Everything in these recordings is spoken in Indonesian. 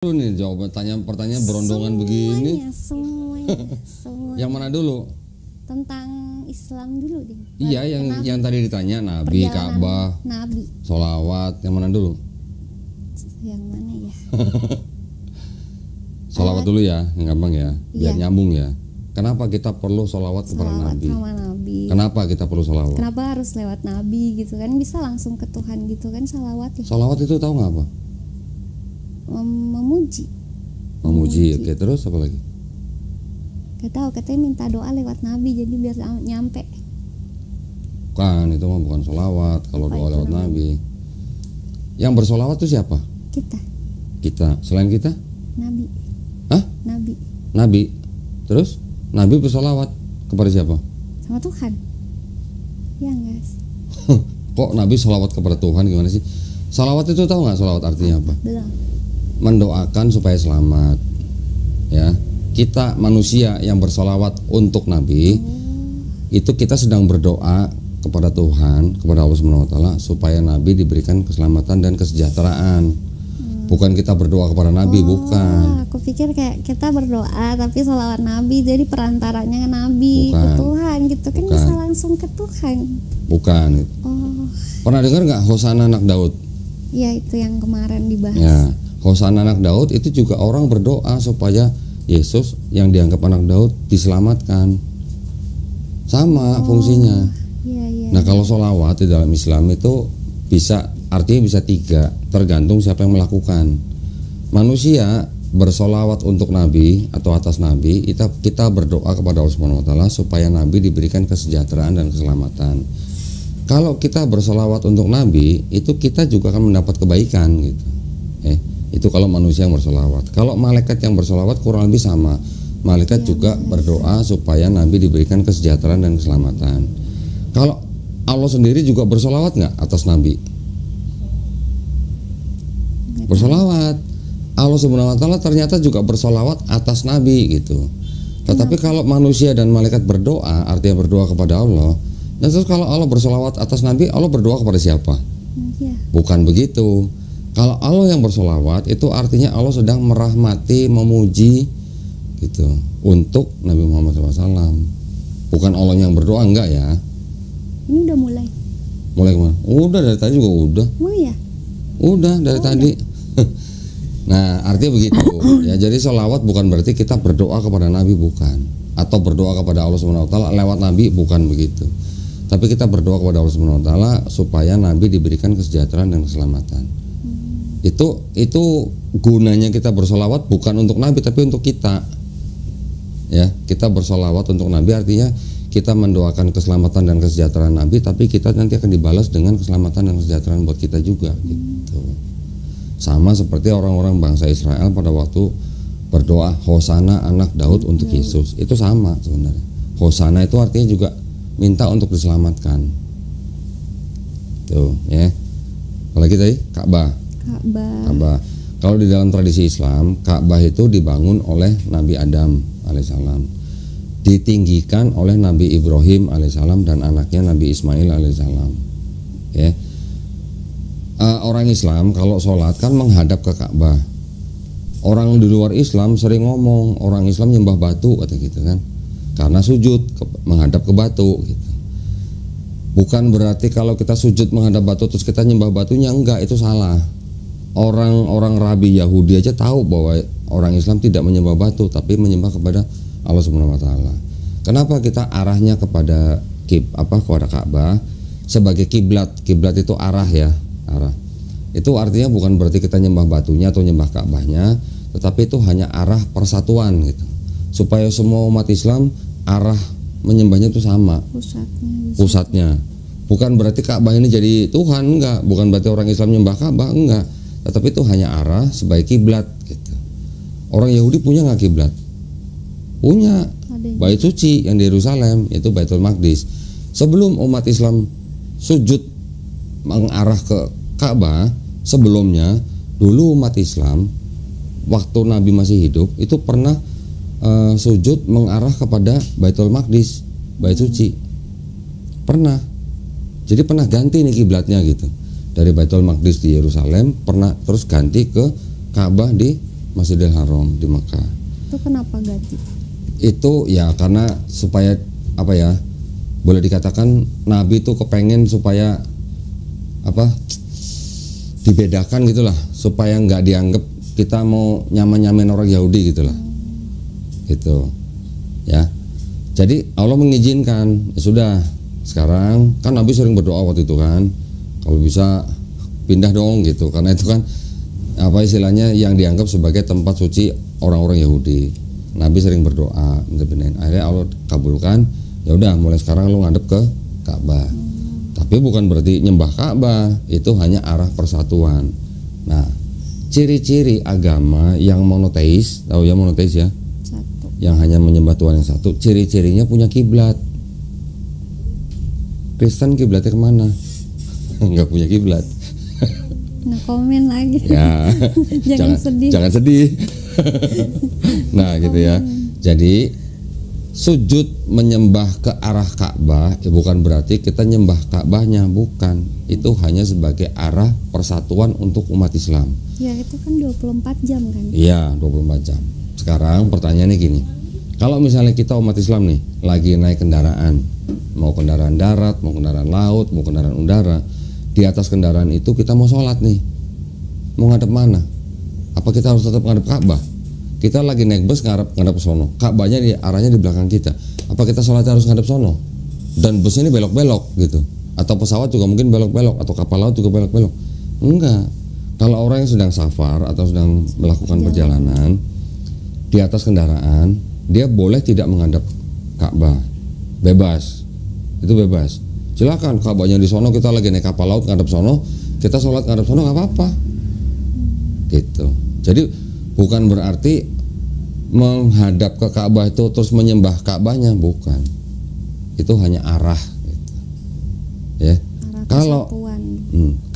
Dulu nih jawaban pertanyaan berondongan begini. Semuanya. Yang mana dulu? Tentang Islam dulu deh. Iya, yang tadi ditanya Nabi, Ka'bah, Nabi. Sholawat, yang mana dulu? Yang mana ya? Sholawat dulu ya, yang gampang ya, biar Iya. nyambung ya. Kenapa kita perlu sholawat kepada Sholawat Nabi? sama Nabi. Kenapa kita perlu sholawat? Kenapa harus lewat Nabi gitu kan? Bisa langsung ke Tuhan gitu kan sholawat ya? Sholawat itu tahu nggak apa? Memuji. Memuji. Oke, terus apa lagi? Gak tahu, katanya minta doa lewat Nabi jadi biar nyampe. Bukan, itu mah bukan sholawat. Kalau Apa doa itu lewat namanya? Nabi. Yang bersholawat itu siapa? Kita, Kita. Selain kita? Nabi. Hah? Nabi Nabi. Terus? Nabi bersholawat kepada siapa? sama Tuhan. Ya enggak sih? Kok Nabi sholawat kepada Tuhan, gimana sih? Sholawat itu tahu nggak sholawat artinya apa? Belum. Mendoakan supaya selamat. Ya, kita manusia yang bersholawat untuk Nabi, itu kita sedang berdoa kepada Tuhan, kepada Allah Subhanahu Wa Taala supaya Nabi diberikan keselamatan dan kesejahteraan. Bukan kita berdoa kepada Nabi, bukan. Aku pikir kayak kita berdoa tapi sholawat Nabi, jadi perantaranya Nabi Bukan. ke Tuhan gitu kan, Bukan. bisa langsung ke Tuhan. Bukan. Oh, Pernah dengar nggak Hosana anak Daud? ya itu yang kemarin dibahas. Ya, Hosana anak Daud itu juga orang berdoa supaya Yesus yang dianggap anak Daud diselamatkan. Sama fungsinya. Iya, iya. Nah, kalau sholawat di dalam Islam itu artinya bisa tiga, tergantung siapa yang melakukan. Manusia bersolawat untuk Nabi atau atas Nabi, kita berdoa kepada Allah Subhanahu Wa Taala supaya Nabi diberikan kesejahteraan dan keselamatan. Kalau kita bersolawat untuk Nabi, itu kita juga akan mendapat kebaikan gitu. Itu kalau manusia yang bersolawat. Kalau malaikat yang bersolawat kurang lebih sama. Malaikat juga berdoa supaya Nabi diberikan kesejahteraan dan keselamatan. Kalau Allah sendiri juga bersolawat nggak atas Nabi? Bersolawat. Allah Subhanahu Wa Taala ternyata juga bersolawat atas Nabi gitu. Tetapi kalau manusia dan malaikat berdoa, artinya berdoa kepada Allah. Nah, terus kalau Allah bersolawat atas Nabi, Allah berdoa kepada siapa? Iya. Bukan begitu. Kalau Allah yang bersolawat itu artinya Allah sedang merahmati, memuji gitu untuk Nabi Muhammad SAW. Bukan Allah yang berdoa, enggak ya? Ini udah mulai. Mulai kemana? Udah dari tadi juga udah. Mau ya? Udah dari tadi. Nah, artinya begitu. Ya, jadi sholawat bukan berarti kita berdoa kepada Nabi, bukan. Atau berdoa kepada Allah Subhanahu Wa Taala lewat Nabi, bukan begitu. Tapi kita berdoa kepada Allah Subhanahu Wa Taala supaya Nabi diberikan kesejahteraan dan keselamatan. Itu gunanya kita bersolawat bukan untuk Nabi tapi untuk kita. Ya, kita bersolawat untuk Nabi artinya kita mendoakan keselamatan dan kesejahteraan Nabi, tapi kita nanti akan dibalas dengan keselamatan dan kesejahteraan buat kita juga gitu. Sama seperti orang-orang bangsa Israel pada waktu berdoa Hosana anak Daud untuk Yesus. Itu sama sebenarnya. Hosana itu artinya juga minta untuk diselamatkan. Tuh, ya. Apalagi tadi Ka'bah. Ka'bah. Kalau di dalam tradisi Islam, Ka'bah itu dibangun oleh Nabi Adam alaihissalam, ditinggikan oleh Nabi Ibrahim alaihissalam dan anaknya Nabi Ismail alaihissalam. Ya. Orang Islam kalau sholat kan menghadap ke Ka'bah. Orang di luar Islam sering ngomong orang Islam nyembah batu kata gitu kan, karena sujud menghadap ke batu gitu. Bukan berarti kalau kita sujud menghadap batu terus kita nyembah batunya, enggak, itu salah. Orang Rabi Yahudi aja tahu bahwa orang Islam tidak menyembah batu tapi menyembah kepada Allah Subhanahu Wa Taala. Kenapa kita arahnya kepada kepada Ka'bah sebagai kiblat? Kiblat itu arah ya, arah. Itu artinya bukan berarti kita nyembah batunya atau nyembah Ka'bahnya, tetapi itu hanya arah persatuan gitu. Supaya semua umat Islam arah menyembahnya itu sama. Pusatnya. Bukan berarti Ka'bah ini jadi Tuhan, enggak. Bukan berarti orang Islam nyembah Ka'bah, enggak. Tetapi itu hanya arah sebagai kiblat gitu. Orang Yahudi punya nggak kiblat? Punya. Bait suci yang di Yerusalem itu Baitul Maqdis. Sebelum umat Islam sujud mengarah ke Ka'bah, sebelumnya dulu umat Islam waktu Nabi masih hidup itu pernah sujud mengarah kepada Baitul Maqdis, Bait suci. Pernah. Jadi pernah ganti nih kiblatnya gitu. Dari Baitul Maqdis di Yerusalem pernah terus ganti ke Ka'bah di Masjidil Haram di Mekah. Itu kenapa ganti? Itu ya karena supaya apa ya, boleh dikatakan Nabi itu kepengen supaya apa, dibedakan gitulah, supaya nggak dianggap kita mau nyamain orang Yahudi gitulah, gitu ya. Jadi Allah mengizinkan, ya sudah. Sekarang kan Nabi sering berdoa waktu itu kan, kalau bisa pindah dong gitu, karena itu kan apa istilahnya yang dianggap sebagai tempat suci orang-orang Yahudi. Nabi sering berdoa minta pindahin. Akhirnya Allah kabulkan. Ya udah, mulai sekarang lu ngadep ke Ka'bah. Tapi bukan berarti nyembah Ka'bah, itu hanya arah persatuan. Nah, ciri-ciri agama yang monoteis, tahu ya monoteis ya? Satu. Yang hanya menyembah Tuhan yang satu, ciri-cirinya punya kiblat. Kristen kiblatnya kemana? Nggak punya kiblat. Nah, komen lagi. Ya, jangan sedih. Jangan sedih. Nah, gitu ya. Jadi sujud menyembah ke arah Ka'bah bukan berarti kita nyembah Ka'bahnya, bukan. Itu hanya sebagai arah persatuan untuk umat Islam. Ya, itu kan 24 jam kan? Iya, 24 jam. Sekarang pertanyaannya gini. Kalau misalnya kita umat Islam nih lagi naik kendaraan, mau kendaraan darat, mau kendaraan laut, mau kendaraan udara, di atas kendaraan itu kita mau sholat nih, mau ngadep mana? Apa kita harus tetap ngadep Ka'bah? Kita lagi naik bus ngadep ke sono, Ka'bahnya arahnya di belakang kita. Apa kita sholat harus ngadep sono? Dan bus ini belok-belok gitu. Atau pesawat juga mungkin belok-belok, atau kapal laut juga belok-belok. Enggak. Kalau orang yang sedang safar atau sedang melakukan perjalanan di atas kendaraan, dia boleh tidak menghadap Ka'bah. Bebas. Itu bebas. Silakan, Ka'bahnya di sono, kita lagi naik kapal laut ngadep sono, kita sholat ngadep sono nggak apa-apa. Gitu. Jadi bukan berarti menghadap ke Ka'bah itu terus menyembah Ka'bahnya, bukan. Itu hanya arah gitu. Ya.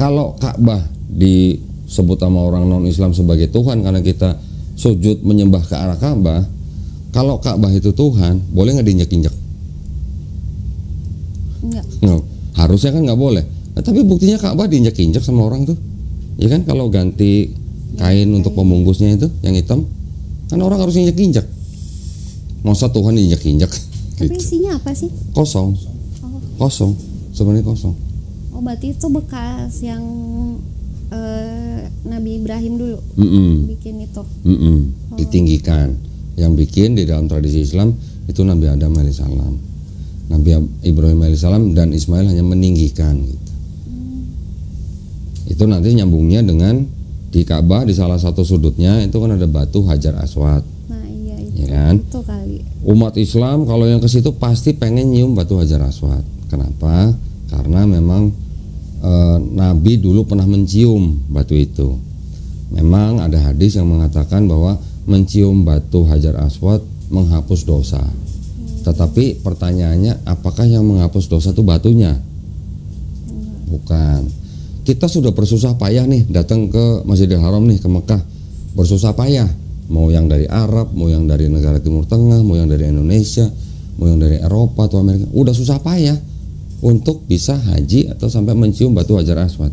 Kalau Ka'bah disebut sama orang non-Islam sebagai Tuhan karena kita sujud menyembah ke arah Ka'bah, kalau Ka'bah itu Tuhan, boleh nggak diinjak-injak? Enggak. No, harusnya kan nggak boleh. Nah, tapi buktinya Ka'bah diinjak-injak sama orang tuh. Ya kan, kalau ganti kain untuk pembungkusnya itu yang hitam, kan orang harus injak-injak. Masa Tuhan injak-injak? Tapi isinya apa sih? Kosong. Kosong. Sebenarnya kosong. Oh, berarti itu bekas yang Nabi Ibrahim dulu bikin itu. Ditinggikan. Yang bikin di dalam tradisi Islam itu Nabi Adam alaihissalam. Nabi Ibrahim alaihissalam dan Ismail hanya meninggikan gitu. Itu nanti nyambungnya dengan di Ka'bah, di salah satu sudutnya itu kan ada batu Hajar Aswad. Nah, iya itu. Ya kan? Itu kali. Umat Islam kalau yang ke situ pasti pengen nyium batu Hajar Aswad. Kenapa? Karena memang Nabi dulu pernah mencium batu itu. Memang ada hadis yang mengatakan bahwa mencium batu Hajar Aswad menghapus dosa. Tetapi pertanyaannya, apakah yang menghapus dosa itu batunya? Bukan. Kita sudah bersusah payah nih datang ke Masjidil Haram nih, ke Mekah. Bersusah payah. Mau yang dari Arab, mau yang dari negara Timur Tengah, mau yang dari Indonesia, mau yang dari Eropa atau Amerika. Udah susah payah untuk bisa haji atau sampai mencium batu Hajar Aswad.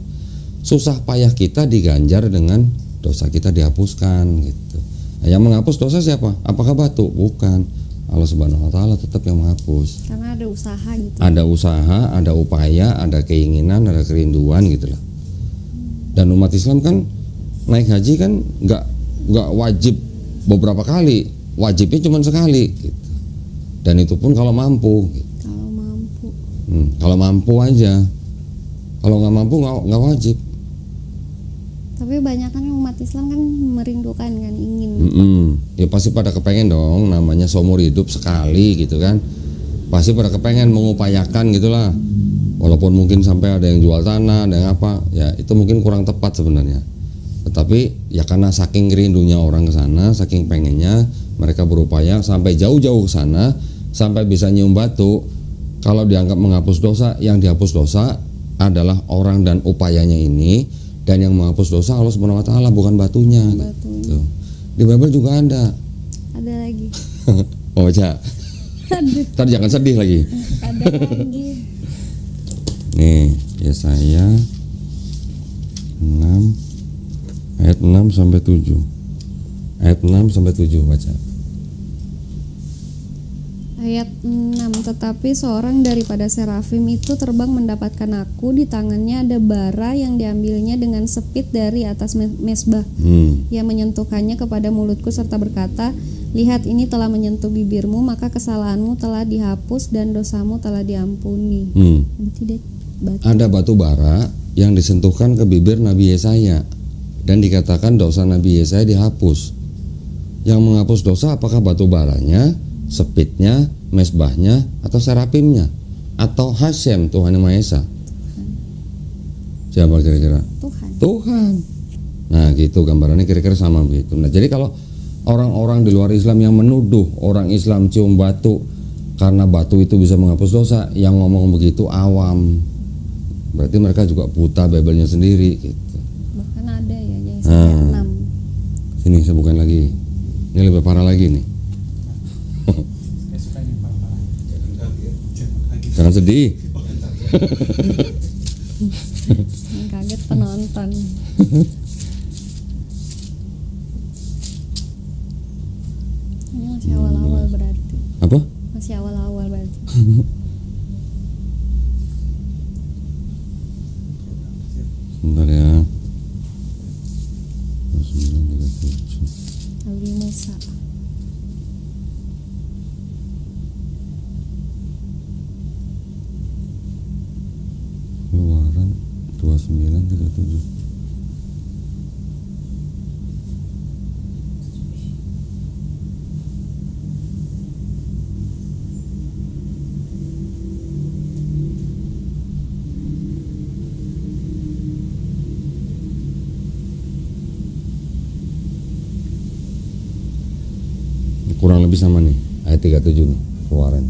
Susah payah kita diganjar dengan dosa kita dihapuskan gitu. Nah, yang menghapus dosa siapa? Apakah batu? Bukan. Allah Subhanahu wa taala tetap yang menghapus. Karena ada usaha gitu. Ada usaha, ada upaya, ada keinginan, ada kerinduan gitu lah. Dan umat Islam kan naik haji kan nggak wajib beberapa kali, wajibnya cuma sekali gitu. Dan itu pun kalau mampu gitu. Kalau mampu aja. Kalau nggak mampu nggak wajib. Tapi banyak kan umat Islam kan merindukan kan, ingin. Ya pasti pada kepengen dong, namanya seumur hidup sekali gitu kan. Pasti pada kepengen mengupayakan gitulah. Walaupun mungkin sampai ada yang jual tanah, ada yang apa, ya itu mungkin kurang tepat sebenarnya. Tetapi ya karena saking rindunya orang ke sana, saking pengennya, mereka berupaya sampai jauh-jauh ke sana, sampai bisa nyium batu. Kalau dianggap menghapus dosa, yang dihapus dosa adalah orang dan upayanya ini, dan yang menghapus dosa Allah Subhanahu wa taala, bukan batunya. Gitu. Di Bible juga ada. Ada lagi. Oh, baca. Ntar jangan sedih lagi. Ada lagi. Nih, Yesaya 6 ayat 6 sampai 7. Ayat 6 sampai 7 baca. Ayat 6, tetapi seorang daripada serafim itu terbang mendapatkan aku, di tangannya ada bara yang diambilnya dengan sepit dari atas mesbah. Ia menyentuhkannya kepada mulutku serta berkata, lihat ini telah menyentuh bibirmu, maka kesalahanmu telah dihapus dan dosamu telah diampuni. Ada batu bara yang disentuhkan ke bibir Nabi Yesaya dan dikatakan dosa Nabi Yesaya dihapus. Yang menghapus dosa apakah batu baranya, sepitnya, mesbahnya, atau serapimnya, atau Hashem, Tuhan Yang Maha Esa? Siapa kira-kira? Tuhan. Nah gitu gambarannya kira-kira sama begitu. Nah jadi kalau orang-orang di luar Islam yang menuduh orang Islam cium batu karena batu itu bisa menghapus dosa, yang ngomong begitu awam. Berarti mereka juga buta Bible-nya sendiri gitu. Bahkan ada ya Yesaya 6. Sini saya bukain lagi. Ini lebih parah lagi nih. Jangan sedih. Yang kaget penonton. Ini masih awal-awal berarti. Apa? Masih awal-awal berarti. Sebentar ya. Nabi Musa. Keluaran 29:37. Kurang lebih sama nih ayat 37 nih, Keluaran.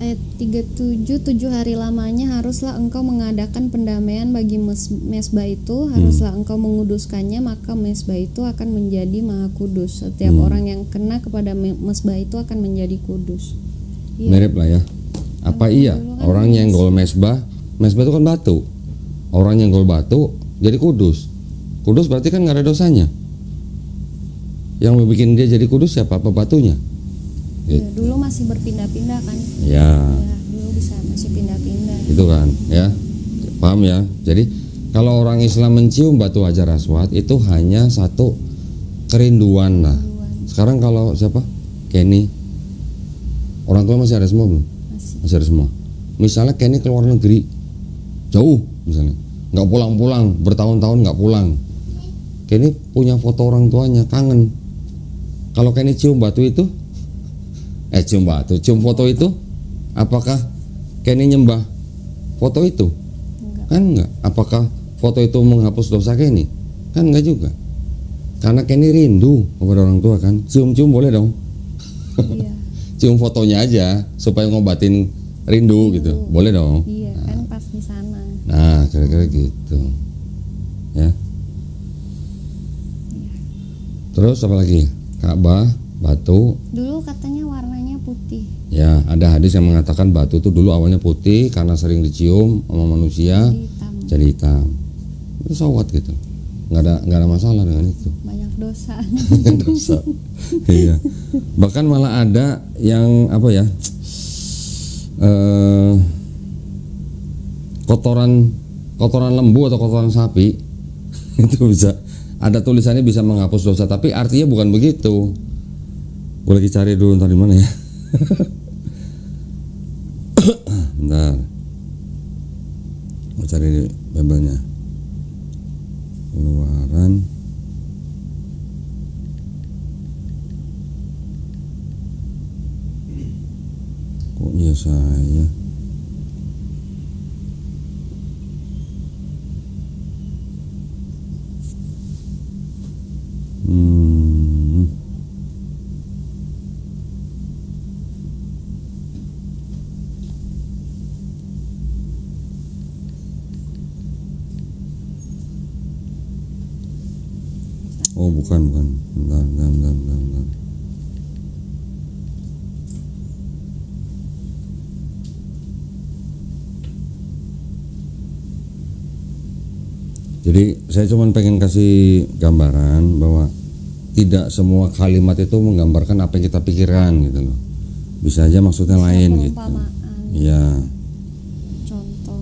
Ayat 37, 7 hari lamanya haruslah engkau mengadakan pendamaian bagi mesbah itu, haruslah engkau menguduskannya, maka mesbah itu akan menjadi maha kudus. Setiap orang yang kena kepada mesbah itu akan menjadi kudus. Mirip lah ya. Apa iya orang yang nyenggol mesbah itu kan batu. Orang yang nyenggol batu jadi kudus. Kudus berarti kan nggak ada dosanya. Yang bikin dia jadi kudus siapa? Apa batunya? Ya, dulu masih berpindah-pindah kan? Ya, dulu bisa masih pindah-pindah. Itu kan, ya, paham ya. Jadi kalau orang Islam mencium batu Hajar Aswad itu hanya satu kerinduan lah. Sekarang kalau siapa? Kenny, orang tua masih ada semua belum? Masih ada semua. Misalnya Kenny keluar negeri, jauh misalnya, nggak pulang-pulang, bertahun-tahun nggak pulang. Kenny punya foto orang tuanya, kangen. Kalau Kenny cium batu itu, cium foto itu, apakah Kenny nyembah foto itu? Enggak. Kan enggak. Apakah foto itu menghapus dosa Kenny? Kan enggak juga. Karena Kenny rindu kepada orang tua kan. Cium-cium boleh dong. Iya. Cium fotonya aja supaya ngobatin rindu gitu. Boleh dong. Iya, kan pas di sana. Nah, kira-kira gitu. Ya. Terus apa lagi? Ka'bah, batu. Dulu katanya warnanya putih. Ya, ada hadis yang mengatakan batu itu dulu awalnya putih karena sering dicium sama manusia jadi hitam. Itu sawat gitu. Nggak ada masalah dengan itu. Banyak dosa. Banyak dosa. Iya. Bahkan malah ada yang apa ya? Kotoran lembu atau kotoran sapi itu bisa ada tulisannya bisa menghapus dosa, tapi artinya bukan begitu. Boleh dicari dulu ntar di mana ya? Bentar, mau cari di Bible-nya. Keluaran kok Yesaya? Oh bukan. Bentar. Jadi saya cuma pengen kasih gambaran bahwa tidak semua kalimat itu menggambarkan apa yang kita pikirkan gitu loh. Bisa aja maksudnya lain gitu. Iya. Contoh.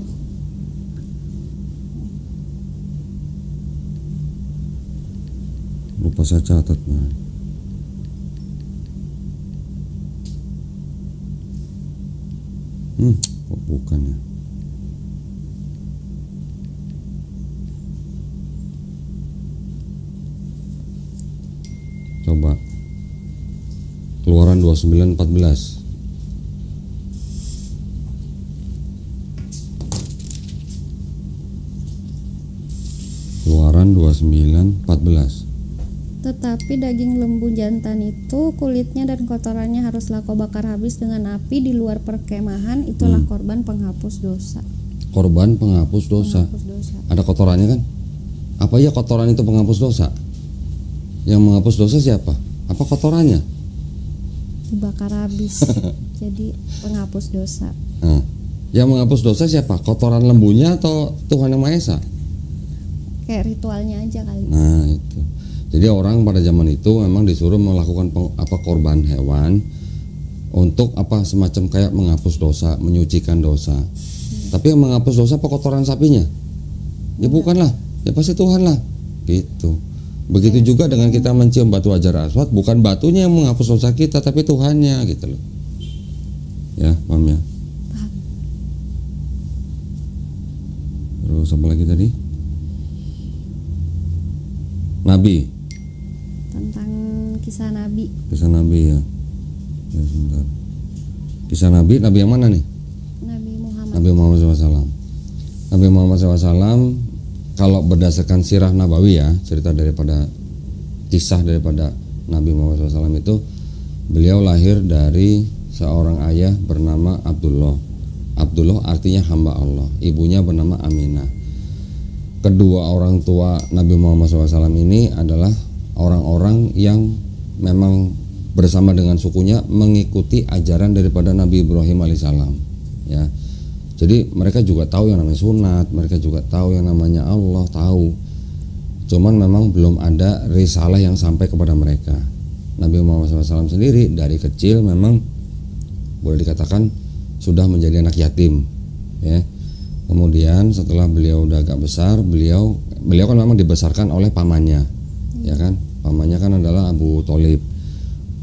Lupa saya catat, Mas. Kok bukan ya? Coba Keluaran 29:14. Keluaran 29:14. Tetapi daging lembu jantan itu kulitnya dan kotorannya haruslah kau bakar habis dengan api di luar perkemahan, itulah korban penghapus dosa. Korban penghapus dosa. Ada kotorannya kan? Apa ya kotoran itu penghapus dosa? Yang menghapus dosa siapa? Apa kotorannya? Dibakar habis. Jadi penghapus dosa. Nah, yang menghapus dosa siapa? Kotoran lembunya atau Tuhan Yang Maha Esa? Kayak ritualnya aja kali. Nah itu. Jadi orang pada zaman itu memang disuruh melakukan korban hewan untuk apa, semacam kayak menghapus dosa, menyucikan dosa. Tapi yang menghapus dosa apa kotoran sapinya? Ya bukanlah, ya pasti Tuhan lah. Gitu. Begitu juga dengan kita mencium batu hajar aswad, bukan batunya yang menghapus dosa kita, tapi Tuhannya gitu loh. Ya, paham ya? Paham. Terus apa lagi tadi? Nabi. Tentang kisah Nabi. Kisah Nabi ya. Ya sebentar. Kisah Nabi yang mana nih? Nabi Muhammad SAW. Nabi Muhammad SAW kalau berdasarkan sirah nabawi ya, cerita daripada kisah daripada Nabi Muhammad SAW itu, beliau lahir dari seorang ayah bernama Abdullah. Abdullah artinya hamba Allah. Ibunya bernama Aminah. Kedua orang tua Nabi Muhammad SAW ini adalah orang-orang yang memang bersama dengan sukunya mengikuti ajaran daripada Nabi Ibrahim alaihissalam. Ya, jadi mereka juga tahu yang namanya sunat, mereka juga tahu yang namanya Allah, tahu. Cuman memang belum ada risalah yang sampai kepada mereka. Nabi Muhammad SAW sendiri dari kecil memang boleh dikatakan sudah menjadi anak yatim. Ya. Kemudian setelah beliau udah agak besar, beliau kan memang dibesarkan oleh pamannya, ya kan? Pamannya kan adalah Abu Thalib.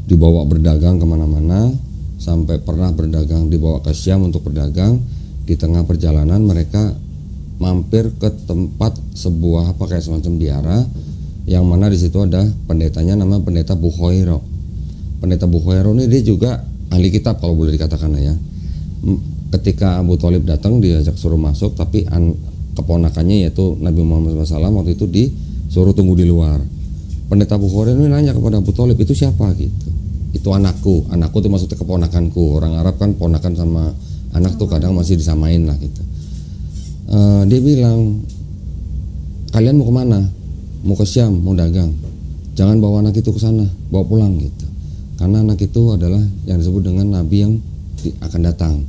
Dibawa berdagang kemana-mana, sampai pernah berdagang dibawa ke Syam untuk berdagang. Di tengah perjalanan mereka mampir ke tempat sebuah kayak semacam biara, yang mana di situ ada pendetanya namanya pendeta Bukhairah. Pendeta Bukhairah ini dia juga ahli kitab kalau boleh dikatakan ya. Ketika Abu Thalib datang diajak suruh masuk, tapi keponakannya yaitu Nabi Muhammad SAW waktu itu disuruh tunggu di luar. Pendeta Bukhairah ini nanya kepada Abu Thalib, itu siapa gitu? Itu anakku itu maksudnya keponakanku. Orang Arab kan ponakan sama anak tuh kadang masih disamain lah gitu. Dia bilang, kalian mau kemana? Mau ke Syam, mau dagang. Jangan bawa anak itu ke sana, bawa pulang gitu. Karena anak itu adalah yang disebut dengan nabi yang akan datang.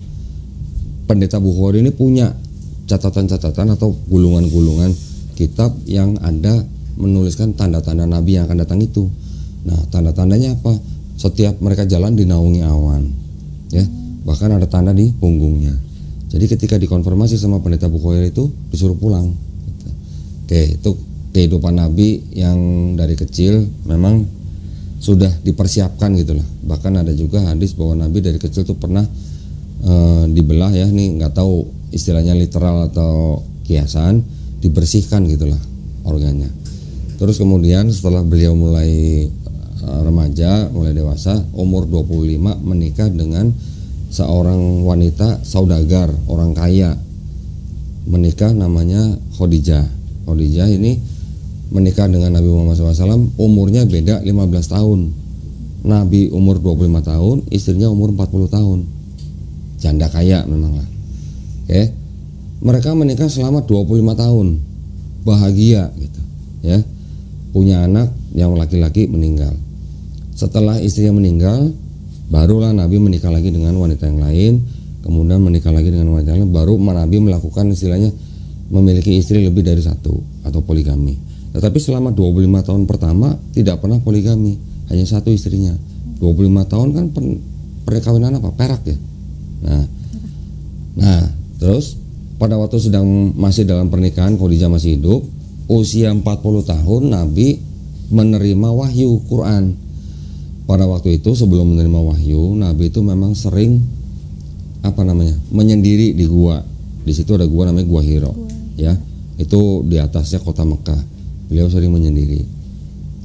Pendeta Bukhairah ini punya catatan-catatan atau gulungan-gulungan kitab yang ada menuliskan tanda-tanda nabi yang akan datang itu. Nah, tanda-tandanya apa? Setiap mereka jalan dinaungi awan, ya. Bahkan ada tanda di punggungnya. Jadi ketika dikonfirmasi sama pendeta Bukhairah itu disuruh pulang. Gitu. Oke, itu kehidupan nabi yang dari kecil memang sudah dipersiapkan gitulah. Bahkan ada juga hadis bahwa nabi dari kecil tuh pernah dibelah ya, ini nggak tahu istilahnya literal atau kiasan, dibersihkan gitulah organnya. Terus kemudian setelah beliau mulai remaja, mulai dewasa, umur 25 menikah dengan seorang wanita saudagar, orang kaya. Menikah namanya Khadijah. Khadijah ini menikah dengan Nabi Muhammad SAW, umurnya beda 15 tahun. Nabi umur 25 tahun, istrinya umur 40 tahun. Janda kaya memang lah. Oke. Mereka menikah selama 25 tahun. Bahagia gitu, ya. Punya anak yang laki-laki meninggal. Setelah istrinya meninggal, barulah Nabi menikah lagi dengan wanita yang lain, kemudian menikah lagi dengan wanita yang lain, baru Nabi melakukan istilahnya memiliki istri lebih dari satu atau poligami. Tetapi selama 25 tahun pertama tidak pernah poligami, hanya satu istrinya. 25 tahun kan perkawinan apa? Perak ya. Nah, terus pada waktu masih dalam pernikahan, Khadijah masih hidup, usia 40 tahun Nabi menerima wahyu Quran. Pada waktu itu sebelum menerima wahyu, Nabi itu memang sering menyendiri di gua. Di situ ada gua namanya Gua Hiro, ya. Itu di atasnya kota Mekah. Beliau sering menyendiri.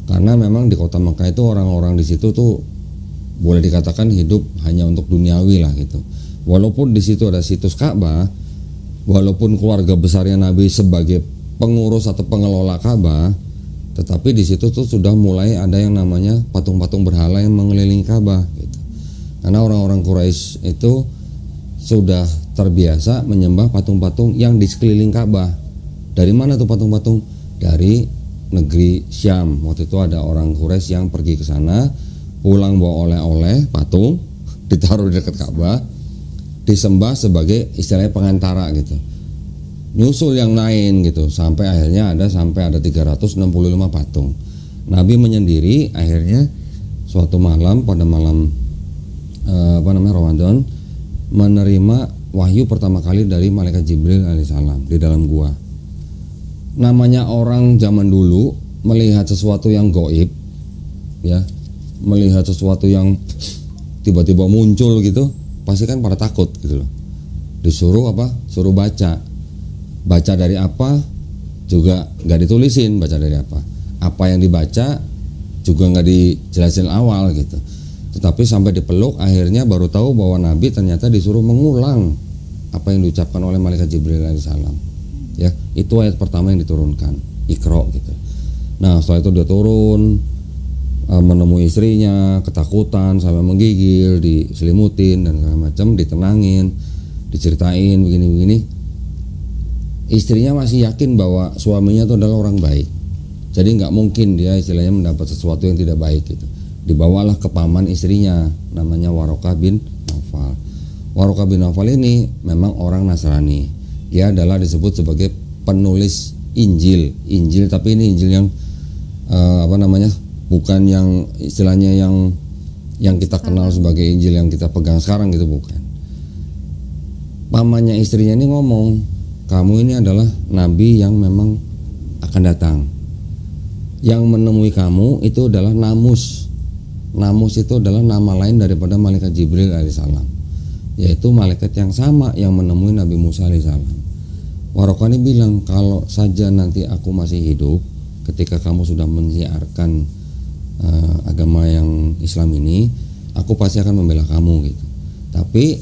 Karena memang di kota Mekah itu orang-orang di situ tuh boleh dikatakan hidup hanya untuk duniawi lah gitu. Walaupun di situ ada situs Ka'bah, walaupun keluarga besarnya Nabi sebagai pengurus atau pengelola Ka'bah, tetapi di situ tuh sudah mulai ada yang namanya patung-patung berhala yang mengelilingi Ka'bah gitu. Karena orang-orang Quraisy itu sudah terbiasa menyembah patung-patung yang di sekeliling Ka'bah. Dari mana tuh patung-patung? Dari negeri Syam. Waktu itu ada orang Quraisy yang pergi ke sana, pulang bawa oleh-oleh patung, ditaruh di dekat Ka'bah, disembah sebagai istilahnya pengantara gitu. Nyusul yang lain gitu, sampai akhirnya ada 365 patung. Nabi menyendiri, akhirnya suatu malam pada malam Ramadan menerima wahyu pertama kali dari malaikat Jibril alaihissalam di dalam gua. Namanya orang zaman dulu melihat sesuatu yang gaib, ya, melihat sesuatu yang tiba-tiba muncul gitu, pasti kan pada takut gitu loh. Disuruh suruh baca dari apa juga nggak ditulisin, baca dari apa yang dibaca juga nggak dijelasin awal gitu. Tetapi sampai dipeluk akhirnya baru tahu bahwa Nabi ternyata disuruh mengulang apa yang diucapkan oleh malaikat Jibril alaihissalam. Ya, itu ayat pertama yang diturunkan, Iqra gitu. Nah, setelah itu dia turun, menemui istrinya, ketakutan sampai menggigil, diselimutin dan segala macam, ditenangin, diceritain begini-begini. Istrinya masih yakin bahwa suaminya itu adalah orang baik. Jadi nggak mungkin dia istilahnya mendapat sesuatu yang tidak baik gitu. Dibawalah ke paman istrinya, namanya Warokah bin Naufal. Warokah bin Naufal ini memang orang Nasrani. Dia adalah disebut sebagai penulis Injil, tapi ini Injil yang bukan yang istilahnya yang kita kenal sebagai Injil yang kita pegang sekarang gitu, bukan. Pamannya istrinya ini ngomong, kamu ini adalah nabi yang memang akan datang. Yang menemui kamu itu adalah Namus. Namus itu adalah nama lain daripada malaikat Jibril alaihissalam, yaitu malaikat yang sama yang menemui Nabi Musa alaihissalam. Warokah ini bilang, kalau saja nanti aku masih hidup ketika kamu sudah menyiarkan agama yang Islam ini, aku pasti akan membela kamu gitu. Tapi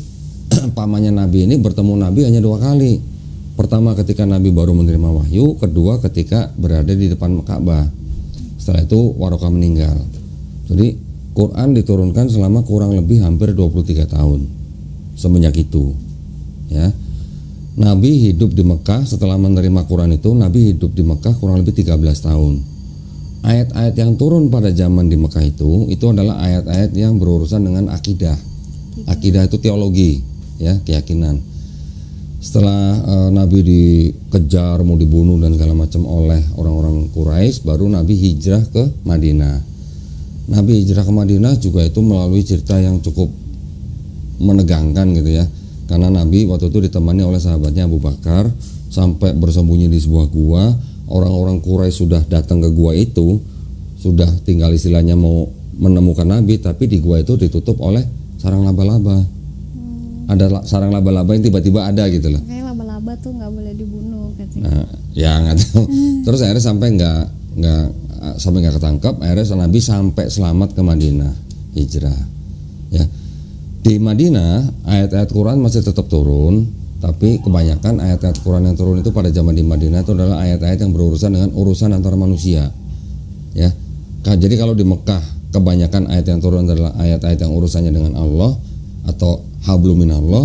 pamannya Nabi ini bertemu Nabi hanya 2 kali. Pertama ketika Nabi baru menerima wahyu, kedua ketika berada di depan Ka'bah. Setelah itu Warokah meninggal. Jadi Quran diturunkan selama kurang lebih hampir 23 tahun semenjak itu, ya. Nabi hidup di Mekah setelah menerima Quran itu, Nabi hidup di Mekah kurang lebih 13 tahun. Ayat-ayat yang turun pada zaman di Mekah itu adalah ayat-ayat yang berurusan dengan akidah. Akidah itu teologi, ya, keyakinan. Setelah Nabi dikejar, mau dibunuh dan segala macam oleh orang-orang Quraisy, baru Nabi hijrah ke Madinah. Nabi hijrah ke Madinah juga itu melalui cerita yang cukup menegangkan gitu ya. Karena Nabi waktu itu ditemani oleh sahabatnya Abu Bakar sampai bersembunyi di sebuah gua. Orang-orang Quraisy sudah datang ke gua itu, sudah tinggal istilahnya mau menemukan Nabi, tapi di gua itu ditutup oleh sarang laba-laba. Ada sarang laba-laba yang tiba-tiba ada gitu loh. Kayak laba-laba tuh nggak boleh dibunuh katanya. Nah, ya nggak tahu. Terus akhirnya sampai nggak ketangkap. Akhirnya Nabi sampai selamat ke Madinah, hijrah. Ya. Di Madinah ayat-ayat Quran masih tetap turun, tapi kebanyakan ayat-ayat Quran yang turun itu pada zaman di Madinah itu adalah ayat-ayat yang berurusan dengan urusan antara manusia, ya. Jadi kalau di Mekah kebanyakan ayat yang turun adalah ayat-ayat yang urusannya dengan Allah atau habluminallah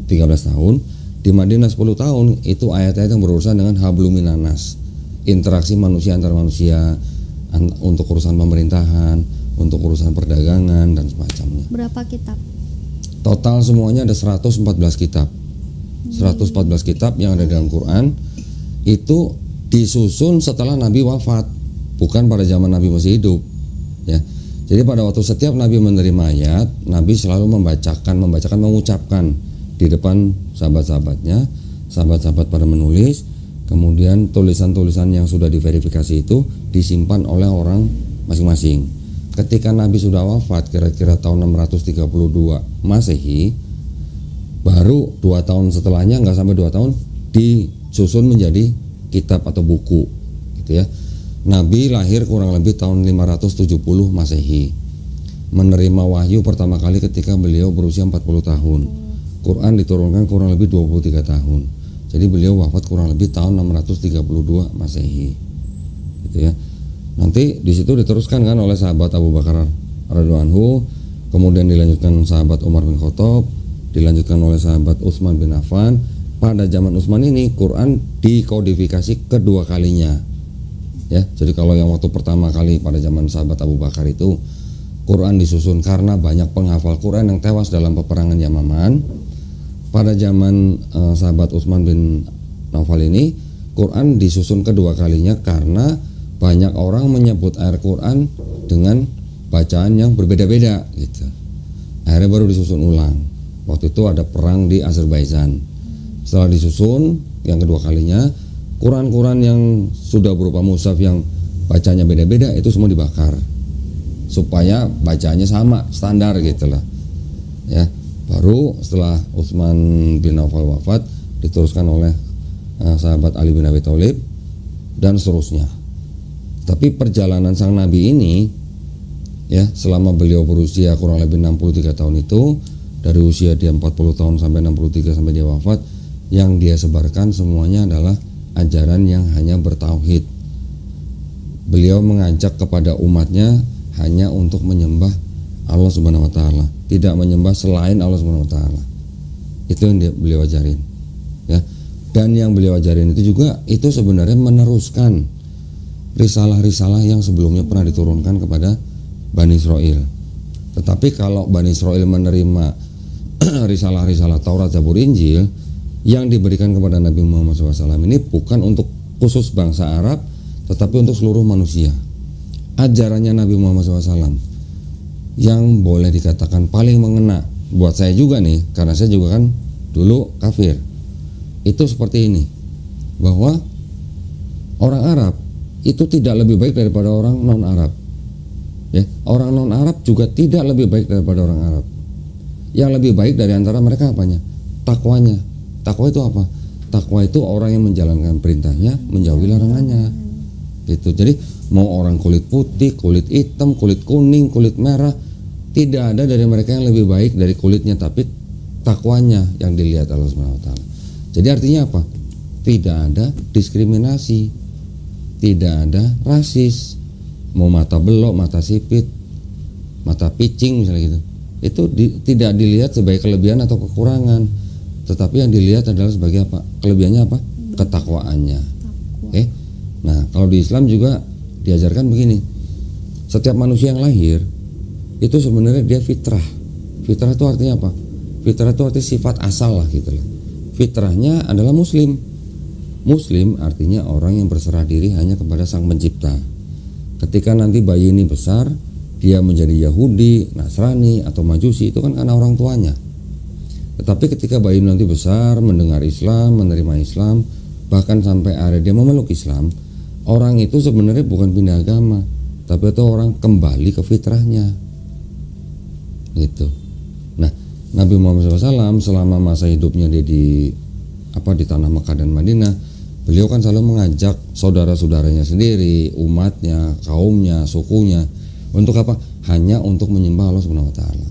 13 tahun. Di Madinah 10 tahun itu ayat-ayat yang berurusan dengan habluminanas, interaksi manusia antar manusia, untuk urusan pemerintahan, untuk urusan perdagangan dan semacamnya. Berapa kitab? Total semuanya ada 114 kitab. 114 kitab yang ada dalam Quran itu disusun setelah Nabi wafat, bukan pada zaman Nabi masih hidup, ya. Jadi pada waktu setiap Nabi menerima ayat, Nabi selalu mengucapkan di depan sahabat-sahabatnya, sahabat-sahabat pada menulis, kemudian tulisan-tulisan yang sudah diverifikasi itu disimpan oleh orang masing-masing. Ketika Nabi sudah wafat kira-kira tahun 632 Masehi, baru 2 tahun setelahnya, nggak sampai 2 tahun, disusun menjadi kitab atau buku, gitu ya. Nabi lahir kurang lebih tahun 570 Masehi. Menerima wahyu pertama kali ketika beliau berusia 40 tahun. Quran diturunkan kurang lebih 23 tahun. Jadi beliau wafat kurang lebih tahun 632 Masehi. Gitu ya. Nanti di situ diteruskan kan oleh sahabat Abu Bakar radhiyallahu anhu, kemudian dilanjutkan sahabat Umar bin Khattab, dilanjutkan oleh sahabat Utsman bin Affan. Pada zaman Utsman ini Quran dikodifikasi kedua kalinya. Ya, jadi kalau yang waktu pertama kali pada zaman sahabat Abu Bakar itu Quran disusun karena banyak penghafal Quran yang tewas dalam peperangan Yamaman. Pada zaman sahabat Utsman bin Affan ini Quran disusun kedua kalinya karena banyak orang menyebut ayat Quran dengan bacaan yang berbeda-beda gitu. Akhirnya baru disusun ulang. Waktu itu ada perang di Azerbaijan. Setelah disusun yang kedua kalinya, Quran-Quran yang sudah berupa mushaf yang bacanya beda-beda itu semua dibakar supaya bacaannya sama, standar gitu lah. Ya, baru setelah Utsman bin Affan wafat diteruskan oleh sahabat Ali bin Abi Thalib dan seterusnya. Tapi perjalanan sang Nabi ini, ya, selama beliau berusia kurang lebih 63 tahun itu, dari usia dia 40 tahun sampai 63 sampai dia wafat, yang dia sebarkan semuanya adalah ajaran yang hanya bertauhid. Beliau mengajak kepada umatnya hanya untuk menyembah Allah Subhanahu wa taala, tidak menyembah selain Allah Subhanahu wa taala. Itu yang beliau ajarin. Ya. Dan yang beliau ajarin itu juga itu sebenarnya meneruskan risalah-risalah yang sebelumnya pernah diturunkan kepada Bani Israel. Tetapi kalau Bani Israel menerima risalah-risalah Taurat, Zabur, Injil yang diberikan kepada Nabi Muhammad SAW ini bukan untuk khusus bangsa Arab, tetapi untuk seluruh manusia. Ajarannya Nabi Muhammad SAW yang boleh dikatakan paling mengena buat saya juga nih, karena saya juga kan dulu kafir. Itu seperti ini, bahwa orang Arab itu tidak lebih baik daripada orang non-Arab. Ya, orang non-Arab juga tidak lebih baik daripada orang Arab. Yang lebih baik dari antara mereka apanya? Takwanya. Takwa itu apa? Takwa itu orang yang menjalankan perintahnya, menjauhi larangannya. Gitu. Jadi mau orang kulit putih, kulit hitam, kulit kuning, kulit merah, tidak ada dari mereka yang lebih baik dari kulitnya, tapi takwanya yang dilihat Allah Subhanahu wa taala. Jadi artinya apa? Tidak ada diskriminasi, tidak ada rasis. Mau mata belok, mata sipit, mata picing misalnya gitu. Itu tidak dilihat sebagai kelebihan atau kekurangan, tetapi yang dilihat adalah sebagai apa? Kelebihannya apa? Ketakwaannya. Oke. Nah, kalau di Islam juga diajarkan begini. Setiap manusia yang lahir itu sebenarnya dia fitrah. Fitrah itu artinya apa? Fitrah itu artinya sifat asal lah gitu lah. Fitrahnya adalah muslim. Muslim artinya orang yang berserah diri hanya kepada Sang Pencipta. Ketika nanti bayi ini besar, dia menjadi Yahudi, Nasrani atau Majusi, itu kan karena orang tuanya. Tetapi ketika bayi nanti besar, mendengar Islam, menerima Islam, bahkan sampai akhirnya dia memeluk Islam, orang itu sebenarnya bukan pindah agama, tapi itu orang kembali ke fitrahnya. Gitu. Nah, Nabi Muhammad SAW selama masa hidupnya dia di tanah Mekah dan Madinah, beliau kan selalu mengajak saudara-saudaranya sendiri, umatnya, kaumnya, sukunya, untuk apa? Hanya untuk menyembah Allah Subhanahu wa taala.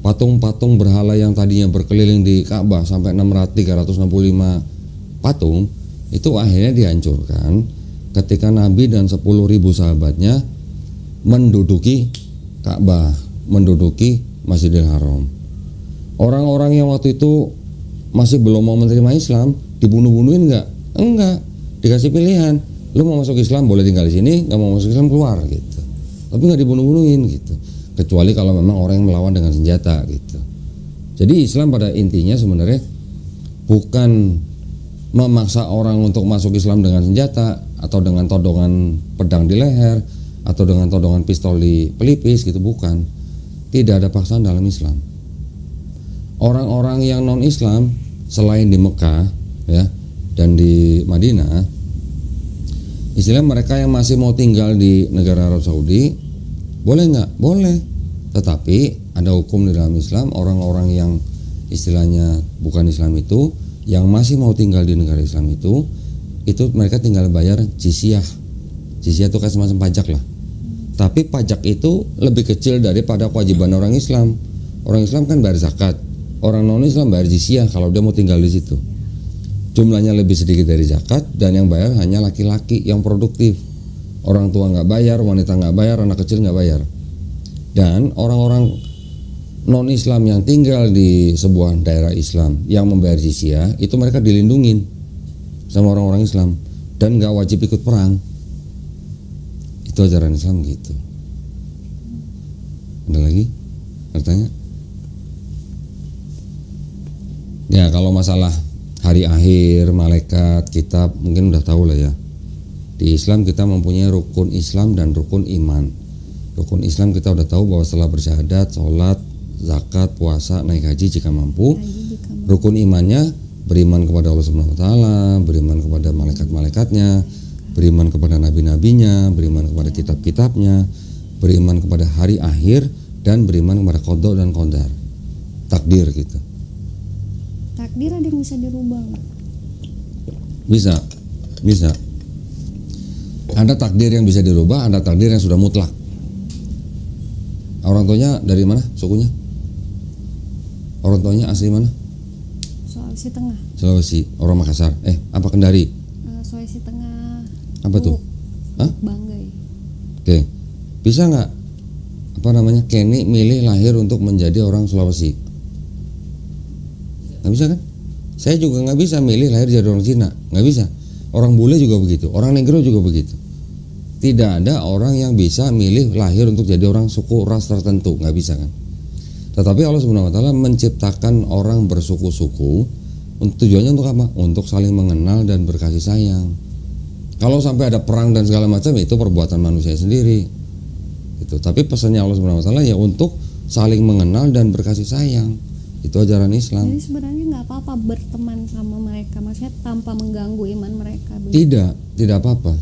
Patung-patung berhala yang tadinya berkeliling di Ka'bah sampai 365 patung itu akhirnya dihancurkan ketika Nabi dan 10.000 sahabatnya menduduki Ka'bah, menduduki Masjidil Haram. Orang-orang yang waktu itu masih belum mau menerima Islam dibunuh-bunuhin enggak? Enggak, dikasih pilihan. Lu mau masuk Islam boleh tinggal di sini, nggak mau masuk Islam keluar gitu. Tapi nggak dibunuh-bunuhin gitu. Kecuali kalau memang orang yang melawan dengan senjata gitu. Jadi Islam pada intinya sebenarnya bukan memaksa orang untuk masuk Islam dengan senjata atau dengan todongan pedang di leher atau dengan todongan pistol di pelipis gitu, bukan. Tidak ada paksaan dalam Islam. Orang-orang yang non Islam selain di Mekah ya dan di Madinah, istilah mereka yang masih mau tinggal di negara Arab Saudi, boleh nggak? Boleh. Tetapi ada hukum di dalam Islam, orang-orang yang istilahnya bukan Islam itu, yang masih mau tinggal di negara Islam itu mereka tinggal bayar jizyah. Jizyah itu kan semacam pajak lah. Tapi pajak itu lebih kecil daripada kewajiban orang Islam. Orang Islam kan bayar zakat, orang non Islam bayar jizyah kalau dia mau tinggal di situ. Jumlahnya lebih sedikit dari zakat dan yang bayar hanya laki-laki yang produktif. Orang tua nggak bayar, wanita nggak bayar, anak kecil nggak bayar. Dan orang-orang non Islam yang tinggal di sebuah daerah Islam yang membayar jizyah itu mereka dilindungin sama orang-orang Islam dan nggak wajib ikut perang. Itu ajaran Islam gitu. Ada lagi bertanya? Ya kalau masalah hari akhir, malaikat, kitab mungkin udah tahu lah ya. Di Islam kita mempunyai rukun Islam dan rukun iman. Rukun Islam kita udah tahu bahwa setelah bersyahadat, sholat, zakat, puasa, naik haji jika mampu. Rukun imannya beriman kepada Allah Subhanahu wa taala, beriman kepada malaikat-malaikatnya, beriman kepada nabi-nabinya, beriman kepada kitab-kitabnya, beriman kepada hari akhir dan beriman kepada qada dan qadar. Takdir gitu. Takdir ada yang bisa dirubah nggak? Bisa. Bisa. Ada takdir yang bisa dirubah, ada takdir yang sudah mutlak. Orang tuanya dari mana sukunya? Orang tuanya asli mana? Sulawesi Tengah. Sulawesi, orang Makassar. Apa Kendari? Sulawesi Tengah. Apa tuh? Hah? Banggai. Oke. Bisa nggak Kenny milih lahir untuk menjadi orang Sulawesi? Nggak bisa kan? Saya juga nggak bisa milih lahir jadi orang Cina, nggak bisa. Orang bule juga begitu, orang negro juga begitu. Tidak ada orang yang bisa milih lahir untuk jadi orang suku ras tertentu, nggak bisa kan? Tetapi Allah Subhanahu wa taala menciptakan orang bersuku-suku tujuannya untuk apa? Untuk saling mengenal dan berkasih sayang. Kalau sampai ada perang dan segala macam itu perbuatan manusia sendiri. Itu. Tapi pesannya Allah Subhanahu wa taala ya untuk saling mengenal dan berkasih sayang. Itu ajaran Islam. Jadi sebenarnya nggak apa-apa berteman sama mereka, maksudnya tanpa mengganggu iman mereka. Tidak apa-apa.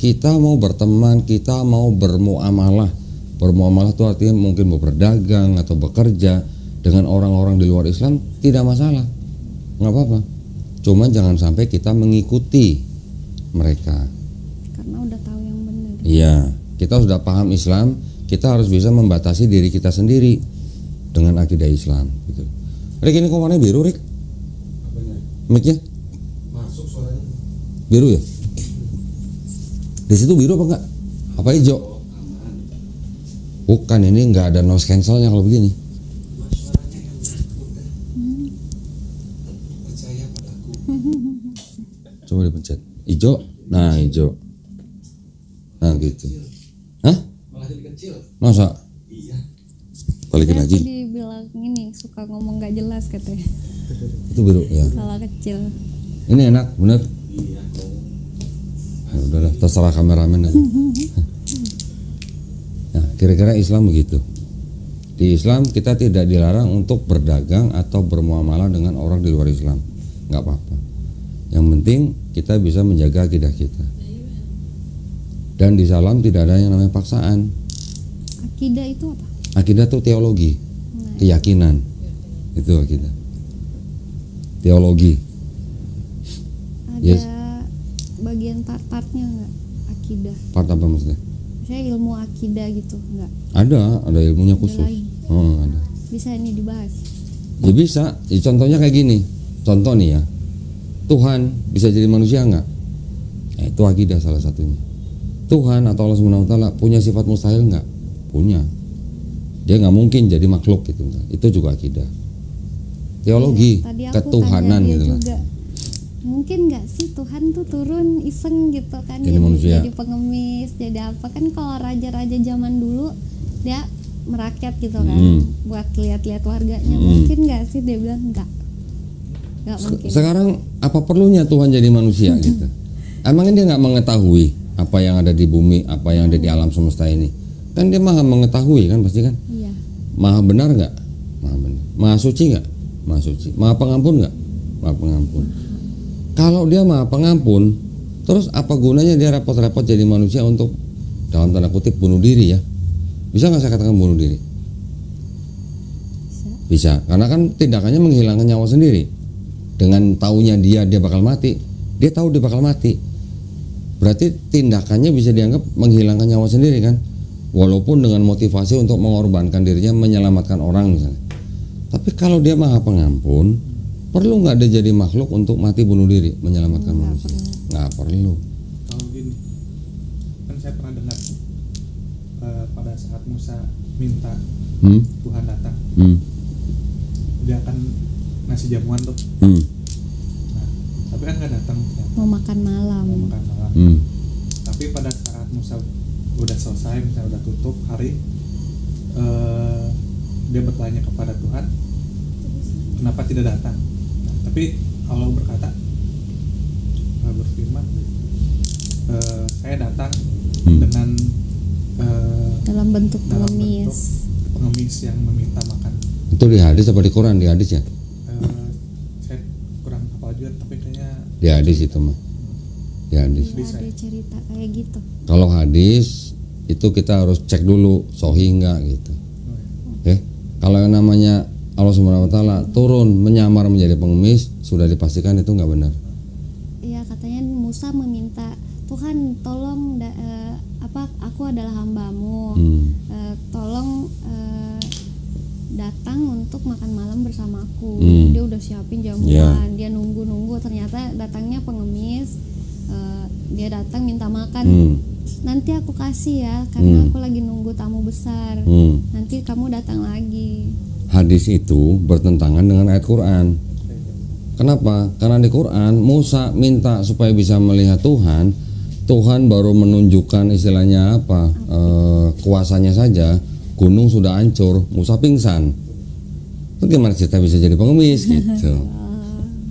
Kita mau berteman, kita mau bermuamalah. Bermuamalah itu artinya mungkin mau berdagang atau bekerja dengan orang-orang di luar Islam, tidak masalah, nggak apa-apa. Cuma jangan sampai kita mengikuti mereka. Karena udah tahu yang benar. Iya, kita sudah paham Islam, kita harus bisa membatasi diri kita sendiri dengan akidah Islam. Gitu. Rick, ini kok warnanya biru, Rick? Mic-nya? Masuk suaranya. Biru ya? Di situ biru apa enggak? Apa hijau? Bukan, ini enggak ada noise cancelnya kalau begini. Suaranya yang udah. Percaya padaku. Coba dipencet. Hijau? Nah, hijau. Nah, gitu. Hah? Malah jadi kecil. Masa? Iya. Balikin lagi. Dibilang ini suka ngomong nggak jelas katanya. Itu biru ya. Kalau kecil. Ini enak, bener? Iya. Ya udahlah, terserah kameramen. Nah, kira-kira Islam begitu. Di Islam kita tidak dilarang untuk berdagang atau bermuamalah dengan orang di luar Islam, nggak apa-apa. Yang penting kita bisa menjaga akidah kita. Dan di Islam tidak ada yang namanya paksaan. Akidah itu apa? Akidah itu teologi, keyakinan. Itu akidah. Teologi. Ada Yes. bagian part-partnya nggak akidah? Part apa maksudnya? Saya ilmu akidah gitu nggak? Ada ilmunya khusus. lain. Ada. Bisa ini dibahas? Ya bisa. Ya, contohnya kayak gini. Contoh nih ya. Tuhan bisa jadi manusia nggak? Itu akidah salah satunya. Tuhan atau Allah Subhanahu wa taala punya sifat mustahil nggak? Punya. Dia nggak mungkin jadi makhluk gitu. Itu juga akidah. Teologi, Tadi aku ketuhanan tanya dia gitu lah. juga. Mungkin nggak sih Tuhan tuh turun iseng gitu kan, Jadi manusia. jadi pengemis, jadi apa kan? Kalau raja-raja zaman dulu dia merakyat gitu kan, buat lihat-lihat warganya. Mungkin nggak sih dia bilang nggak? Nggak mungkin. Sekarang apa perlunya Tuhan jadi manusia gitu? Emangnya dia nggak mengetahui apa yang ada di bumi, apa yang ada di alam semesta ini? Kan dia maha mengetahui kan pasti kan? Iya. Maha benar nggak? Maha benar. Maha suci nggak? Maha suci. Maha pengampun nggak? Maha pengampun. Kalau dia maha pengampun, terus apa gunanya dia repot-repot jadi manusia untuk dalam tanda kutip bunuh diri ya? Bisa nggak saya katakan bunuh diri? Bisa. Karena kan tindakannya menghilangkan nyawa sendiri. Dengan taunya dia bakal mati, dia tahu dia bakal mati. Berarti tindakannya bisa dianggap menghilangkan nyawa sendiri kan? Walaupun dengan motivasi untuk mengorbankan dirinya menyelamatkan orang misalnya. Tapi kalau dia maha pengampun, perlu nggak dia jadi makhluk untuk mati bunuh diri menyelamatkan manusia? Nggak perlu. Kalau gini, kan saya pernah dengar pada saat Musa minta Tuhan datang, dia akan ngasih jamuan tuh. Nah, tapi kan nggak datang. Mau makan malam. Tapi pada saat Musa udah selesai, misalnya udah tutup hari, dia bertanya kepada Tuhan, kenapa tidak datang? Nah, tapi Allah berkata, berfirman, saya datang dengan dalam bentuk pengemis. Pengemis yang meminta makan. Itu di hadis apa di Quran? Di hadis ya? Saya kurang hafal juga, tapi kayaknya Di hadis itu mah. Di hadis. Iya, ada cerita kayak gitu. Kalau hadis itu kita harus cek dulu sahih enggak gitu. Oke. Kalau yang namanya Allah Subhanahu wa taala turun menyamar menjadi pengemis, sudah dipastikan itu enggak benar. Iya, katanya Musa meminta, Tuhan tolong aku adalah hambamu, tolong datang untuk makan malam bersamaku. Dia udah siapin jamuan, dia nunggu, ternyata datangnya pengemis. Dia datang minta makan, nanti aku kasih ya, karena aku lagi nunggu tamu besar, nanti kamu datang lagi. Hadis itu bertentangan dengan ayat Quran. Kenapa? Karena di Quran Musa minta supaya bisa melihat Tuhan, Tuhan baru menunjukkan istilahnya apa, kuasanya saja, gunung sudah hancur, Musa pingsan. Itu gimana cerita bisa jadi pengemis gitu?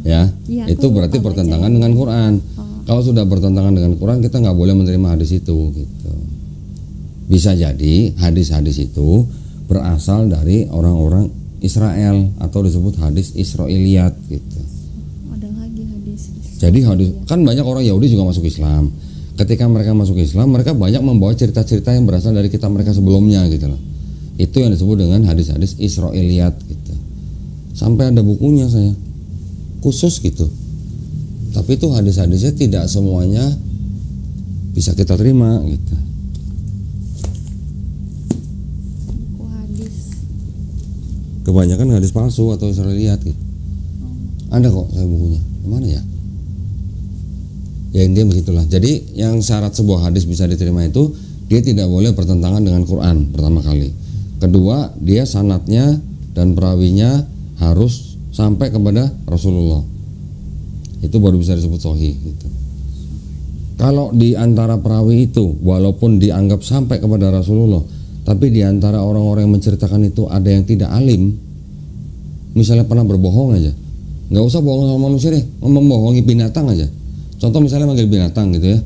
Ya, itu berarti bertentangan dengan Quran. Kalau sudah bertentangan dengan Quran, kita nggak boleh menerima hadis itu gitu. Bisa jadi hadis-hadis itu berasal dari orang-orang Israel atau disebut hadis Israiliyat gitu. Ada lagi hadis. Jadi hadis, kan banyak orang Yahudi juga masuk Islam. Ketika mereka masuk Islam, mereka banyak membawa cerita-cerita yang berasal dari kitab mereka sebelumnya gitu loh. Itu yang disebut dengan hadis-hadis Israiliyat gitu. Sampai ada bukunya saya khusus gitu. Tapi itu hadis-hadisnya tidak semuanya bisa kita terima gitu. Buku hadis. Kebanyakan hadis palsu atau Israiliyat gitu. Ada kok saya bukunya. Mana ya? Ya intinya begitulah. Jadi yang syarat sebuah hadis bisa diterima itu dia tidak boleh bertentangan dengan Quran pertama kali. Kedua, dia sanadnya dan perawinya harus sampai kepada Rasulullah. Itu baru bisa disebut sahih gitu. Kalau di antara perawi itu walaupun dianggap sampai kepada Rasulullah, tapi di antara orang-orang yang menceritakan itu ada yang tidak alim, misalnya pernah berbohong aja, nggak usah bohong sama manusia deh, membohongi binatang aja. Contoh misalnya manggil binatang gitu ya,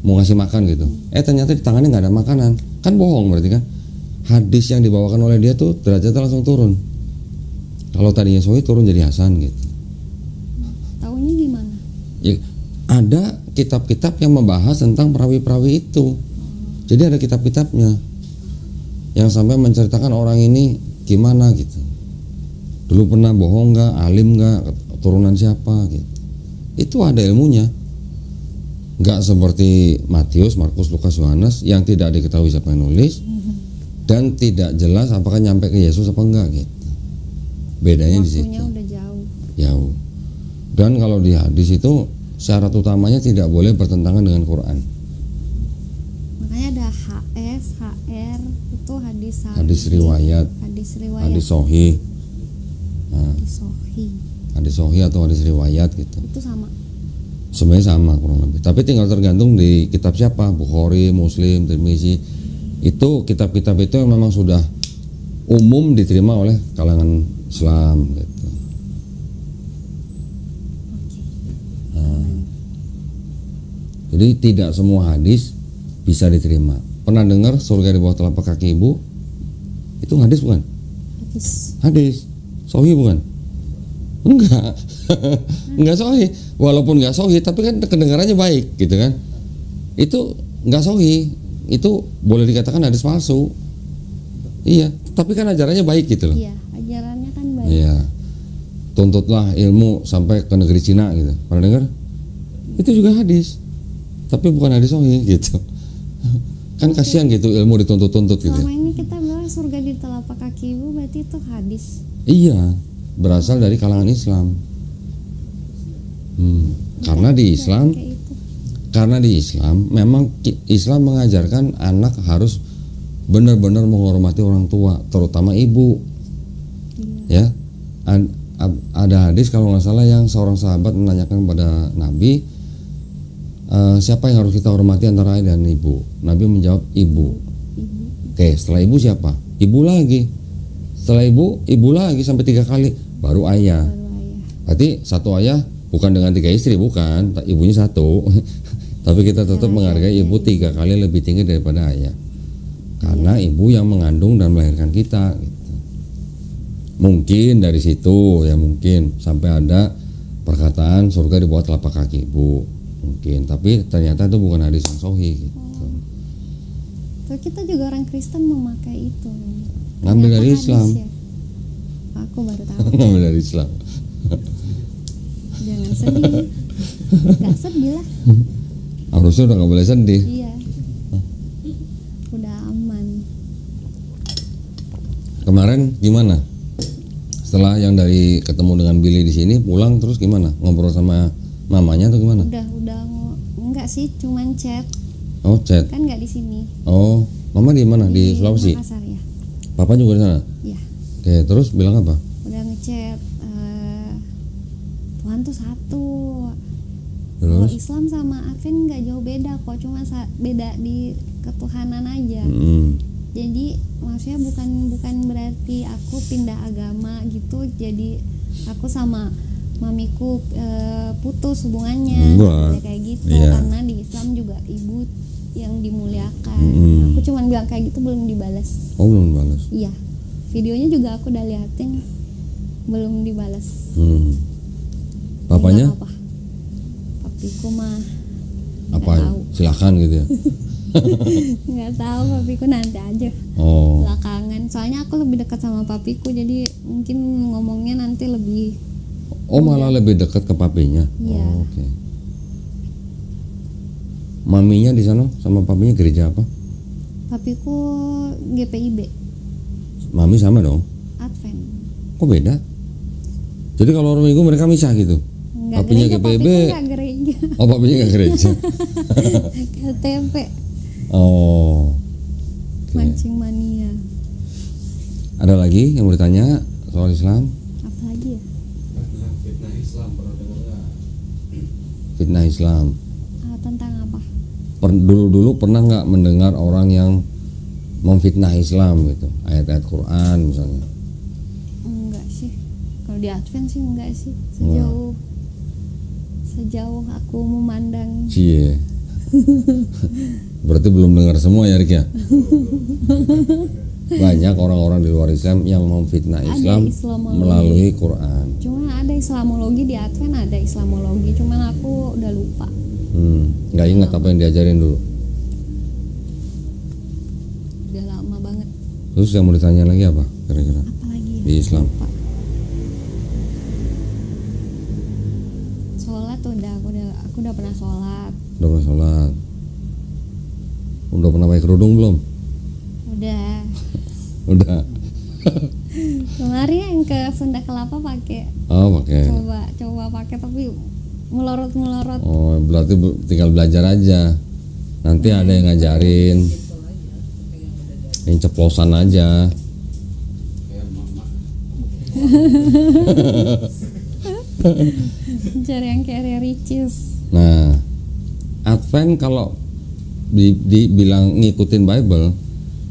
mau ngasih makan gitu, ternyata di tangannya nggak ada makanan, kan bohong berarti kan. Hadis yang dibawakan oleh dia tuh derajatnya langsung turun. Kalau tadinya sahih turun jadi hasan gitu. Taunya gimana? Ya, ada kitab-kitab yang membahas tentang perawi-perawi itu. Jadi ada kitab-kitabnya yang sampai menceritakan orang ini gimana gitu. Dulu pernah bohong nggak, alim nggak, turunan siapa gitu. Itu ada ilmunya. Nggak seperti Matius, Markus, Lukas, Yohanes yang tidak diketahui siapa yang nulis dan tidak jelas apakah nyampe ke Yesus apa enggak gitu. Bedanya di situ. Waktunya udah jauh. Jauh. Dan kalau di hadis itu syarat utamanya tidak boleh bertentangan dengan Quran. Makanya ada HS, HR itu hadis sahih. Hadis riwayat. Hadis riwayat. Hadis sahih. Nah, Hadis sahih. hadis sahih atau hadis riwayat gitu. Itu sama. Sebenarnya sama kurang lebih. Tapi tinggal tergantung di kitab siapa, Bukhari, Muslim, Tirmizi. Itu kitab-kitab itu yang memang sudah umum diterima oleh kalangan Islam gitu. Jadi tidak semua hadis bisa diterima. Pernah dengar surga di bawah telapak kaki ibu? Itu hadis bukan? Hadis. Sahih bukan? Enggak. Enggak sahih. Walaupun enggak sahih tapi kan kedengarannya baik gitu kan. Itu enggak sahih. Itu boleh dikatakan hadis palsu. Iya, tapi kan ajarannya baik gitu loh. Iya, ajarannya kan baik. Iya. Tuntutlah ilmu sampai ke negeri Cina gitu. Pernah dengar? Itu juga hadis. Tapi bukan hadis sahih gitu. Kan kasihan gitu ilmu dituntut-tuntut gitu. Selama ini kita bilang surga di telapak kaki ibu, berarti itu hadis. Iya, berasal dari kalangan Islam. Karena di Islam, memang Islam mengajarkan anak harus benar-benar menghormati orang tua, terutama ibu. Ya, ada hadis kalau nggak salah yang seorang sahabat menanyakan kepada Nabi, siapa yang harus kita hormati antara ayah dan ibu? Nabi menjawab ibu. Oke, setelah ibu siapa? Ibu lagi. Setelah ibu lagi sampai 3 kali, baru ayah. Berarti satu ayah bukan dengan 3 istri, bukan. Ibunya 1. Tapi kita tetap menghargai ibu 3 kali lebih tinggi daripada ayah. Karena ibu yang mengandung dan melahirkan kita. Gitu. Mungkin dari situ ya mungkin sampai ada perkataan surga di bawah telapak kaki ibu. Mungkin, tapi ternyata itu bukan hadis yang sahih gitu. Tuh, kita juga orang Kristen memakai itu. Ngambil dari Islam. Ya? Aku baru tahu. Ngambil dari Islam. Jangan sedih. Gak sedih lah. Harusnya udah gak boleh sedih. Iya. Udah aman. Kemarin gimana? Setelah yang dari ketemu dengan Billy di sini pulang terus gimana? Ngobrol sama mamanya atau gimana? Udah enggak sih, cuman chat. Oh, chat. Kan enggak di sini. Oh, mama di mana? Di Sulawesi. Makassar ya. Papa juga di sana? Iya. Oke, terus bilang apa? Udah ngechat, Tuhan tuh satu. Terus? Kalau Islam sama Advent nggak jauh beda kok, cuma beda di ketuhanan aja. Jadi maksudnya bukan berarti aku pindah agama gitu. Jadi aku sama mamiku putus hubungannya. Kayak gitu. Karena di Islam juga ibu yang dimuliakan. Aku cuma bilang kayak gitu, belum dibalas. Oh, belum dibalas. Iya, videonya juga aku udah liatin, belum dibalas. Papanya? Apa? Papiku mah apa? Silakan gitu ya. Nggak tahu, papiku nanti aja. Belakangan. Soalnya aku lebih dekat sama papiku, jadi mungkin ngomongnya nanti lebih. Oh, malah lebih dekat ke papinya. Iya. Oh, oke. Maminya di sana sama papinya gereja apa? Papiku GPIB. Mami sama dong? Advent. Kok beda? Jadi kalau orang minggu mereka misah gitu? Enggak, papinya gereja, GPIB. Enggak gereja. Oh, papinya enggak gereja. KTP. Oh. Okay. Mancing mania. Ada lagi yang mau ditanya soal Islam? Apa lagi ya? Fitnah Islam pernah dengar nggak? Fitnah Islam. Tentang apa? Dulu pernah nggak mendengar orang yang memfitnah Islam gitu, ayat-ayat Quran misalnya? Enggak sih. Kalau di Advent sih enggak sih. Sejauh aku memandang. Cie. Berarti belum dengar semua ya, Rik ya? Banyak orang-orang di luar Islam yang memfitnah Islam melalui Quran. Cuma ada Islamologi di Advent, ada Islamologi, cuman aku udah lupa. Nggak ingat apa yang diajarin dulu. Udah lama banget. Terus yang mau ditanya lagi apa kira-kira? Apa lagi ya? Di Islam. Lupa. Sholat aku udah pernah sholat. Udah pernah sholat. Udah pernah pakai kerudung belum? Udah. Udah. Kemarin yang ke Sunda Kelapa pakai. Oh, pakai. Coba pakai tapi melorot. Oh, berarti tinggal belajar aja. Nanti ada yang ngajarin. Yang ceplosan aja. Cari yang kayak Ricis. Nah, Advent kalau dibilang ngikutin Bible,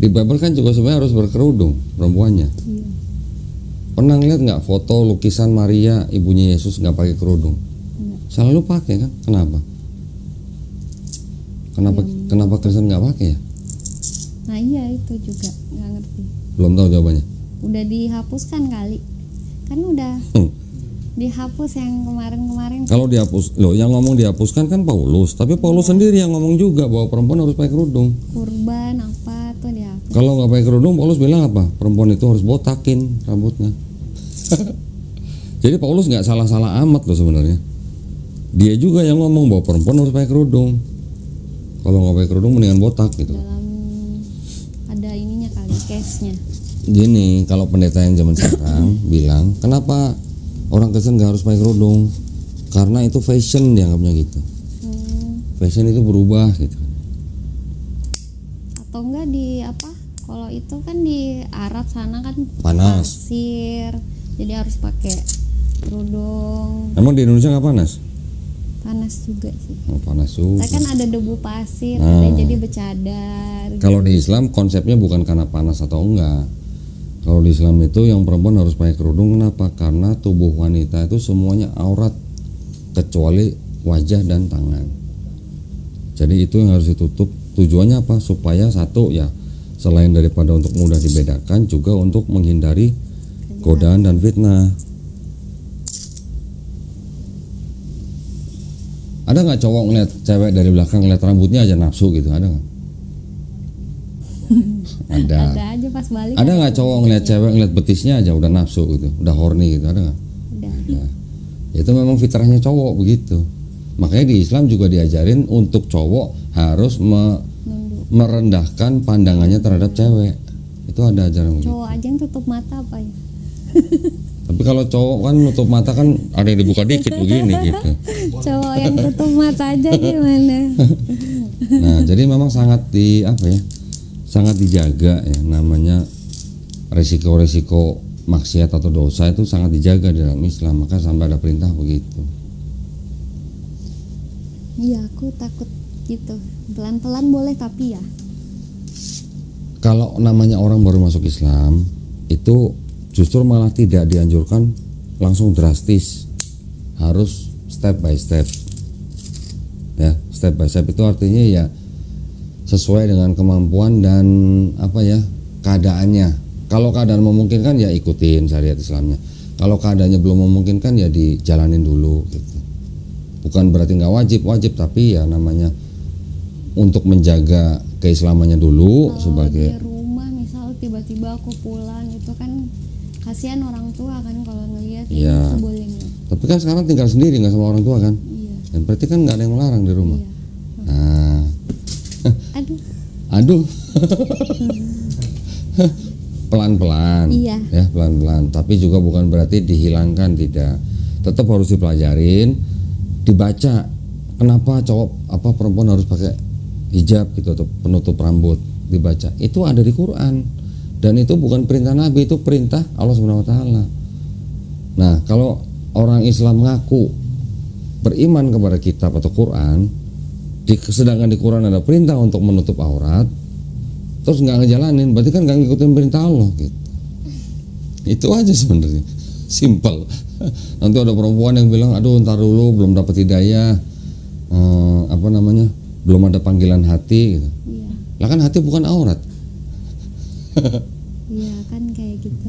di Bible kan juga sebenarnya harus berkerudung perempuannya. Iya. Pernah ngeliat nggak foto lukisan Maria ibunya Yesus nggak pakai kerudung? Enggak. Selalu pakai kan? Kenapa? Kenapa Kristen nggak pakai ya? Nah iya itu juga nggak ngerti. Belum tahu jawabannya. Udah dihapuskan kali, kan udah dihapus yang kemarin-kemarin. Kalau dihapus, loh yang ngomong dihapuskan kan Paulus, tapi Paulus sendiri yang ngomong juga bahwa perempuan harus pakai kerudung. Kurban apa tuh dihapus. Kalau nggak pakai kerudung, Paulus bilang apa? Perempuan itu harus botakin rambutnya. Jadi Paulus nggak salah-salah amat loh sebenarnya. Dia juga yang ngomong bahwa perempuan harus pakai kerudung. Kalau nggak pakai kerudung mendingan botak gitu. Dalam ada ininya kali, case-nya. Gini, kalau pendeta yang zaman sekarang bilang, kenapa orang Kristen nggak harus pakai kerudung? Karena itu fashion, dianggapnya gitu. Fashion itu berubah gitu. Atau enggak di apa? Kalau itu kan di Arab sana kan Panas. pasir, jadi harus pakai kerudung. Emang di Indonesia nggak panas? Panas juga sih. Oh, panas juga. Tapi kan ada debu pasir, ada jadi bercadar. Kalau di Islam konsepnya bukan karena panas atau enggak. Kalau di Islam itu yang perempuan harus pakai kerudung, kenapa? Karena tubuh wanita itu semuanya aurat kecuali wajah dan tangan. Jadi itu yang harus ditutup. Tujuannya apa? Supaya satu ya, selain daripada untuk mudah dibedakan, juga untuk menghindari godaan dan fitnah. Ada nggak cowok ngeliat cewek dari belakang, ngeliat rambutnya aja nafsu gitu? Ada nggak? Ada. Ada aja pas balik. Ada nggak cowok ngeliat cewek ngeliat betisnya aja udah nafsu gitu, udah horny gitu? Ada nggak? Ada. Itu memang fitrahnya cowok begitu. Makanya di Islam juga diajarin untuk cowok harus merendahkan pandangannya terhadap cewek. Itu ada ajaran begitu. Cowok aja yang tutup mata apa ya? Tapi kalau cowok kan nutup mata kan ada yang dibuka dikit begini gitu. Cowok yang tutup mata aja gimana? Nah, jadi memang sangat sangat dijaga ya, namanya resiko-resiko maksiat atau dosa itu sangat dijaga di dalam Islam, maka sampai ada perintah begitu. Iya, aku takut gitu. Pelan-pelan boleh tapi ya. Kalau namanya orang baru masuk Islam itu justru malah tidak dianjurkan langsung drastis, harus step by step. Ya, step by step itu artinya ya sesuai dengan kemampuan dan keadaannya. Kalau keadaan memungkinkan ya ikutin syariat Islamnya. Kalau keadaannya belum memungkinkan ya dijalanin dulu gitu. Bukan berarti nggak wajib, tapi ya namanya untuk menjaga keislamannya dulu. Kalau sebagai di rumah misal tiba-tiba aku pulang itu kan kasihan orang tua kan kalau ngelihat ya. itu boleh nggak? Tapi kan sekarang tinggal sendiri nggak sama orang tua kan? Iya. Dan berarti kan nggak ada yang melarang di rumah. Iya. Nah, Aduh. pelan-pelan. Iya. Ya pelan-pelan. Tapi juga bukan berarti dihilangkan, tidak. Tetap harus dipelajarin, dibaca. Kenapa perempuan harus pakai hijab gitu atau penutup rambut, dibaca. Itu ada di Quran. Dan itu bukan perintah Nabi, itu perintah Allah Subhanahu wa taala. Nah, kalau orang Islam ngaku beriman kepada kitab atau Quran, sedangkan di Quran ada perintah untuk menutup aurat, terus nggak ngejalanin, berarti kan nggak ngikutin perintah Allah gitu. Itu aja sebenarnya, simple. Nanti ada perempuan yang bilang, aduh ntar dulu belum dapat hidayah, belum ada panggilan hati gitu. Iya. Lah kan hati bukan aurat. Iya kan kayak gitu.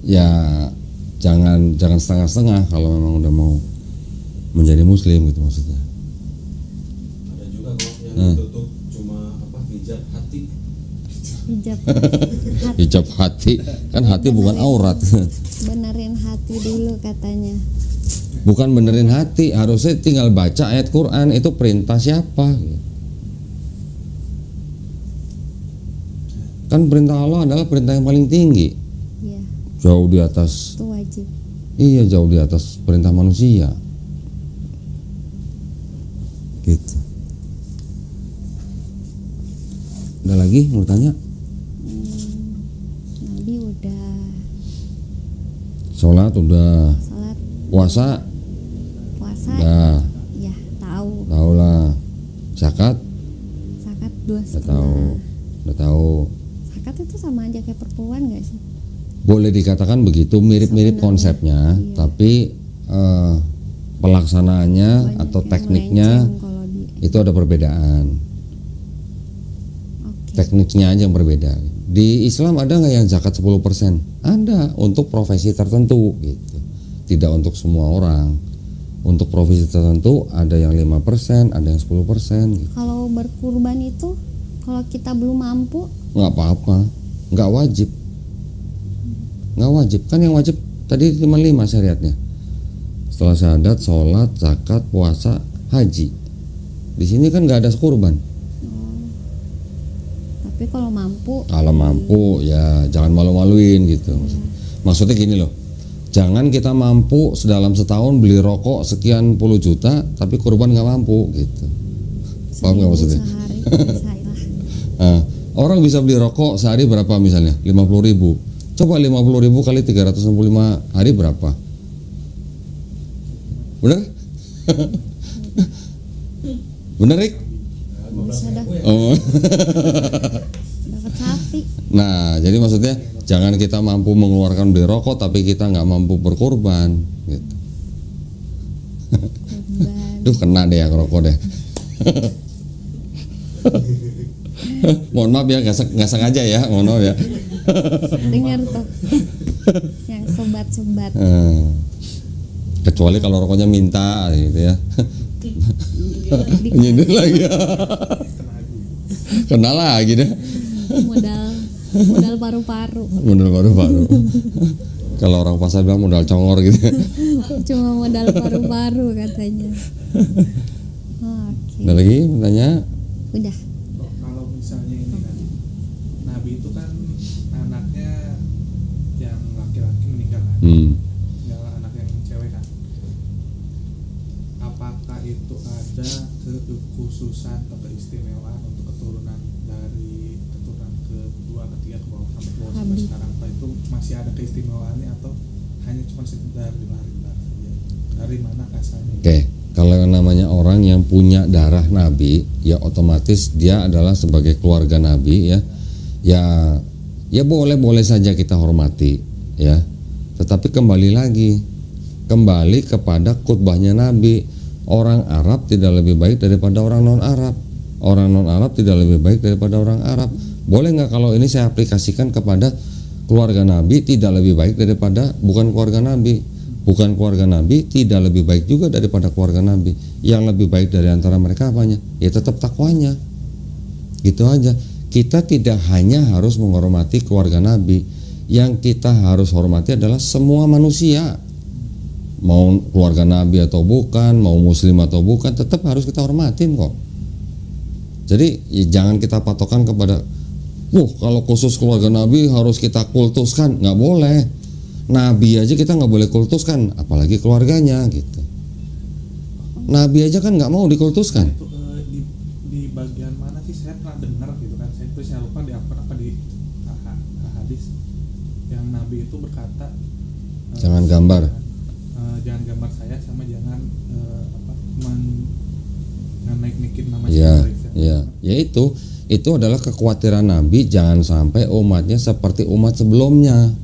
Ya jangan setengah-setengah kalau memang udah mau menjadi muslim gitu maksudnya. Ada juga kok yang ditutup cuma hijab hati. Hijab hati kan hati bukan aurat. Benerin hati dulu katanya. Bukan benerin hati, harusnya tinggal baca ayat Quran, itu perintah siapa? Kan perintah Allah adalah perintah yang paling tinggi. Iya. Jauh di atas. Itu wajib. Iya, jauh di atas perintah manusia. Gitu. Ada lagi mau tanya? Nabi udah. Sholat udah. Sholat. Puasa. Udah. Ya tahu. Tahu lah. Zakat. Zakat 2,5. Udah tahu. Zakat itu sama aja kayak perpuluhan nggak sih? Boleh dikatakan begitu, mirip-mirip konsepnya, iya. tapi pelaksanaannya banyak atau yang tekniknya melenceng kalau di Itu ada perbedaan. Tekniknya aja yang berbeda. Di Islam ada nggak yang zakat 10%? Ada, untuk profesi tertentu gitu. Tidak untuk semua orang. Untuk profesi tertentu ada yang 5%, ada yang 10% gitu. Kalau berkurban itu kalau kita belum mampu Nggak apa-apa, nggak wajib. Nggak wajib, kan yang wajib tadi cuma 5 syariatnya. Setelah syahadat, sholat, zakat, puasa, haji. Di sini kan nggak ada kurban. tapi kalau mampu ya jangan malu-maluin gitu. Maksudnya gini loh, jangan kita mampu dalam setahun beli rokok sekian puluh juta tapi kurban nggak mampu gitu. Paham nggak maksudnya? Nah, orang bisa beli rokok sehari berapa misalnya? 50.000. Coba 50.000 kali 365 hari berapa? Bener? Bener, Rik? Bisa dah. Oh. Dapat sapi. Nah, jadi maksudnya jangan kita mampu mengeluarkan beli rokok tapi kita nggak mampu berkorban gitu. Duh, kena deh ya rokok deh. Mohon maaf ya, nggak sengaja ya, mohon maaf ya. Dengar tuh yang sobat-sobat. Kecuali kalau rokoknya minta gitu ya. Nyindir lagi ya. Kena lagi deh. Modal paru-paru. Modal paru-paru. Kalau orang pasar bilang modal congor gitu. Cuma modal paru-paru katanya. Oke. Ada lagi bertanya? Udah. Kalau misalnya ini kan Nabi itu kan anaknya yang laki-laki meninggal kan, tinggal anak yang cewek kan. Apakah itu ada kekhususan atau keistimewaan untuk keturunan dari keturunan kedua, ketiga, ke bawah sampai ke bawah sampai sekarang? Apa itu masih ada keistimewaannya atau hanya cuma sekedar dilar-dilar saja? Dari mana asalnya? Oke. Kalau yang namanya orang yang punya darah Nabi, ya otomatis dia adalah sebagai keluarga Nabi ya. Ya boleh-boleh saja kita hormati ya. Tetapi kembali kepada khutbahnya Nabi. Orang Arab tidak lebih baik daripada orang non-Arab. Orang non-Arab tidak lebih baik daripada orang Arab. Boleh nggak kalau ini saya aplikasikan kepada keluarga Nabi tidak lebih baik daripada bukan keluarga Nabi? Bukan keluarga Nabi tidak lebih baik juga daripada keluarga Nabi. Yang lebih baik dari antara mereka apanya? Ya tetap takwanya. Gitu aja. Kita tidak hanya harus menghormati keluarga Nabi. Yang kita harus hormati adalah semua manusia. Mau keluarga Nabi atau bukan, mau muslim atau bukan, tetap harus kita hormatin kok. Jadi ya jangan kita patokan kepada kalau khusus keluarga Nabi harus kita kultuskan. Nggak boleh. Nabi aja kita nggak boleh kultuskan, apalagi keluarganya gitu. Nabi aja kan nggak mau dikultuskan. Itu di bagian mana sih saya pernah dengar gitu kan? Saya lupa di apa di hadis yang Nabi itu berkata jangan gambar. Jangan gambar saya sama jangan naik-naikin nama saya. Ya itu adalah kekhawatiran Nabi jangan sampai umatnya seperti umat sebelumnya.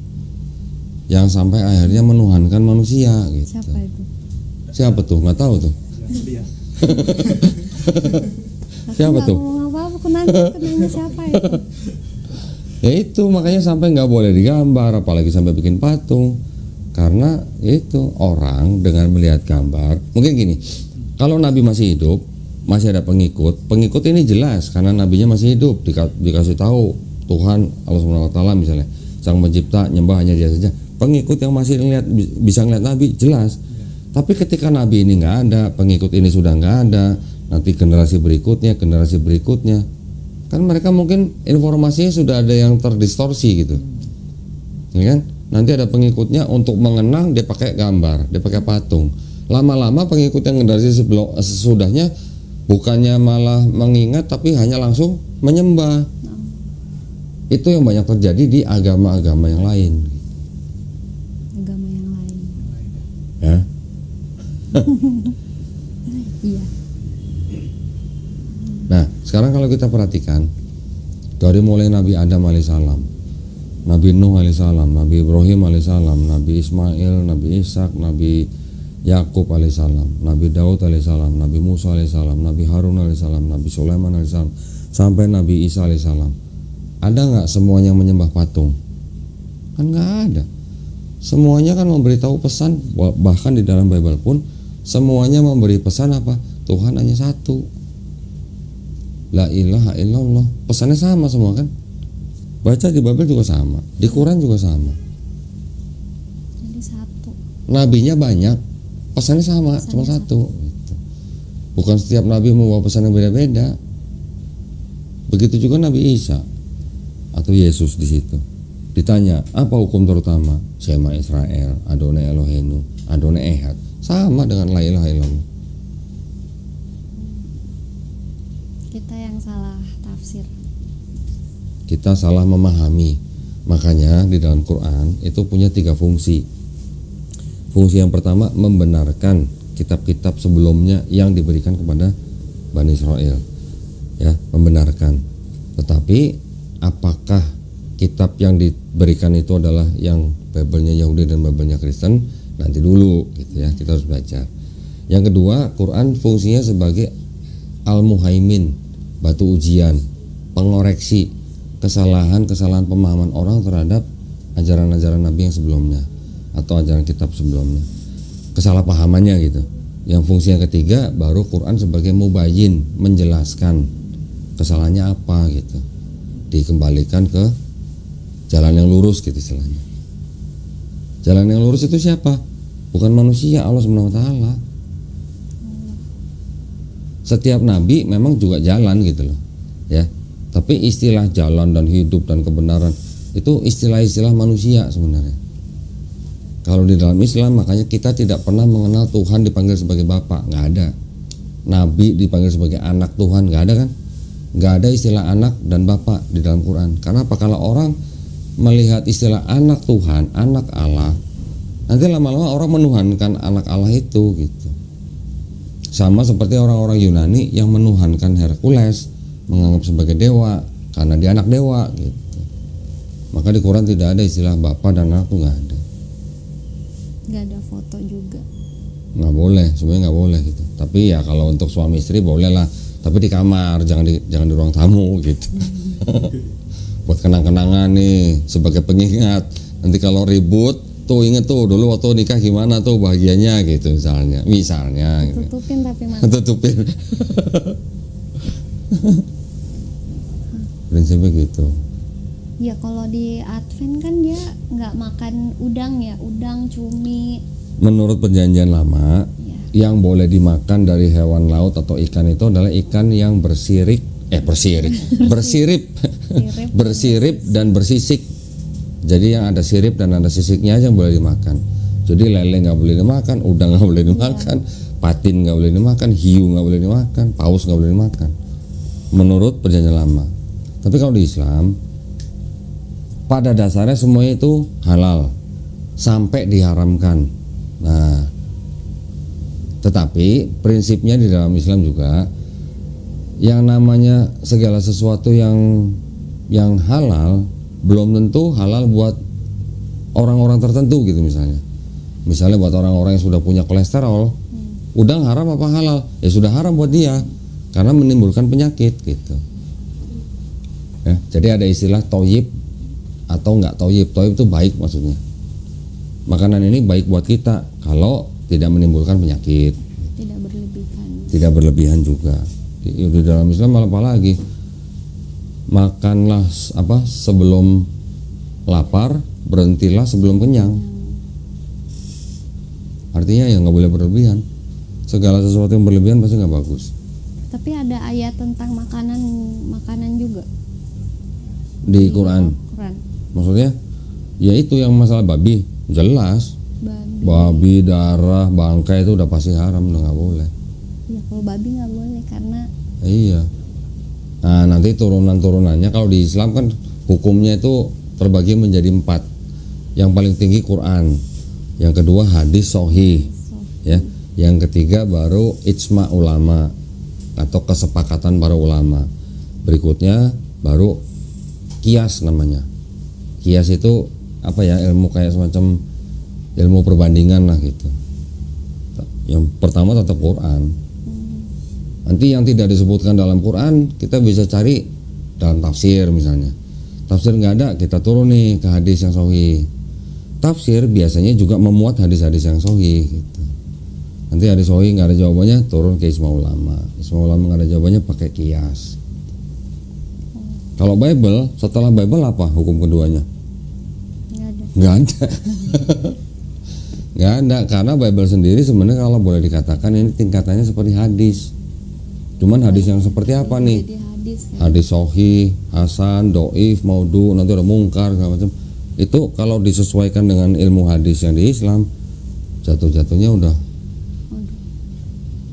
Yang sampai akhirnya menuhankan manusia gitu. Siapa itu? Siapa tuh? Nggak tahu tuh. Dia. Siapa tuh? Apa-apa, kenanya siapa itu? Ya itu makanya sampai nggak boleh digambar, apalagi sampai bikin patung. Karena itu orang dengan melihat gambar, mungkin gini, kalau Nabi masih hidup, masih ada pengikut ini jelas karena nabinya masih hidup, dikasih tahu Tuhan Allah SWT misalnya, Sang Pencipta, nyembah hanya Dia saja. Pengikut yang masih bisa ngeliat Nabi jelas. Tapi ketika Nabi ini nggak ada, pengikut ini sudah nggak ada, nanti generasi berikutnya, kan mereka mungkin informasinya sudah ada yang terdistorsi gitu, ya kan? Nanti ada pengikutnya untuk mengenang dia pakai gambar, dia pakai patung. Lama-lama pengikut yang generasi sesudahnya bukannya malah mengingat, tapi hanya langsung menyembah. Itu yang banyak terjadi di agama-agama yang lain. Ya. Iya. Nah, sekarang kalau kita perhatikan dari mulai Nabi Adam alaihissalam, Nabi Nuh alaihissalam, Nabi Ibrahim alaihissalam, Nabi Ismail, Nabi Ishak, Nabi Yakub alaihissalam, Nabi Daud alaihissalam, Nabi Musa alaihissalam, Nabi Harun alaihissalam, Nabi Sulaiman alaihissalam, sampai Nabi Isa alaihissalam. Ada nggak semuanya menyembah patung? Kan nggak ada. Semuanya kan memberitahu pesan, bahkan di dalam Bible pun semuanya memberi pesan apa? Tuhan hanya satu. La ilaha illallah. Pesannya sama semua kan? Baca di Bible juga sama, di Quran juga sama. Jadi satu. Nabinya banyak, pesannya sama, cuma satu. Gitu. Bukan setiap nabi membawa pesan yang beda-beda. Begitu juga Nabi Isa atau Yesus di situ. Ditanya, apa hukum terutama? Shema Israel, Adonai Eloheinu, Adonai Ehad. Sama dengan la ilaha illallah. Kita yang salah tafsir. Kita salah memahami. Makanya di dalam Quran itu punya 3 fungsi. Fungsi yang pertama membenarkan kitab-kitab sebelumnya yang diberikan kepada Bani Israel, ya, membenarkan. Tetapi apakah kitab yang diberikan itu adalah yang Bible-nya Yahudi dan Bible-nya Kristen? Nanti dulu, gitu ya, kita harus belajar. Yang kedua, Quran fungsinya sebagai al-muhaimin, batu ujian, pengoreksi kesalahan-kesalahan pemahaman orang terhadap ajaran-ajaran Nabi yang sebelumnya atau ajaran kitab sebelumnya, kesalahpahamannya gitu. Yang fungsi yang ketiga baru Quran sebagai mubayyin, menjelaskan kesalahannya apa gitu, dikembalikan ke jalan yang lurus gitu istilahnya. Jalan yang lurus itu siapa? Bukan manusia, Allah SWT. Setiap nabi memang juga jalan gitu loh, ya. Tapi istilah jalan dan hidup dan kebenaran itu istilah-istilah manusia sebenarnya. Kalau di dalam Islam makanya kita tidak pernah mengenal Tuhan dipanggil sebagai Bapak, nggak ada. Nabi dipanggil sebagai anak Tuhan, nggak ada kan? Nggak ada istilah anak dan Bapak di dalam Quran. Karena apa? Kalau orang melihat istilah anak Tuhan, anak Allah, nanti lama-lama orang menuhankan anak Allah itu gitu. Sama seperti orang-orang Yunani yang menuhankan Hercules, menganggap sebagai dewa karena dia anak dewa gitu. Maka di Quran tidak ada istilah Bapak dan anak, tuh nggak ada. Nggak ada foto juga. Nggak boleh, sebenarnya nggak boleh gitu. Tapi ya kalau untuk suami istri boleh lah, tapi di kamar, jangan di ruang tamu gitu. Buat kenang-kenangan nih, sebagai pengingat. Nanti kalau ribut, tuh inget tuh dulu waktu nikah gimana tuh bahagianya gitu misalnya. Gitu. Tutupin tapi mana? Tutupin. Prinsipnya gitu. Ya kalau di Advent kan dia nggak makan udang ya, udang, cumi. Menurut perjanjian lama, yang boleh dimakan dari hewan laut atau ikan itu adalah ikan yang bersirip dan bersisik. Jadi yang ada sirip dan ada sisiknya aja yang boleh dimakan. Jadi lele nggak boleh dimakan, udang nggak boleh dimakan, patin nggak boleh dimakan, hiu nggak boleh dimakan, paus nggak boleh dimakan. Menurut perjanjian lama. Tapi kalau di Islam, pada dasarnya semuanya itu halal sampai diharamkan. Nah, tetapi prinsipnya di dalam Islam juga yang namanya segala sesuatu yang halal belum tentu halal buat orang-orang tertentu gitu misalnya. Misalnya buat orang-orang yang sudah punya kolesterol, udang haram apa halal? Ya sudah haram buat dia karena menimbulkan penyakit gitu. Ya, jadi ada istilah toyib atau enggak toyib. Toyib itu baik maksudnya. Makanan ini baik buat kita kalau tidak menimbulkan penyakit. Tidak berlebihan. Tidak berlebihan juga. Di dalam Islam apa lagi? Makanlah sebelum lapar, berhentilah sebelum kenyang. Artinya ya nggak boleh berlebihan. Segala sesuatu yang berlebihan pasti nggak bagus. Tapi ada ayat tentang makanan juga di Quran. Maksudnya ya itu yang masalah babi jelas. Babi darah bangkai itu udah pasti haram, udah nggak boleh. Ya kalau babi nggak boleh karena iya. Nah nanti turunan-turunannya kalau di Islam kan hukumnya itu terbagi menjadi 4. Yang paling tinggi Quran, yang kedua hadis sahih, ya. Yang ketiga baru ijma ulama atau kesepakatan para ulama. Berikutnya baru kias namanya. Kias itu apa ya, ilmu kayak semacam ilmu perbandingan lah gitu. Yang pertama tetap Quran. Nanti yang tidak disebutkan dalam Quran kita bisa cari dalam tafsir misalnya. Tafsir nggak ada, kita turun nih ke hadis yang sahih. Tafsir biasanya juga memuat hadis-hadis yang sahih gitu. Nanti hadis sahih nggak ada jawabannya, turun ke ijma ulama. Ijma ulama nggak ada jawabannya, pakai qiyas. Kalau Bible, setelah Bible apa hukum keduanya? Nggak ada. Nggak ada, karena Bible sendiri sebenarnya kalau boleh dikatakan ini tingkatannya seperti hadis. Cuman hadis yang seperti apa nih? Hadis sahih, hasan, doif, maudhu, nanti ada mungkar segala macam. Itu kalau disesuaikan dengan ilmu hadis yang di Islam, jatuh-jatuhnya udah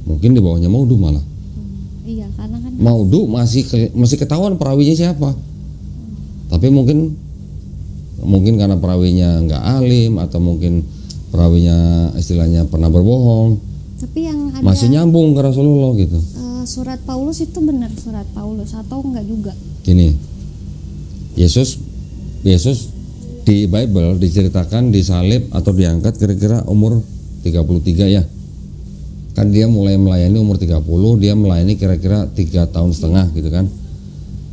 mungkin di bawahnya maudhu malah. Iya, karena kan Maudhu masih ketahuan perawinya siapa. Tapi mungkin karena perawinya nggak alim atau mungkin perawinya istilahnya pernah berbohong. Tapi yang ada masih nyambung ke Rasulullah gitu. Surat Paulus itu benar surat Paulus atau enggak juga? Gini. Yesus di Bible diceritakan disalib atau diangkat kira-kira umur 33 ya. Kan dia mulai melayani umur 30, dia melayani kira-kira 3 tahun setengah gitu kan.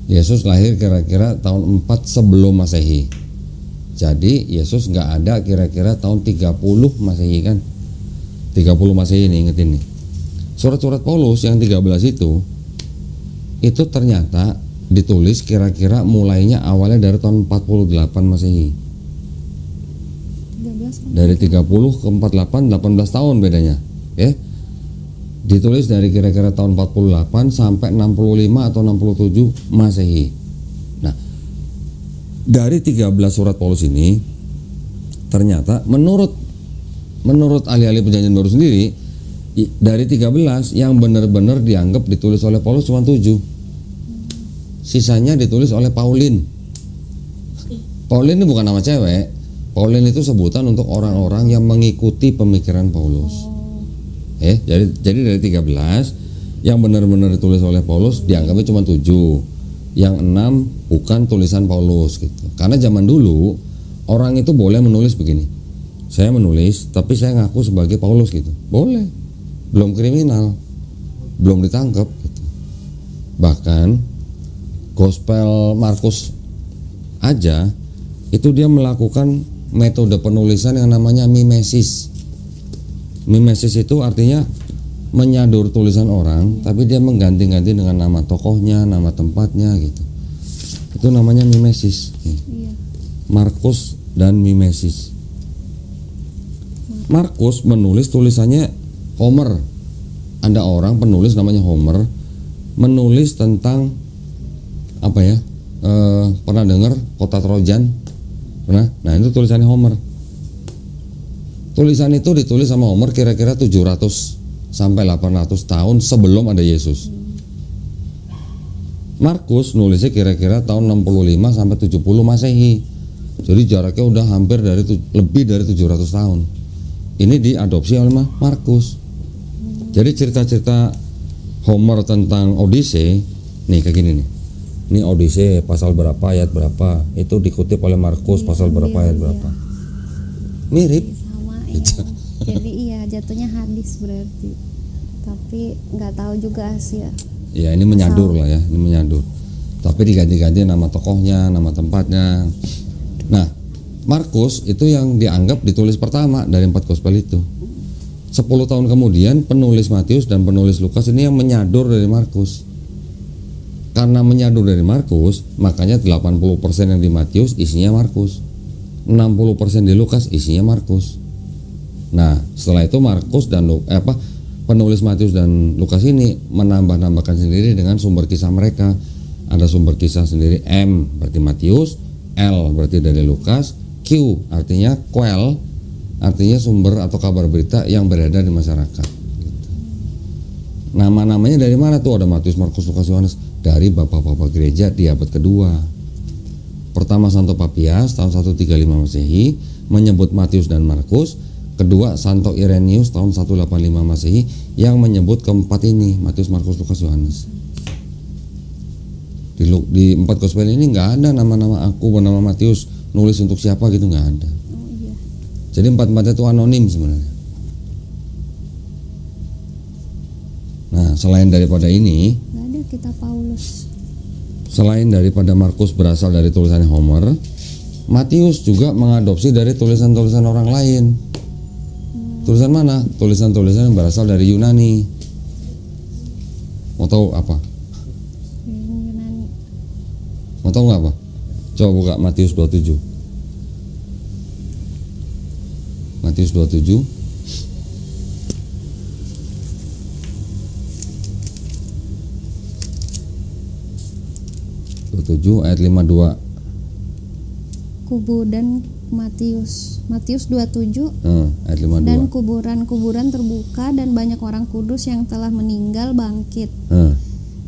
Yesus lahir kira-kira tahun 4 sebelum Masehi. Jadi Yesus nggak ada kira-kira tahun 30 Masehi kan. 30 Masehi ini ingetin nih. Surat-surat Paulus yang 13 itu ternyata ditulis kira-kira mulainya awalnya dari tahun 48 Masehi. 13 Dari 30 ke 48 18 tahun bedanya. Oke. Ditulis dari kira-kira tahun 48 sampai 65 atau 67 Masehi. Nah, dari 13 surat Paulus ini ternyata menurut ahli-ahli perjanjian baru sendiri, dari 13 yang benar-benar dianggap ditulis oleh Paulus cuma 7. Sisanya ditulis oleh Paulin. Paulin ini bukan nama cewek. Paulin itu sebutan untuk orang-orang yang mengikuti pemikiran Paulus. Jadi dari 13 yang benar-benar ditulis oleh Paulus dianggapnya cuma 7. Yang 6 bukan tulisan Paulus gitu. Karena zaman dulu orang itu boleh menulis begini. Saya menulis tapi saya ngaku sebagai Paulus gitu. Boleh. Belum kriminal. Belum ditangkap gitu. Bahkan Gospel Markus aja itu dia melakukan metode penulisan yang namanya mimesis. Mimesis itu artinya menyadur tulisan orang, tapi dia mengganti-ganti dengan nama tokohnya, nama tempatnya gitu. Itu namanya mimesis. Iya. Markus dan mimesis. Markus menulis tulisannya Homer. Ada orang penulis namanya Homer menulis tentang apa ya? Pernah dengar kota Trojan? Pernah? Nah, itu tulisannya Homer. Tulisan itu ditulis sama Homer kira-kira 700 sampai 800 tahun sebelum ada Yesus. Markus nulisnya kira-kira tahun 65 sampai 70 Masehi. Jadi jaraknya udah hampir lebih dari 700 tahun. Ini diadopsi oleh Markus. Jadi cerita-cerita Homer tentang Odyssey nih kayak gini nih. Ini Odyssey pasal berapa ayat berapa, itu dikutip oleh Markus pasal berapa ayat berapa. Mirip. Iya. Jadi iya jatuhnya hadis berarti, tapi nggak tahu juga sih ya. Ya ini menyadur lah ya, ini menyadur. Tapi diganti-ganti nama tokohnya, nama tempatnya. Nah, Markus itu yang dianggap ditulis pertama dari 4 gospel itu. 10 tahun kemudian penulis Matius dan penulis Lukas ini yang menyadur dari Markus. Karena menyadur dari Markus, makanya 80% yang di Matius isinya Markus, 60% di Lukas isinya Markus. Nah, setelah itu Markus dan penulis Matius dan Lukas ini menambah-nambahkan sendiri dengan sumber kisah mereka. Ada sumber kisah sendiri, M berarti Matius, L berarti dari Lukas, Q artinya quell, artinya sumber atau kabar berita yang beredar di masyarakat. Nama-namanya dari mana tuh? Ada Matius, Markus, Lukas, Yohanes. Dari bapak-bapak gereja di abad kedua. Pertama Santo Papias tahun 135 Masehi menyebut Matius dan Markus. Kedua Santo Irenaeus tahun 185 Masehi yang menyebut keempat ini, Matius, Markus, Lukas, Yohanes. Di 4 gospel ini nggak ada nama-nama aku bernama Matius nulis untuk siapa gitu, nggak ada. Oh iya. Jadi 4-4 itu anonim sebenarnya. Nah, selain daripada ini, nggak ada kitab Paulus. selain daripada Markus berasal dari tulisannya Homer, Matius juga mengadopsi dari tulisan-tulisan orang lain. Tulisan mana? Tulisan-tulisan yang berasal dari Yunani. Mau tahu apa? Yunani. Mau tahu nggak apa? Coba buka Matius 27. Matius 27. Ayat 52. Kubu dan Matius 27 Ayat 52. dan kuburan-kuburan terbuka dan banyak orang kudus yang telah meninggal bangkit.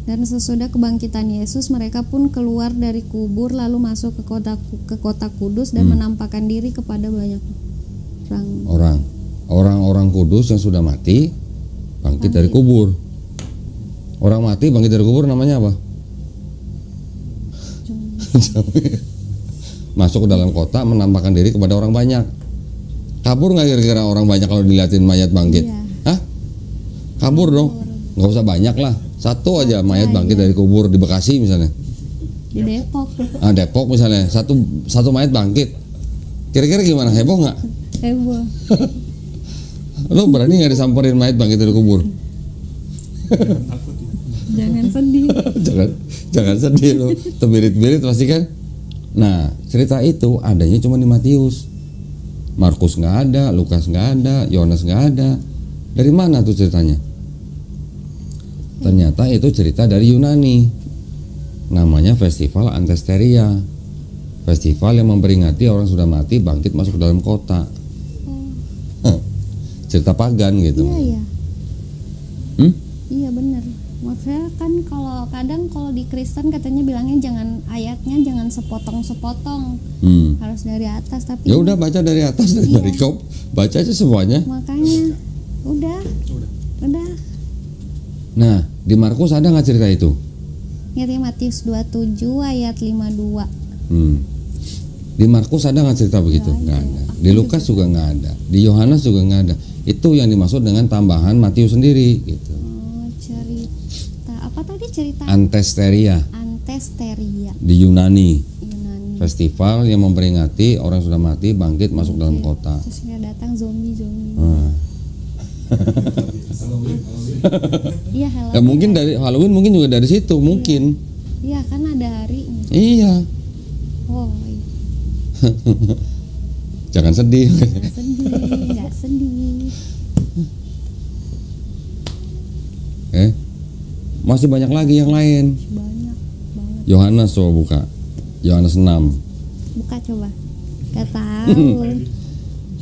Dan sesudah kebangkitan Yesus mereka pun keluar dari kubur lalu masuk ke kota kudus dan menampakkan diri kepada banyak orang kudus yang sudah mati bangkit dari kubur. Orang mati bangkit dari kubur namanya apa? Masuk ke dalam kota menampakkan diri kepada orang banyak. Kabur nggak kira-kira orang banyak kalau dilihatin mayat bangkit? Iya. Hah? Kabur dong. Nggak usah banyak lah. Satu aja mayat bangkit dari kubur di Bekasi misalnya. Di Depok. Depok misalnya satu mayat bangkit. Kira-kira gimana? Heboh nggak? Heboh. Lo berani nggak disamperin mayat bangkit dari kubur? Jangan sedih. jangan sedih lo. Terbirit-birit pasti kan. Nah, cerita itu adanya cuma di Matius. Markus nggak ada, Lukas nggak ada, Yohanes nggak ada. Dari mana tuh ceritanya? Ternyata itu cerita dari Yunani. Namanya Festival Antesteria. Festival yang memperingati orang sudah mati bangkit masuk ke dalam kota. Cerita pagan gitu. Iya. Iya benar. Maksudnya kan kalau di Kristen katanya bilangnya ayatnya jangan sepotong-sepotong. Harus dari atas, tapi ya udah baca dari atas dari perikop, baca aja semuanya. Makanya udah. Nah, di Markus ada nggak cerita itu? Ini Matius 27 ayat 52. Di Markus ada nggak cerita begitu? Nggak ada. Di Lukas juga nggak ada. Di Yohanes juga nggak ada. Itu yang dimaksud dengan tambahan Matius sendiri gitu. Cerita apa tadi cerita? Antesteria. Di Yunani. Festival yang memperingati orang sudah mati bangkit masuk dalam kota. Terus datang zombie. Iya, ya mungkin dari Halloween mungkin juga dari situ mungkin. Iya kan ada harinya. Iya. Oh iya. Jangan sedih. Nggak sedih. Masih banyak lagi yang lain. Banyak banget. Yohanes coba buka. Yohanes 6. Buka coba. Gak tahu.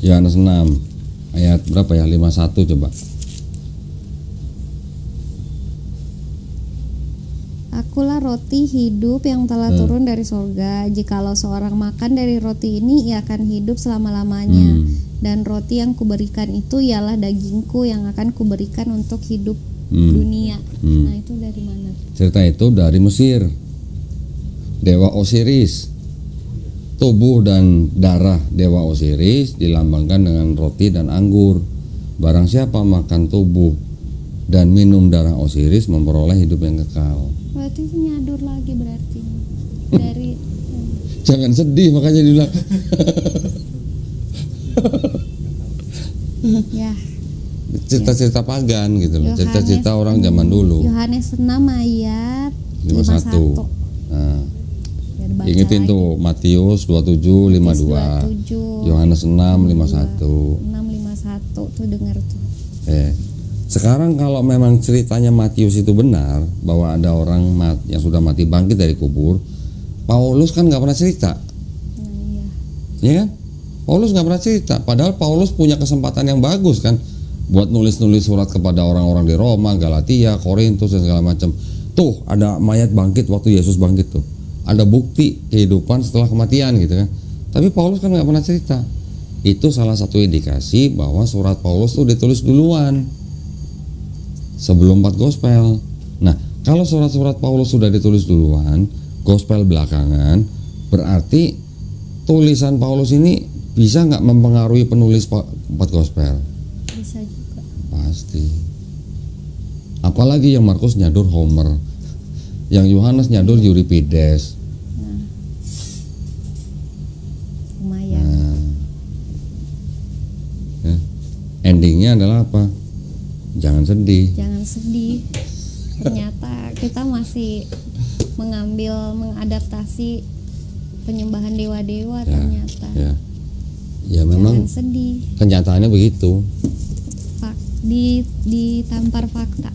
Yohanes 6 ayat berapa ya? 51 coba. Akulah roti hidup yang telah turun dari sorga. Jikalau seorang makan dari roti ini, ia akan hidup selama-lamanya. Dan roti yang kuberikan itu ialah dagingku yang akan kuberikan untuk hidup dunia. Nah itu dari mana? Cerita itu dari Mesir. Dewa Osiris. Tubuh dan darah Dewa Osiris dilambangkan dengan roti dan anggur. Barang siapa makan tubuh dan minum darah Osiris memperoleh hidup yang kekal. Berarti nyadur lagi berarti dari. Jangan sedih makanya dibilang. Ya. Cerita-cerita pagan gitu loh. Cerita-cerita orang zaman dulu. Yohanes 6 ayat 51. Nah, ingetin lagi. tuh Matius 27 52. Yohanes 6 51. 651 tuh dengar tuh. Sekarang kalau memang ceritanya Matius itu benar bahwa ada orang yang sudah mati bangkit dari kubur, Paulus kan nggak pernah cerita. Iya kan? Paulus nggak pernah cerita. Padahal Paulus punya kesempatan yang bagus kan buat nulis-nulis surat kepada orang-orang di Roma, Galatia, Korintus dan segala macam. Tuh ada mayat bangkit waktu Yesus bangkit tuh. Ada bukti kehidupan setelah kematian gitu kan. Tapi Paulus kan nggak pernah cerita. Itu salah satu indikasi bahwa surat Paulus tuh ditulis duluan sebelum 4 gospel. Nah, kalau surat-surat Paulus sudah ditulis duluan, gospel belakangan, berarti tulisan Paulus ini bisa nggak mempengaruhi penulis 4 gospel? Bisa juga. Pasti. Apa Apalagi yang Markus nyadur Homer, yang Yohanes nyadur Euripides. Lumayan. Ya. Endingnya adalah apa? Jangan sedih. Jangan sedih. Ternyata kita masih mengadaptasi penyembahan dewa-dewa ternyata. Ya memang. Jangan sedih. Kenyataannya begitu. Ditampar fakta.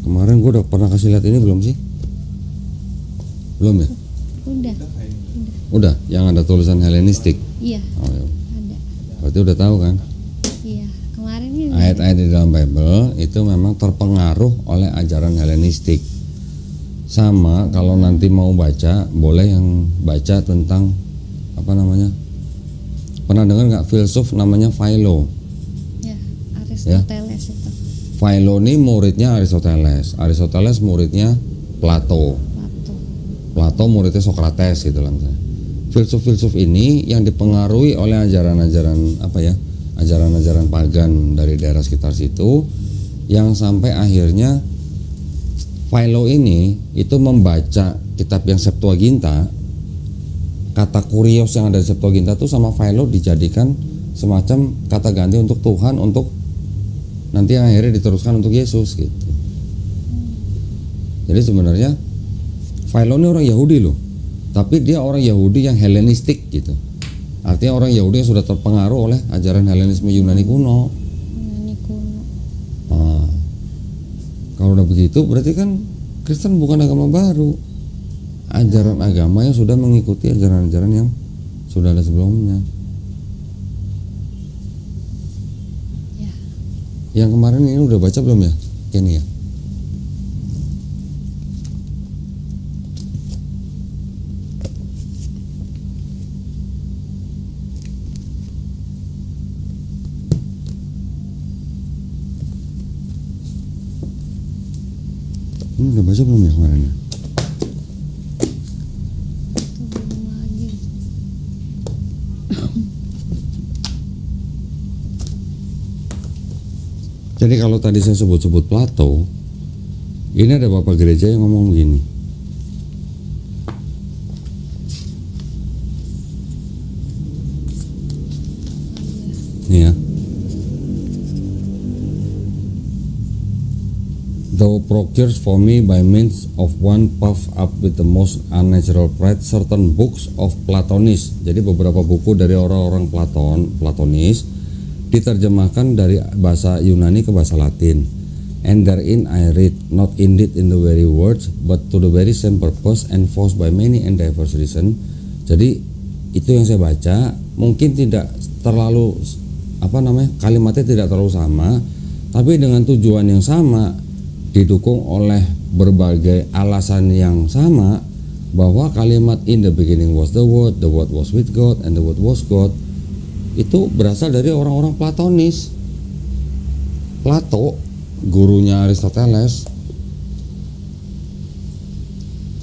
Kemarin gue udah pernah kasih lihat ini belum sih? Belum ya? Udah. Yang ada tulisan Helenistik. Iya. Oh, ya. Ada. Berarti udah tahu kan? Iya. Kemarin ini Ayat-ayat di dalam Bible itu memang terpengaruh oleh ajaran Helenistik. Sama kalau nanti mau baca, boleh yang baca tentang apa namanya? Pernah dengar nggak filsuf namanya Philo? Ya, Aristoteles itu. Philo ini muridnya Aristoteles. Aristoteles muridnya Plato. Plato muridnya Socrates gitu lah misalnya. Filsuf-filsuf ini yang dipengaruhi oleh ajaran-ajaran apa ya? Ajaran-ajaran pagan dari daerah sekitar situ, yang sampai akhirnya Philo ini itu membaca kitab yang Septuaginta. Kata kurios yang ada di Septuaginta itu sama Philo dijadikan semacam kata ganti untuk Tuhan, untuk nanti yang akhirnya diteruskan untuk Yesus gitu. Jadi sebenarnya Philo ini orang Yahudi loh, tapi dia orang Yahudi yang Helenistik gitu. Artinya orang Yahudi yang sudah terpengaruh oleh ajaran Helenisme Yunani kuno. Nah, kalau udah begitu berarti kan Kristen bukan agama baru. Ajaran agama yang sudah mengikuti ajaran-ajaran yang sudah ada sebelumnya. Ya. Yang kemarin ini udah baca belum ya, Kenny ya? Ini udah baca belum ya kemarin ya? Jadi kalau tadi saya sebut-sebut Plato, ini ada bapak gereja yang ngomong begini. Ini ya. Thou procures for me by means of one puff up with the most unnatural pride certain books of Platonis. Jadi beberapa buku dari orang-orang Platonis diterjemahkan dari bahasa Yunani ke bahasa Latin. And therein I read, not indeed in the very words, but to the very same purpose, enforced by many and diverse reason. Jadi itu yang saya baca, mungkin tidak terlalu kalimatnya tidak terlalu sama, tapi dengan tujuan yang sama, didukung oleh berbagai alasan yang sama, bahwa kalimat in the beginning was the word was with God, and the word was God, itu berasal dari orang-orang Platonis. Plato, gurunya Aristoteles.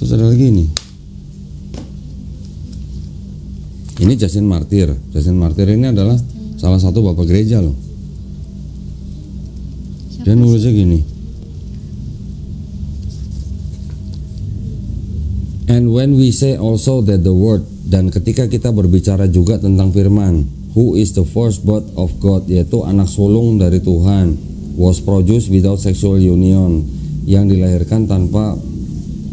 Terus ada lagi nih. Ini Justin Martyr. Justin Martyr ini adalah salah satu bapak gereja loh. Dia nulisnya gini. And when we say also that the word, dan ketika kita berbicara juga tentang firman, who is the firstborn of God, yaitu anak sulung dari Tuhan, was produced without sexual union, yang dilahirkan tanpa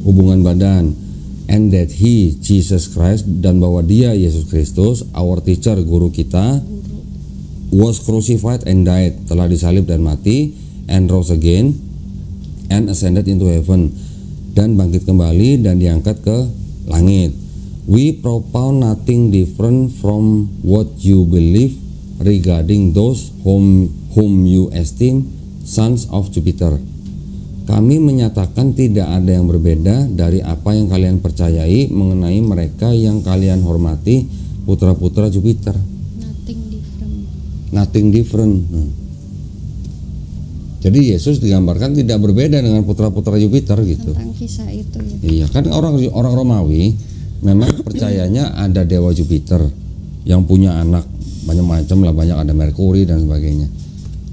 hubungan badan, and that he, Jesus Christ, dan bahwa dia, Yesus Kristus, our teacher, guru kita, was crucified and died, telah disalib dan mati, and rose again, and ascended into heaven, dan bangkit kembali dan diangkat ke langit. We propound nothing different from what you believe regarding those whom you esteem sons of Jupiter. Kami menyatakan tidak ada yang berbeda dari apa yang kalian percayai mengenai mereka yang kalian hormati, putra-putra Jupiter. Nothing different. Jadi Yesus digambarkan tidak berbeda dengan putra-putra Jupiter gitu. Tentang kisah itu ya. Iya, kan orang Romawi memang percayanya ada dewa Jupiter yang punya anak macam-macam lah, banyak, ada Merkuri dan sebagainya.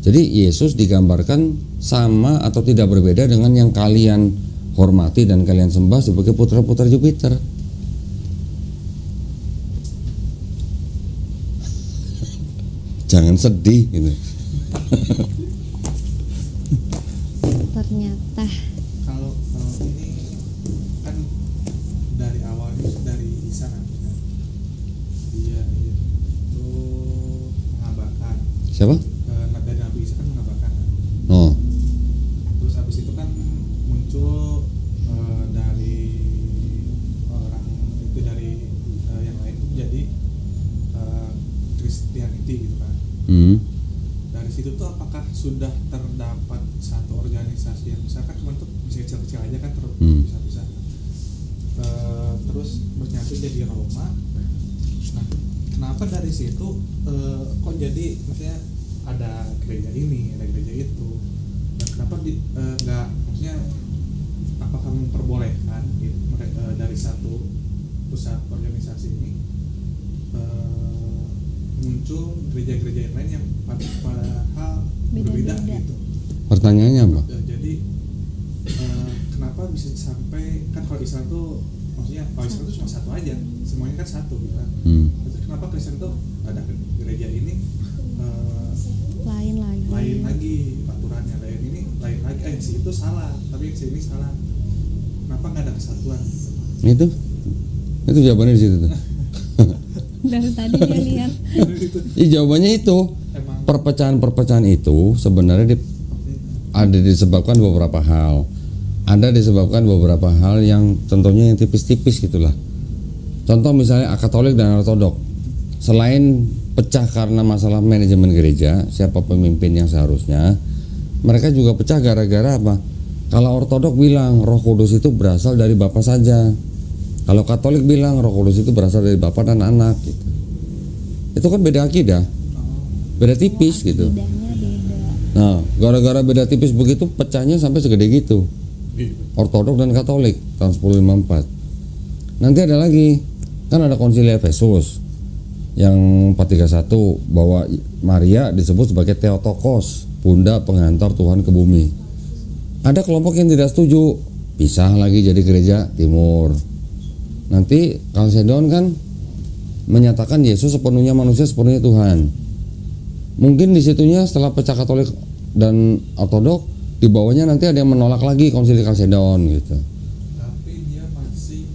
Jadi Yesus digambarkan sama atau tidak berbeda dengan yang kalian hormati dan kalian sembah sebagai putra-putra Jupiter. Jangan sedih gitu. Ternyata Kalau ini kan dari awalnya dari Isa kan, dia itu mengabarkan. Siapa? Dari Nabi Isa kan mengabarkan. Oh, Terus habis itu kan muncul dari orang itu dari yang lain itu jadi Christianity gitu kan. Dari situ tuh apakah sudah terdapat satu organisasi yang misalkan cuma tuh bisa kecil-kecil aja kan bisa terus menyatu jadi Roma. Nah, kenapa dari situ kok jadi maksudnya ada gereja ini, ada gereja itu, dan kenapa nggak maksudnya apakah memperbolehkan gitu, dari satu pusat organisasi ini muncul gereja-gereja yang lain yang padahal berbeda gitu. pertanyaannya apa? Jadi kenapa bisa sampai kan kalau Islam tuh maksudnya kalau Islam tuh cuma satu aja, semuanya kan satu gitu kan. Terus kenapa Kristen tuh ada gereja ini lain lagi aturannya, lain ini lain lagi, si itu salah tapi si ini salah, kenapa nggak ada kesatuan? Itu jawabannya di situ tuh. dari tadi dia lihat. Jawabannya itu perpecahan-perpecahan itu sebenarnya ada disebabkan beberapa hal. Ada disebabkan beberapa hal yang tentunya yang tipis-tipis gitulah. Contoh misalnya Katolik dan Ortodok. Selain pecah karena masalah manajemen gereja, siapa pemimpin yang seharusnya, mereka juga pecah gara-gara apa? Kalau Ortodok bilang Roh Kudus itu berasal dari Bapa saja. Kalau Katolik bilang Roh Kudus itu berasal dari Bapa dan Anak gitu. Itu kan beda akidah. Beda tipis gitu. Nah, gara-gara beda tipis begitu pecahnya sampai segede gitu. Ortodok dan Katolik tahun 1054. Nanti ada lagi, kan ada konsili Efesus yang 431 bahwa Maria disebut sebagai Theotokos, bunda penghantar Tuhan ke bumi. Ada kelompok yang tidak setuju, pisah lagi jadi gereja Timur. Nanti Kalsedon kan menyatakan Yesus sepenuhnya manusia, sepenuhnya Tuhan. Mungkin di situnya setelah pecah Katolik dan Ortodok, di bawahnya nanti ada yang menolak lagi konsili Kalsedon gitu. Tapi dia masih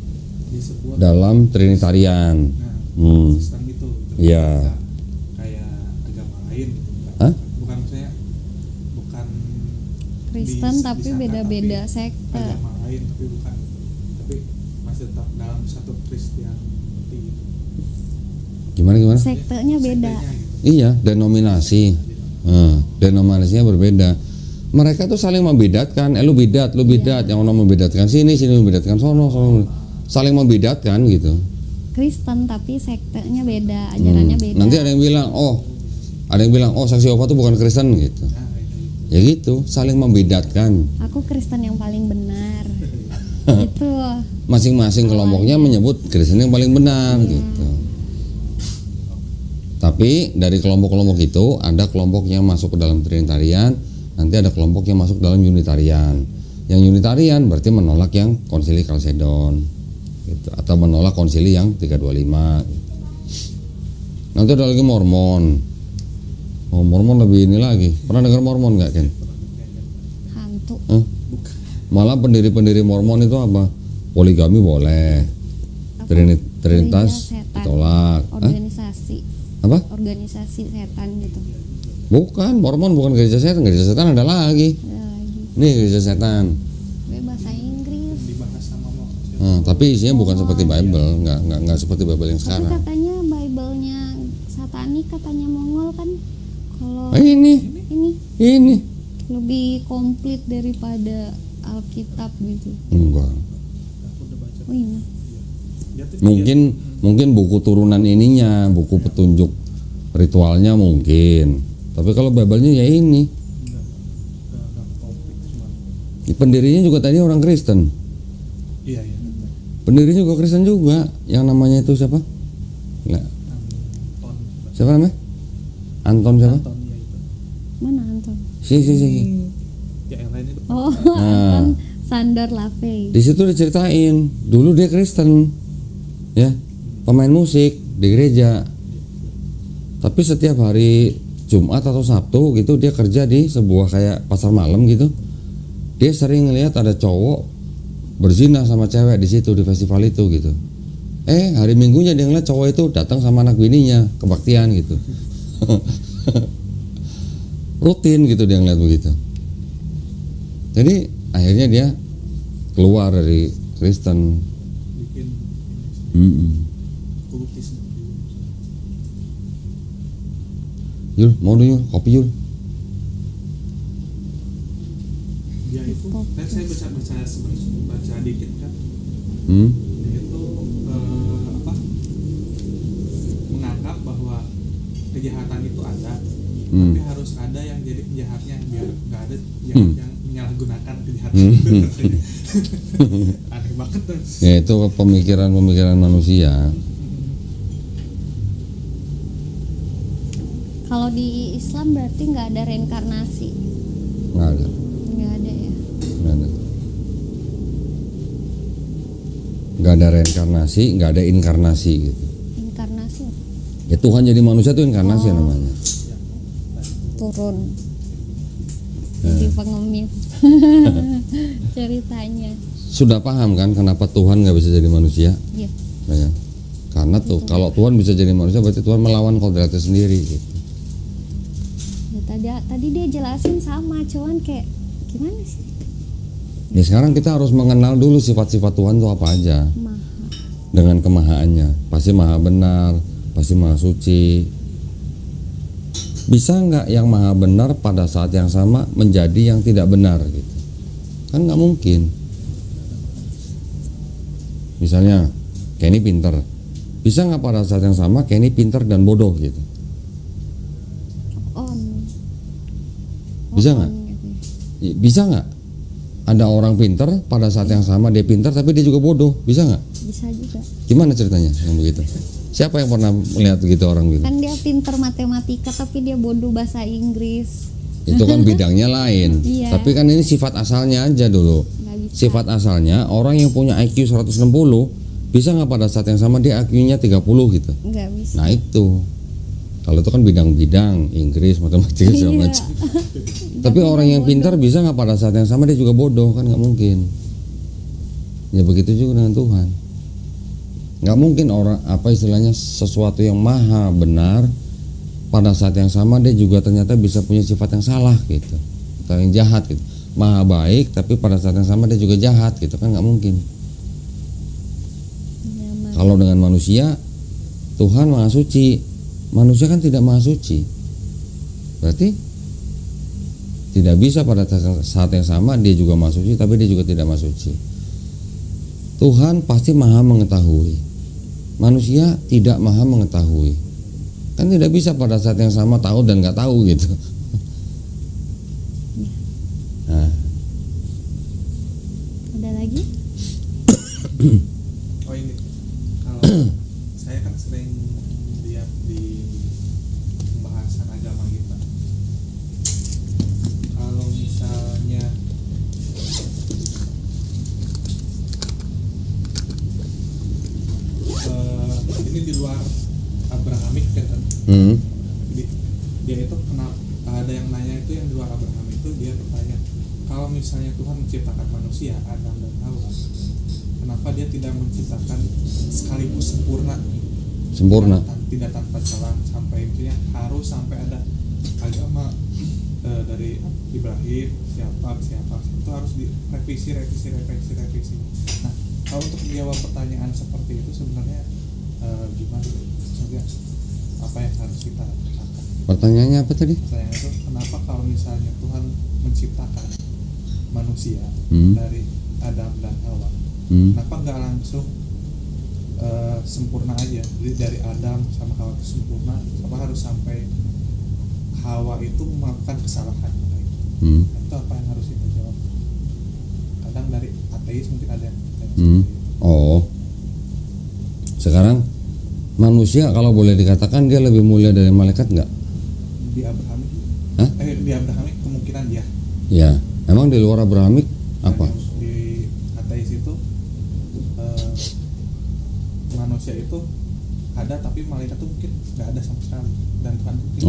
disebut dalam Trinitarian. Kristen gitu. Iya. Kayak agama lain gitu. Hah? Bukan maksudnya bukan Kristen tapi sana, beda-beda tapi sekte. agama lain tapi bukan, tapi masih tetap dalam satu Kristianity. Gimana? Sektenya beda. Gitu. Iya, denominasi. Denominasinya berbeda. Mereka tuh saling membedatkan. Lu bidat, yang ono membedatkan sini membedatkan sono. Saling membedatkan gitu. Kristen tapi sektenya beda, ajarannya beda. Nanti ada yang bilang, Saksi Yehova itu bukan Kristen gitu. Ya gitu, saling membedatkan. Aku Kristen yang paling benar. Gitu. Masing-masing kelompoknya menyebut Kristen yang paling benar gitu. Tapi dari kelompok-kelompok itu ada kelompok yang masuk ke dalam Trinitarian, nanti ada kelompok yang masuk dalam Unitarian. Yang Unitarian berarti menolak yang konsili Kalsedon gitu, atau menolak konsili yang 325 gitu. Nanti ada lagi Mormon. Mormon lebih ini lagi. Pernah dengar Mormon nggak, Ken? Hantu. Malah pendiri-pendiri Mormon itu apa? Poligami boleh. Trinitas ditolak. Organisasi. Apa? Organisasi setan gitu. Bukan, Mormon bukan gereja setan. Gereja setan ada lagi. Nih gereja setan. Bahasa Inggris. Dibahas sama tapi isinya bukan seperti Bible, nggak seperti Bible yang sekarang. Tapi katanya Bible-nya satanik, katanya Mongol kan. Kalau ini lebih komplit daripada Alkitab gitu. enggak. Oh ini. Mungkin buku turunan ininya, buku petunjuk ritualnya mungkin. Tapi kalau Bible-nya ya ini. Pendirinya juga tadi orang Kristen. Iya. Pendirinya juga Kristen juga. Yang namanya itu siapa? Siapa namanya? Anton siapa? Mana Anton? Si. Ya yang lain itu. Oh, Nah. Anton Sander Lavey. Di situ diceritain, dulu dia Kristen, ya, pemain musik di gereja. Tapi setiap hari Jumat atau Sabtu gitu dia kerja di sebuah kayak pasar malam gitu. Dia sering ngelihat ada cowok berzina sama cewek di situ di festival itu gitu. Hari Minggunya dia ngeliat cowok itu datang sama anak bininya kebaktian gitu. Rutin gitu dia ngeliat begitu. Jadi akhirnya dia keluar dari Kristen. Bikin kultus. Yul, mau dulu Yul, kopi Yul. Dia itu, kan saya baca dikit kan. Dia itu menganggap bahwa kejahatan itu ada, tapi harus ada yang jadi penjahatnya biar nggak ada yang menyalahgunakan kejahatan. Aneh banget tuh. Ya itu pemikiran manusia. Kalau di Islam berarti nggak ada reinkarnasi. Nggak ada. Nggak ada ya. Nggak ada reinkarnasi, nggak ada inkarnasi gitu. Inkarnasi Ya Tuhan jadi manusia itu inkarnasi namanya. turun. Jadi pengemis. Ceritanya. Sudah paham kan kenapa Tuhan nggak bisa jadi manusia? Iya. Ya. Karena tuh kalau Tuhan bisa jadi manusia berarti Tuhan melawan kodratnya sendiri gitu. Ya, tadi dia jelasin sama, cuman kayak gimana sih? Ya sekarang kita harus mengenal dulu sifat-sifat Tuhan itu apa aja. Maha. Dengan kemahaannya, pasti maha benar, pasti maha suci. Bisa nggak yang maha benar pada saat yang sama menjadi yang tidak benar gitu? Kan nggak mungkin. Misalnya Kenny pinter, bisa nggak pada saat yang sama Kenny pinter dan bodoh gitu? Bisa nggak? Gitu. Bisa nggak? Ada orang pinter pada saat yang sama dia pinter tapi dia juga bodoh, bisa nggak? Bisa juga. Gimana ceritanya yang begitu? Siapa yang pernah melihat begitu orang gitu? Kan dia pinter matematika tapi dia bodoh bahasa Inggris. Itu kan bidangnya lain. Iya. Tapi kan ini sifat asalnya aja dulu. Nggak bisa. Sifat asalnya orang yang punya IQ 160 bisa nggak pada saat yang sama dia IQ-nya 30 gitu? Nggak bisa. Nah itu. Kalau itu kan bidang-bidang Inggris, matematika segala macam. Tapi orang yang pintar bisa nggak pada saat yang sama dia juga bodoh, kan nggak mungkin. Ya begitu juga dengan Tuhan. Nggak mungkin orang apa istilahnya sesuatu yang maha benar pada saat yang sama dia juga ternyata bisa punya sifat yang salah gitu, atau yang jahat gitu. Maha baik tapi pada saat yang sama dia juga jahat gitu, kan nggak mungkin. Ya, Kalau dengan manusia, Tuhan maha suci, manusia kan tidak maha suci. Berarti tidak bisa pada saat yang sama dia juga maha suci tapi dia juga tidak maha suci. Tuhan pasti maha mengetahui, manusia tidak maha mengetahui. Kan tidak bisa pada saat yang sama tahu dan nggak tahu gitu. Nah. Ada lagi? Oh ini, kalau saya kan sering lihat di pembahasan agama kita, kalau misalnya ini di luar Abrahamik kan, dia itu kenapa ada yang nanya itu yang di luar Abraham itu dia bertanya, kalau misalnya Tuhan menciptakan manusia Adam dan Hawa, kenapa dia tidak menciptakan sekaligus sempurna, tidak tanpa celah, sampai intinya harus sampai ada agama dari Ibrahim siapa itu harus direvisi. Nah, kalau untuk menjawab pertanyaan seperti itu sebenarnya gimana? Maksudnya apa yang harus kita lakukan? Pertanyaannya apa tadi? Pertanyaan itu kenapa kalau misalnya Tuhan menciptakan manusia dari Adam dan Hawa, kenapa nggak langsung sempurna aja? Jadi dari Adam sama Hawa itu sempurna, apa harus sampai Hawa itu melakukan kesalahan? Itu apa yang harus kita jawab? Kadang dari ateis mungkin ada yang tanya seperti itu. Oh, sekarang manusia kalau boleh dikatakan dia lebih mulia dari malaikat nggak? Di Abraham itu Hah? Di Abrahamik kemungkinan ya. Ya, emang di luar Abrahamik apa? Di ateis itu manusia itu ada tapi malaikat itu mungkin nggak ada sama sekali dan Tuhan itu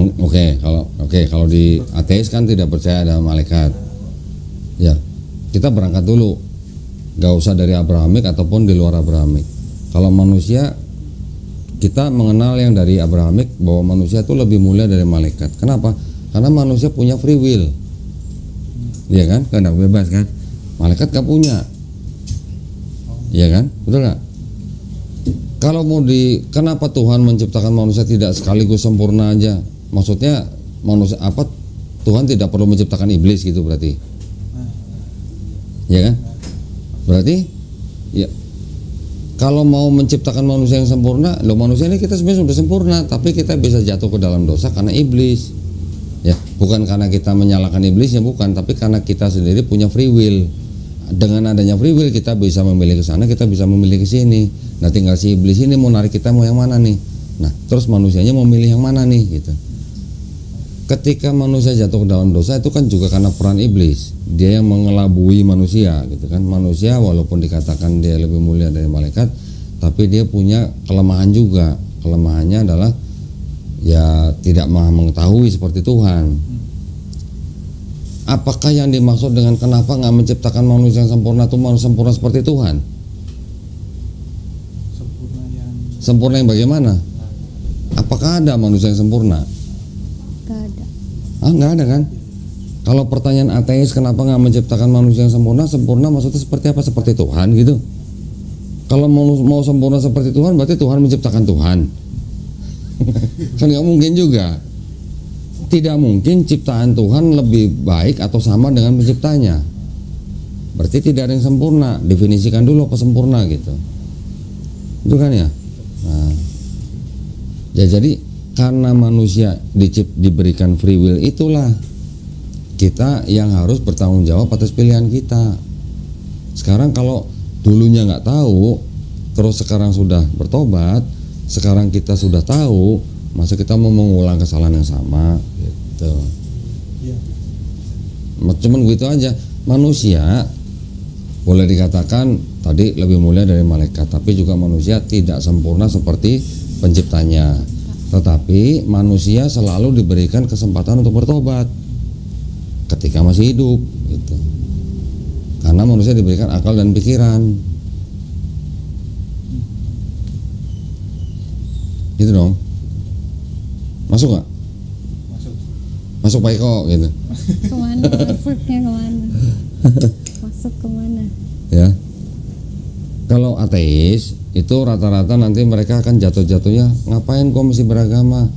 Oke, kalau di ateis kan tidak percaya ada malaikat. Ya, kita berangkat dulu, gak usah dari Abrahamik ataupun di luar Abrahamik. Kalau manusia, kita mengenal yang dari Abrahamik bahwa manusia itu lebih mulia dari malaikat. Kenapa? Karena manusia punya free will, iya kan? Kehendak bebas kan? Malaikat gak punya, iya kan? Betul nggak? Kalau kenapa Tuhan menciptakan manusia tidak sekaligus sempurna aja? Maksudnya manusia apa? Tuhan tidak perlu menciptakan iblis gitu berarti? Ya kan? Berarti ya kalau mau menciptakan manusia yang sempurna, manusia ini kita sebenarnya sudah sempurna, tapi kita bisa jatuh ke dalam dosa karena iblis. Ya, bukan karena kita menyalahkan iblisnya, bukan, tapi karena kita sendiri punya free will. Dengan adanya free will kita bisa memilih ke sana, kita bisa memilih ke sini. Nah, tinggal si iblis ini mau narik kita mau yang mana nih. Nah, terus manusianya mau milih yang mana nih gitu. Ketika manusia jatuh ke dalam dosa itu kan juga karena peran iblis. Dia yang mengelabui manusia gitu kan. Manusia walaupun dikatakan dia lebih mulia dari malaikat, tapi dia punya kelemahan juga. Kelemahannya adalah ya tidak mengetahui seperti Tuhan. Apakah yang dimaksud dengan kenapa nggak menciptakan manusia yang sempurna itu manusia sempurna seperti Tuhan? Sempurna yang bagaimana? Apakah ada manusia yang sempurna? Gak ada. Nggak ada kan? Kalau pertanyaan ateis kenapa nggak menciptakan manusia yang sempurna? Sempurna maksudnya seperti apa? Seperti Tuhan gitu. Kalau mau sempurna seperti Tuhan berarti Tuhan menciptakan Tuhan. Kan nggak mungkin juga. Tidak mungkin ciptaan Tuhan lebih baik atau sama dengan penciptanya. Berarti tidak ada yang sempurna. Definisikan dulu apa sempurna gitu. Itu kan ya. Nah, ya jadi karena manusia diberikan free will, itulah kita yang harus bertanggung jawab atas pilihan kita. Sekarang kalau dulunya nggak tahu, terus sekarang sudah bertobat, sekarang kita sudah tahu, masa kita mau mengulang kesalahan yang sama gitu. Cuman gitu aja. Manusia boleh dikatakan tadi lebih mulia dari malaikat, tapi juga manusia tidak sempurna seperti penciptanya. Tetapi manusia selalu diberikan kesempatan untuk bertobat ketika masih hidup gitu. Karena manusia diberikan akal dan pikiran. Gitu dong. Masuk nggak? Masuk Pak Eko gitu. Kemana? Masuknya kemana? Masuk kemana? Ya. Kalau ateis itu rata-rata nanti mereka akan jatuh-jatuhnya ngapain gua mesti beragama?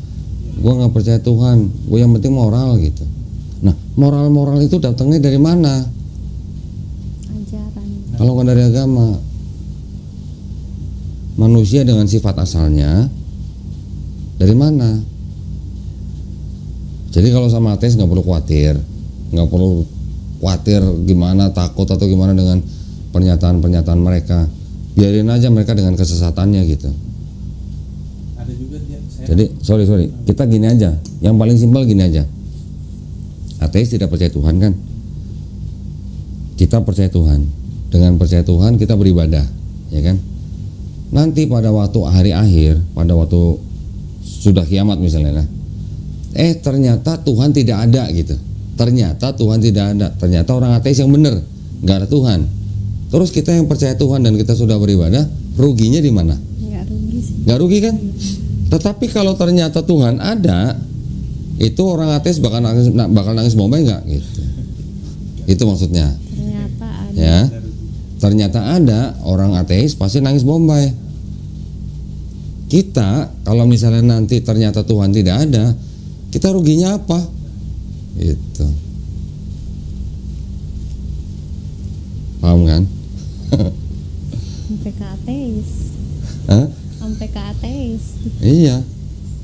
Gua nggak percaya Tuhan. Gua yang penting moral gitu. Nah, moral-moral itu datangnya dari mana? Ajaran. Kalau nggak dari agama. Manusia dengan sifat asalnya dari mana? Jadi kalau sama ateis nggak perlu khawatir, gimana takut atau gimana dengan pernyataan-pernyataan mereka. Biarin aja mereka dengan kesesatannya gitu. Ada juga dia. Jadi sorry, kita gini aja. Yang paling simpel gini aja. Ateis tidak percaya Tuhan kan? Kita percaya Tuhan. Dengan percaya Tuhan kita beribadah, ya kan? Nanti pada waktu hari akhir, pada waktu sudah kiamat misalnya, ternyata Tuhan tidak ada gitu. Ternyata Tuhan tidak ada. Ternyata orang ateis yang benar, nggak ada Tuhan. Terus kita yang percaya Tuhan dan kita sudah beribadah, ruginya di mana? Nggak rugi sih. Nggak rugi kan? Tetapi kalau ternyata Tuhan ada, itu orang ateis bakal nangis bombay nggak gitu? Itu maksudnya. Ternyata ada. Ya, ternyata ada orang ateis pasti nangis bombay. Kita kalau misalnya nanti ternyata Tuhan tidak ada, kita ruginya apa? Itu. Paham kan? Sampai ke ateis. Hah? Sampai ke ateis. Iya.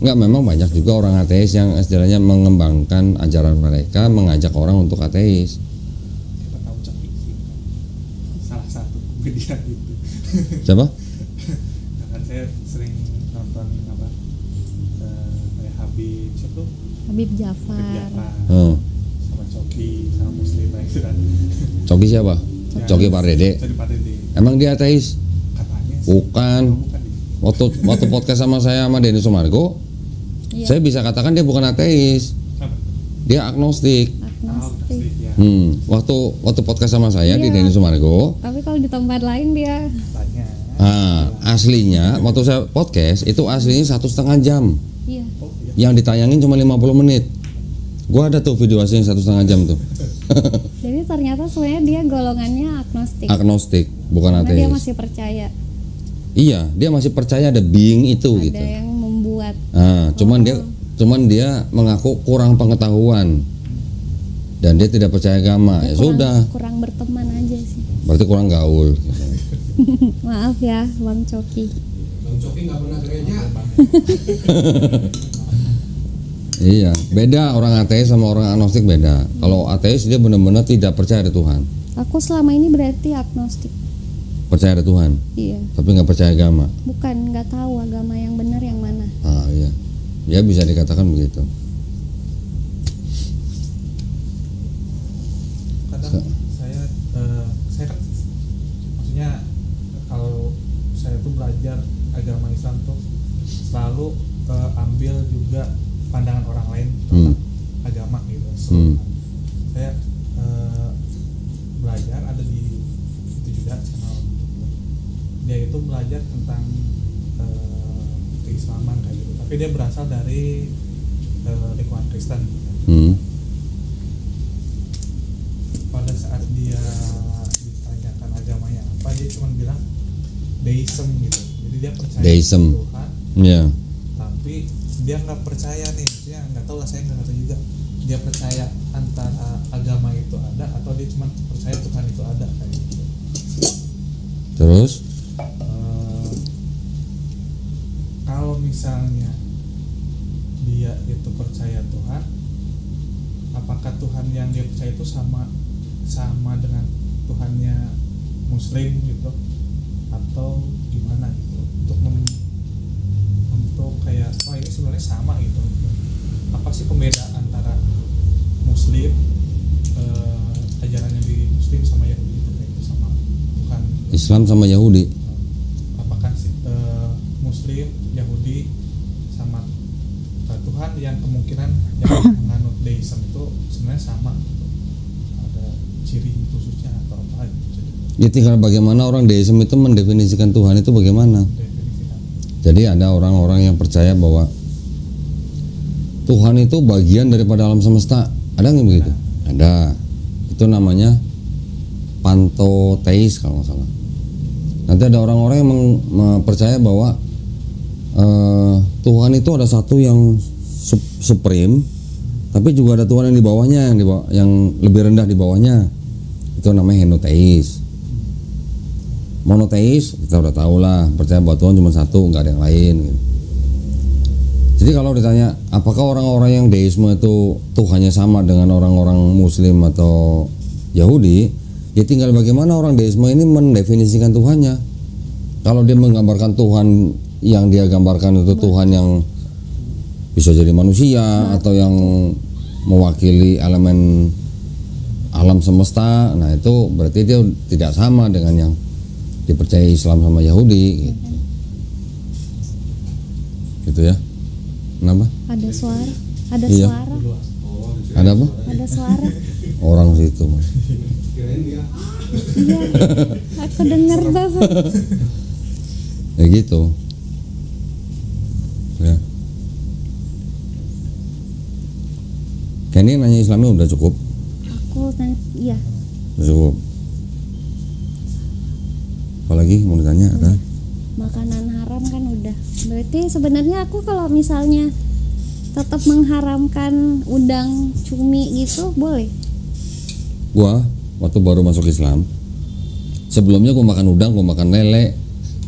Enggak, memang banyak juga orang ateis yang istilahnya mengembangkan ajaran mereka, mengajak orang untuk ateis. Siapa tahu Cokik sih. Salah satu media itu. Siapa? Kan saya sering nonton kayak Habib siapa tuh? Habib Habib Jafar. Jafar sama Coki sama Muslim gitu kan. Coki siapa? Coki Pardede. Coki Pardede. Emang dia ateis? Katanya sih. Bukan. Bukan dia. Waktu podcast sama saya sama Denny Sumargo, Iya. saya bisa katakan dia bukan ateis. Apa? Dia agnostik. Agnostik. Ya. Waktu podcast sama saya di Iya. Denny Sumargo, Tapi kalau di tempat lain dia Katanya. aslinya waktu saya podcast itu aslinya 1,5 jam. iya. Oh iya. Yang ditayangin cuma 50 menit. Gua ada tuh video aslinya 1,5 jam tuh. Jadi ternyata sebenarnya dia golongannya agnostik. Agnostik, bukan Karena dia ateis. masih percaya Iya, dia masih percaya ada being itu ada gitu. yang membuat. Cuman dia mengaku kurang pengetahuan dan dia tidak percaya agama. Ya sudah, Kurang berteman aja sih. berarti kurang gaul. Maaf ya, Bang Coki. Bang Coki nggak pernah gereja. Iya, beda orang ateis sama orang agnostik beda. Kalau ateis dia benar-benar tidak percaya ada Tuhan, Aku selama ini berarti agnostik. percaya ada Tuhan, Iya. tapi nggak percaya agama. Bukan nggak tahu agama yang benar yang mana. Iya, ya bisa dikatakan begitu. Kadang saya kan maksudnya kalau saya tuh belajar agama Islam tuh selalu ambil juga pandangan orang lain tentang agama gitu. Saya belajar ada di itu juga channel dia itu belajar tentang keislaman kayak gitu, tapi dia berasal dari lingkungan Kristen gitu. Pada saat dia ditanyakan agamanya apa, dia cuma bilang deism gitu, jadi dia percaya Deism. Tuhan, Ya, tapi dia nggak percaya nih, dia nggak tahu lah, saya nggak tahu juga dia percaya antara agama itu ada atau dia cuma percaya Tuhan itu ada kayak gitu. terus Kalau misalnya dia itu percaya Tuhan, apakah Tuhan yang dia percaya itu sama dengan Tuhannya Muslim gitu, atau gimana gitu, untuk kayak ini sebenarnya sama gitu. Apa sih pembedaan antara Muslim ajarannya di Muslim sama Yahudi itu kayak gitu, sama Tuhan Islam sama Yahudi. apakah Muslim, Yahudi sama Tuhan yang kemungkinan yang menganut deism itu sebenarnya sama gitu. Ada ciri khususnya atau apa gitu. Ya tinggal bagaimana orang deism itu mendefinisikan Tuhan itu bagaimana. Definisikan. Jadi ada orang-orang yang percaya bahwa Tuhan itu bagian daripada alam semesta. Ada nggak begitu? Ada. Itu namanya pantoteis kalau nggak salah. Nanti ada orang-orang yang percaya bahwa Tuhan itu ada satu yang supreme, tapi juga ada Tuhan yang di bawahnya, yang lebih rendah di bawahnya. Itu namanya henoteis. Monoteis kita udah tahu lah, percaya bahwa Tuhan cuma satu, nggak ada yang lain gitu. Jadi kalau ditanya apakah orang-orang yang deisme itu Tuhannya sama dengan orang-orang Muslim atau Yahudi, ya tinggal bagaimana orang deisme ini mendefinisikan Tuhannya. Kalau dia menggambarkan Tuhan yang dia gambarkan itu Tuhan yang bisa jadi manusia atau yang mewakili elemen alam semesta, nah itu berarti dia tidak sama dengan yang dipercaya Islam sama Yahudi gitu. Gitu ya. Kenapa? Ada suara. Ada Iya. suara. Ada apa? Ada suara. Orang situ Mas. Kirain dia Iya. Aku dengar tuh. Ya gitu. Ya. Kenny nanya Islamnya udah cukup. Aku iya. Udah cukup. Apalagi mau ditanya ada? Makanan haram kan udah. Berarti sebenarnya aku kalau misalnya tetap mengharamkan udang, cumi gitu boleh. Gua waktu baru masuk Islam, sebelumnya gua makan udang, gua makan lele,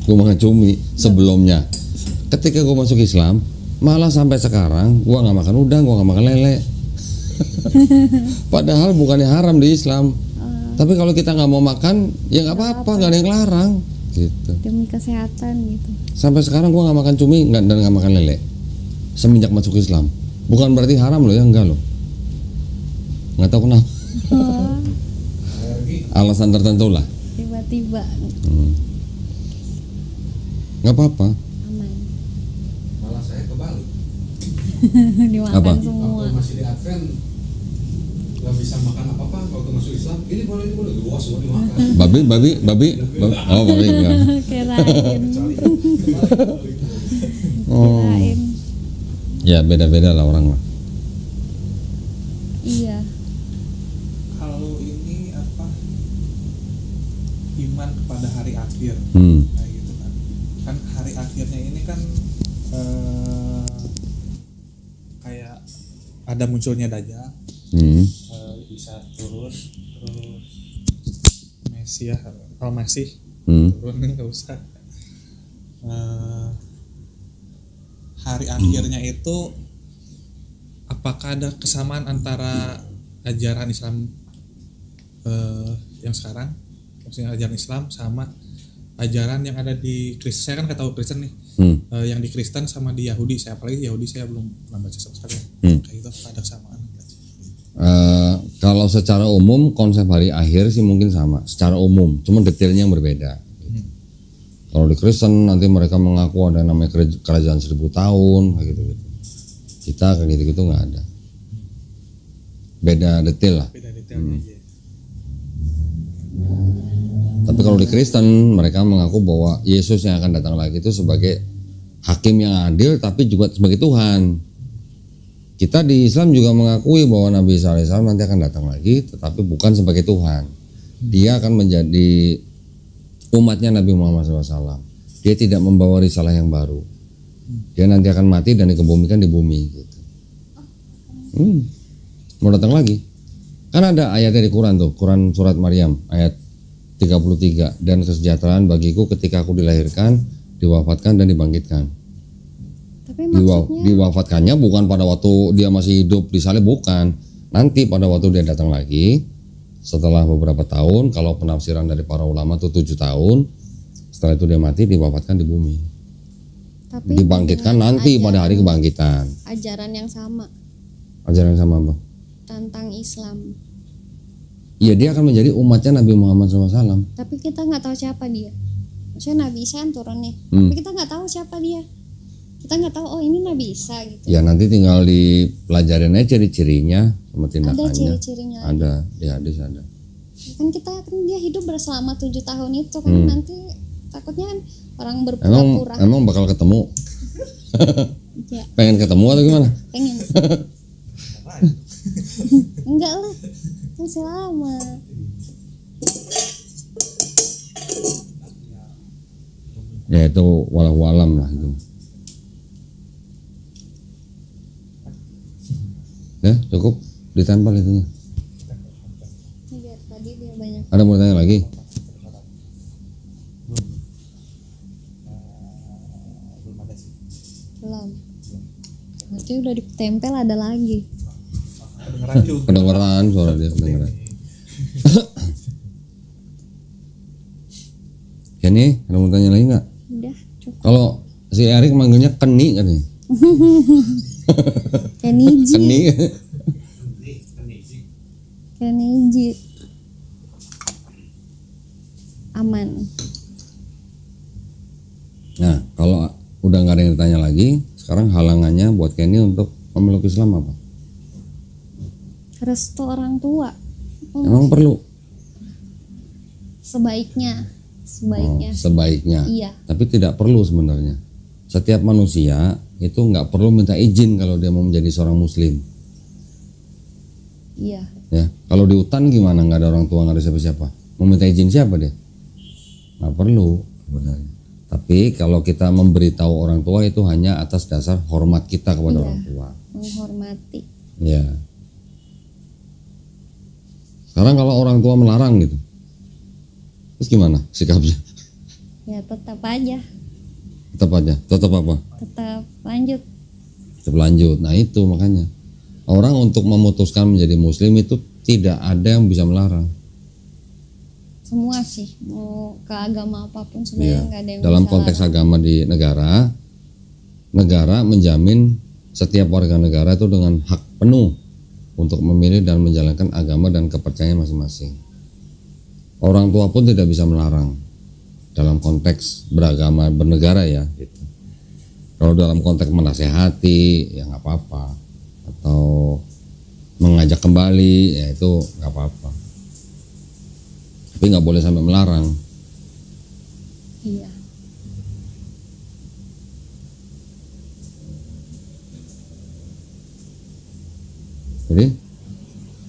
gua makan cumi sebelumnya. Ketika gua masuk Islam, malah sampai sekarang gua nggak makan udang, gua nggak makan lele. Padahal bukannya haram di Islam. Tapi kalau kita nggak mau makan, ya nggak apa-apa, nggak ada yang larang. Gitu. Demi kesehatan gitu. Sampai sekarang gua nggak makan cumi dan nggak makan lele. semenjak masuk Islam. Bukan berarti haram loh ya, enggak loh. Nggak tahu kenapa. Alasan tertentu lah. Tiba-tiba. Nggak apa-apa. Aman. Malah saya kebalik. Dimakan Apa? semua. Waktu masih di Advent nggak bisa makan apa-apa. Waktu masuk Islam ini boleh luas semua dimakan. Babi. Oh, babi enggak. Kirain. Oh. Kirain. Ya beda-beda lah orang lah. Iya. Kalau ini apa, iman kepada hari akhir, kayak gitu kan. Kan hari akhirnya ini kan kayak ada munculnya Dajjal, bisa turun, terus Mesias, kalau masih turun nggak usah. Hari akhirnya itu apakah ada kesamaan antara ajaran Islam yang sekarang, maksudnya ajaran Islam sama ajaran yang ada di Kristen? Saya kan nggak tahu Kristen nih, yang di Kristen sama di Yahudi. Saya apalagi Yahudi saya belum pernah baca sama sekali. Kayak itu ada kesamaan. Kalau secara umum konsep hari akhir sih mungkin sama, secara umum, cuma detailnya yang berbeda. Kalau di Kristen nanti mereka mengaku ada namanya kerajaan 1000 tahun kayak gitu. Kita kayak gitu nggak ada. Beda detail lah. Beda detailnya aja. Tapi kalau di Kristen mereka mengaku bahwa Yesus yang akan datang lagi itu sebagai hakim yang adil, tapi juga sebagai Tuhan. Kita di Islam juga mengakui bahwa Nabi Isa alaihissalam nanti akan datang lagi, tetapi bukan sebagai Tuhan. Dia akan menjadi umatnya Nabi Muhammad SAW. Dia tidak membawa risalah yang baru. Dia nanti akan mati dan dikebumikan di bumi gitu. Mau datang lagi. Kan ada ayatnya di Quran tuh, Quran surat Maryam ayat 33, dan kesejahteraan bagiku ketika aku dilahirkan, diwafatkan dan dibangkitkan. Tapi maksudnya Diwafatkannya bukan pada waktu dia masih hidup disalib, bukan. Nanti pada waktu dia datang lagi setelah beberapa tahun, kalau penafsiran dari para ulama tuh 7 tahun. Setelah itu dia mati, diwafatkan di bumi. tapi Dibangkitkan nanti pada hari kebangkitan. ajaran yang sama Ajaran sama apa? tentang Islam. Iya, dia akan menjadi umatnya Nabi Muhammad SAW. Tapi kita nggak tahu siapa dia. Maksudnya Nabi Isa yang turun nih, tapi kita nggak tahu siapa dia. Kita nggak tahu, oh ini Nabi Isa gitu. Ya nanti tinggal dipelajarin aja ciri-cirinya sama tindakannya. Ada ciri-cirinya. Ada, di hadis ada. Kan dia hidup selama 7 tahun itu kan, nanti takutnya kan orang berpura-pura. Emang bakal ketemu? Ya, Pengen ketemu atau gimana? pengen. Enggak lah, masih lama. Ya itu walau alam lah itu. Ya cukup ditempel itunya. Iya, tadi dia banyak. Ada mau tanya lagi? Belum. Nanti udah ditempel ada lagi. Kedengeran suara dia, kedengeran. Ya nih, ada mau tanya lagi nggak? Udah, cukup. Kalau si Erik manggilnya Keni katanya. Keniji. Keni. Keniji. Aman. Nah, kalau udah nggak ada yang ditanya lagi, sekarang halangannya buat Kenny untuk memeluk Islam apa? Restu orang tua. Emang perlu? Sebaiknya. Sebaiknya. Iya. Tapi tidak perlu sebenarnya. Setiap manusia itu nggak perlu minta izin kalau dia mau menjadi seorang Muslim. Iya. Ya, kalau di hutan gimana? Nggak ada orang tua, nggak ada siapa-siapa. Mau minta izin siapa dia? Nggak perlu sebenarnya. Tapi kalau kita memberitahu orang tua itu hanya atas dasar hormat kita kepada Iya. orang tua. Menghormati. Ya. Sekarang kalau orang tua melarang gitu, terus gimana sikapnya? Ya tetap aja. Tetap aja, tetap apa? Tetap lanjut. Tetap lanjut. Nah itu makanya orang untuk memutuskan menjadi Muslim itu tidak ada yang bisa melarang. Semua sih, mau ke agama apapun sebenarnya Ya. nggak ada yang Dalam bisa konteks larang. agama di negara menjamin setiap warga negara itu dengan hak penuh untuk memilih dan menjalankan agama dan kepercayaan masing-masing. Orang tua pun tidak bisa melarang dalam konteks beragama bernegara ya gitu. Kalau dalam konteks menasehati ya nggak apa-apa, atau mengajak kembali ya itu nggak apa-apa, tapi nggak boleh sampai melarang. Iya. Jadi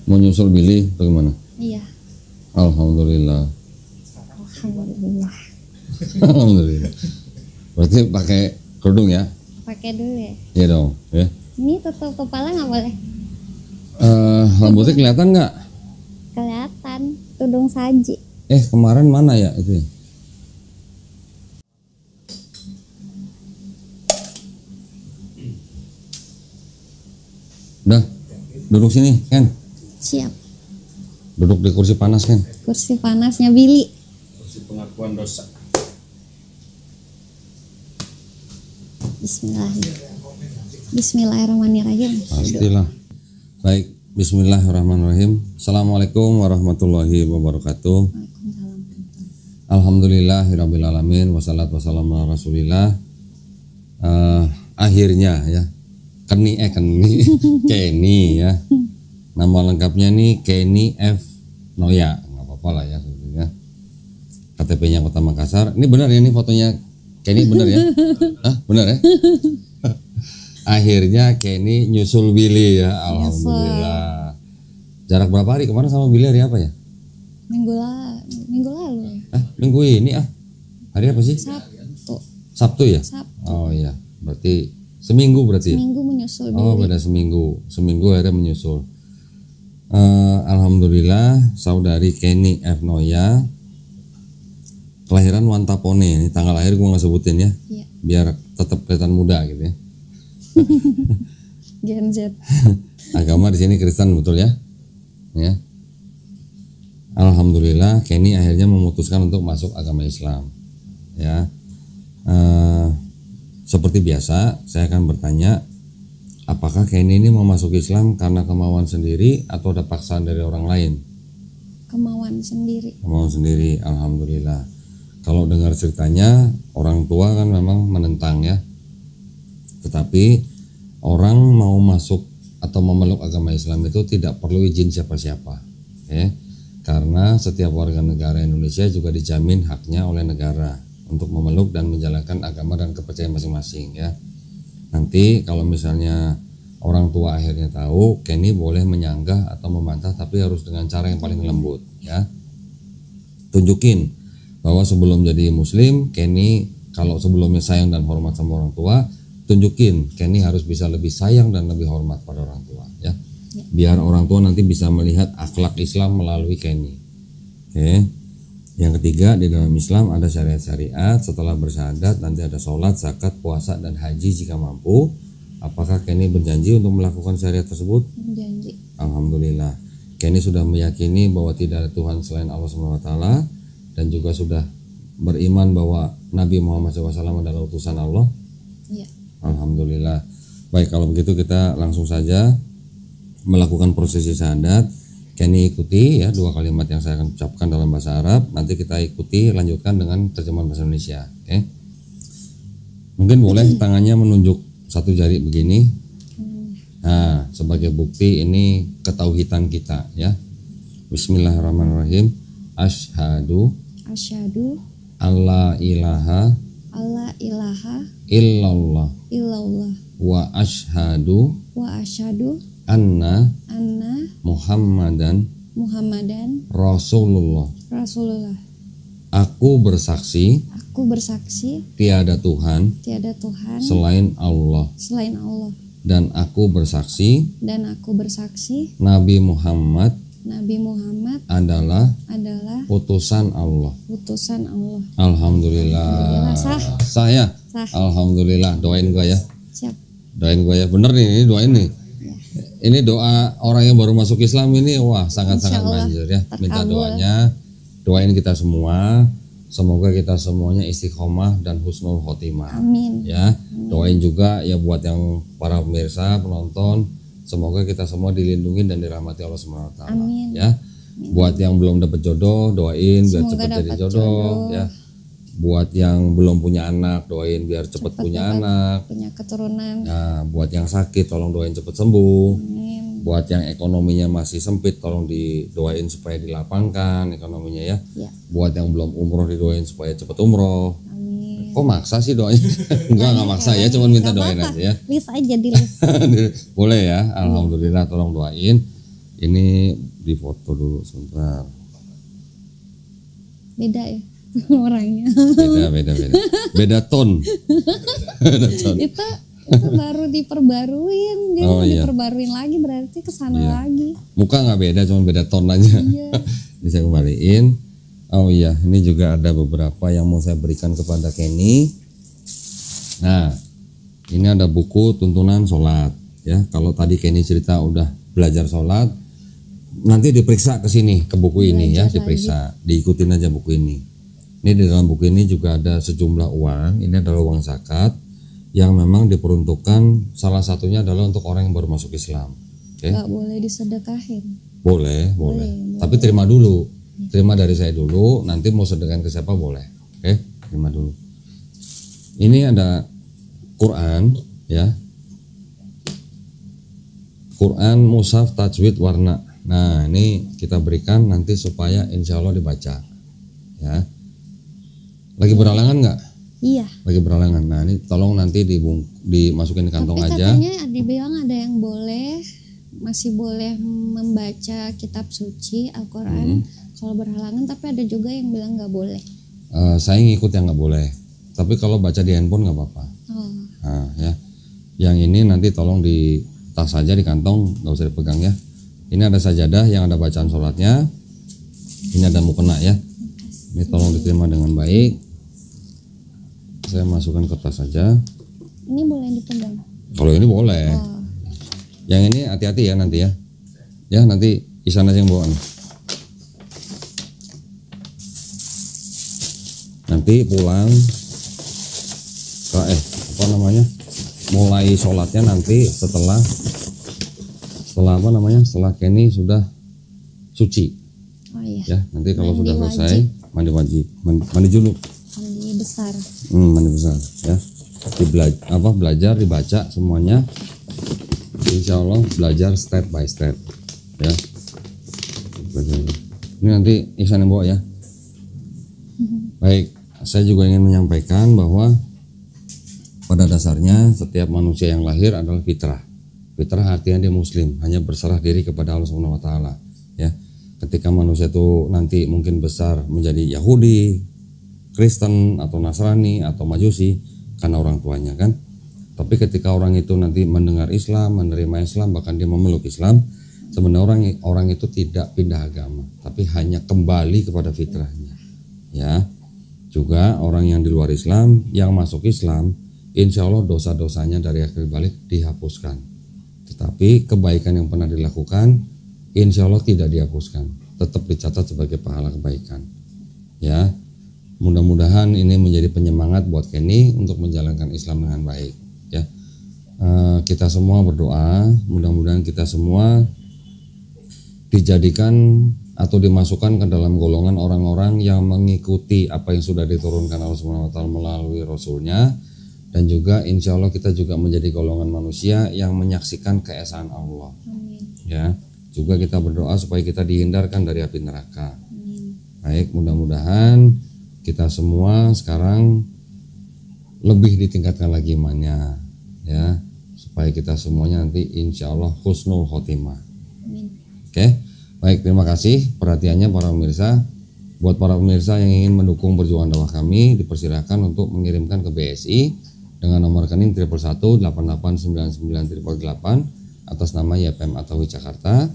mau nyusul Billy bagaimana? Iya. Alhamdulillah. Alhamdulillah. Alhamdulillah. Berarti pakai kerudung ya? Pakai dulu ya. Iya dong. Ya. Ini tutup kepala nggak boleh? Rambutnya kelihatan nggak? Kelihatan. Tudung saji. Kemarin mana ya itu? Ya? Udah, duduk sini, Ken. Siap. Duduk di kursi panas, Ken. Kursi panasnya Billy. Kursi pengakuan dosa. Bismillahirrahmanirrahim. Pastilah. Baik, bismillahirrahmanirrahim. Assalamualaikum warahmatullahi wabarakatuh. Waalaikumsalam. Alhamdulillahirabbil alamin, wassalatu wassalamu ala Rasulillah. Akhirnya ya. Kenny Kenny ya. Nama lengkapnya nih Kenny F. Noya, nggak apa-apa lah ya sebetulnya. KTP-nya Kota Makassar. Ini benar ya, ini fotonya Kenny benar ya? Hah, benar ya? Akhirnya Kenny nyusul Billy ya, alhamdulillah. Jarak berapa hari kemarin sama Billy, hari apa ya? Minggu lalu. Minggu ini hari apa sih? Sabtu ya? Sabtu. Oh iya, berarti seminggu berarti. Seminggu menyusul Billy. Oh, beda seminggu akhirnya menyusul. Alhamdulillah, saudari Kenny F. Noya, kelahiran Wantapone. Ini tanggal lahir gue nggak sebutin ya, Iya. biar tetap kelihatan muda gitu ya. Gen Z. Agama di sini Kristen betul ya? Ya. Alhamdulillah, Kenny akhirnya memutuskan untuk masuk agama Islam. Ya. Seperti biasa, saya akan bertanya, apakah Kenny ini mau masuk Islam karena kemauan sendiri atau ada paksaan dari orang lain? Kemauan sendiri. Kemauan sendiri, alhamdulillah. Kalau dengar ceritanya, orang tua kan memang menentang ya. Tetapi orang mau masuk atau memeluk agama Islam itu tidak perlu izin siapa-siapa, ya. Karena setiap warga negara Indonesia juga dijamin haknya oleh negara untuk memeluk dan menjalankan agama dan kepercayaan masing-masing ya. Nanti kalau misalnya orang tua akhirnya tahu, Kenny boleh menyanggah atau membantah, tapi harus dengan cara yang paling lembut ya. Tunjukin bahwa sebelum jadi muslim, Kenny kalau sebelumnya sayang dan hormat sama orang tua, tunjukin Kenny harus bisa lebih sayang dan lebih hormat pada orang tua ya. Biar orang tua nanti bisa melihat akhlak Islam melalui Kenny. Oke. Yang ketiga, di dalam Islam ada syariat-syariat. Setelah bersyahadat nanti ada sholat, zakat, puasa, dan haji jika mampu. Apakah Kenny berjanji untuk melakukan syariat tersebut? Berjanji. Alhamdulillah. Kenny sudah meyakini bahwa tidak ada Tuhan selain Allah SWT, dan juga sudah beriman bahwa Nabi Muhammad SAW adalah utusan Allah. Iya. Alhamdulillah. Baik, kalau begitu kita langsung saja melakukan prosesi syahadat. Kenny ikuti ya 2 kalimat yang saya akan ucapkan dalam bahasa Arab. Nanti kita ikuti lanjutkan dengan terjemahan bahasa Indonesia. Oke? Mungkin boleh tangannya menunjuk 1 jari begini. Nah, sebagai bukti ini ketauhidan kita ya. Bismillahirrahmanirrahim. Asyhadu alla ilaha illallah wa asyhadu anna Muhammadan Rasulullah. Aku bersaksi tiada Tuhan selain Allah. Dan aku bersaksi Nabi Muhammad adalah utusan Allah. Alhamdulillah. Sah ya? Alhamdulillah. Doain gua ya. Siap. Doain gua ya. Bener nih, ini doain nih. Ini doa orang yang baru masuk Islam ini, wah sangat-sangat manjur ya. Minta doanya, doain kita semua, semoga kita semuanya istiqomah dan husnul khotimah. Amin. Ya, doain Doain juga ya buat yang para pemirsa, penonton, semoga kita semua dilindungi dan dirahmati Allah Subhanahu wa taala. Ya. Buat yang belum dapat jodoh, doain biar cepat jadi jodoh ya. Buat yang belum punya anak, doain biar cepat punya anak, punya keturunan. Nah, buat yang sakit tolong doain cepat sembuh. Amin. Buat yang ekonominya masih sempit tolong didoain supaya dilapangkan ekonominya ya. Buat yang belum umroh didoain supaya cepat umroh. Amin. Kok maksa sih doain? Enggak maksa ya, cuma minta doain aja ya. List aja di list. Boleh ya, alhamdulillah, tolong doain. Ini difoto dulu sebentar. Beda ya orangnya. Beda ton. Itu baru diperbaruin, jadi diperbaruin lagi berarti kesana lagi. Muka nggak beda, cuma beda ton aja. Bisa kembaliin. Oh iya, ini juga ada beberapa yang mau saya berikan kepada Kenny. Nah, ini ada buku tuntunan sholat ya. Kalau tadi Kenny cerita udah belajar sholat, nanti diperiksa ke sini, ke buku ini ya, diperiksa, diikutin aja buku ini. Ini di dalam buku ini juga ada sejumlah uang. Ini adalah uang zakat yang memang diperuntukkan, salah satunya adalah untuk orang yang baru masuk Islam. Nggak boleh disedekahin. Boleh. Tapi terima dulu, terima dari saya dulu. Nanti mau sedekahin ke siapa boleh. Terima dulu. Ini ada Quran ya, Quran mushaf tajwid warna. Nah ini kita berikan nanti supaya insya Allah dibaca ya. Lagi beralangan nggak? Iya. Lagi beralangan. Nah ini tolong nanti dimasukin di kantong aja. Tapi katanya dibilang ada yang masih boleh membaca kitab suci Al-Quran kalau berhalangan, tapi ada juga yang bilang nggak boleh. Saya ngikut yang nggak boleh. Tapi kalau baca di handphone nggak apa-apa. Nah ya. Yang ini nanti tolong di tas saja, di kantong, nggak usah dipegang ya. Ini ada sajadah yang ada bacaan sholatnya. Ini ada mukena ya. Ini tolong diterima dengan baik. Saya masukkan ke tas saja. Ini boleh dipegang? Kalau ini boleh. Yang ini hati-hati ya nanti ya. Ya nanti Isan aja yang bawa nih. Nanti pulang mulai sholatnya nanti setelah Kenny sudah suci. Ya nanti kalau sudah selesai mandi junub. Mandi besar. Mandi besar ya. Belajar dibaca semuanya. Insya Allah belajar step by step ya. Ini nanti Ihsan yang bawa ya. Baik, saya juga ingin menyampaikan bahwa pada dasarnya setiap manusia yang lahir adalah fitrah. Fitrah artinya dia muslim, hanya berserah diri kepada Allah Subhanahu wa taala ya. Ketika manusia itu nanti mungkin besar menjadi Yahudi, Kristen atau Nasrani atau Majusi karena orang tuanya kan. Tapi ketika orang itu nanti mendengar Islam, menerima Islam, bahkan dia memeluk Islam, sebenarnya orang itu tidak pindah agama, tapi hanya kembali kepada fitrahnya. Ya, juga orang yang di luar Islam, yang masuk Islam, insya Allah dosa-dosanya dari akhir balik dihapuskan. Tetapi kebaikan yang pernah dilakukan, insya Allah tidak dihapuskan, tetap dicatat sebagai pahala kebaikan. Ya, mudah-mudahan ini menjadi penyemangat buat Kenny untuk menjalankan Islam dengan baik. Ya, kita semua berdoa, mudah-mudahan kita semua dijadikan atau dimasukkan ke dalam golongan orang-orang yang mengikuti apa yang sudah diturunkan Allah Subhanahu wa taala melalui Rasulnya, dan juga insya Allah kita juga menjadi golongan manusia yang menyaksikan keesaan Allah. Amin. Ya, juga kita berdoa supaya kita dihindarkan dari api neraka. Amin. Baik, mudah-mudahan kita semua sekarang lebih ditingkatkan lagi imannya, ya, supaya kita semuanya nanti insya Allah husnul khotimah. Amin. Oke, baik, terima kasih perhatiannya para pemirsa. Buat para pemirsa yang ingin mendukung perjuangan dakwah kami, dipersilahkan untuk mengirimkan ke BSI dengan nomor rekening 111 8899 atas nama YPM Atawi Jakarta.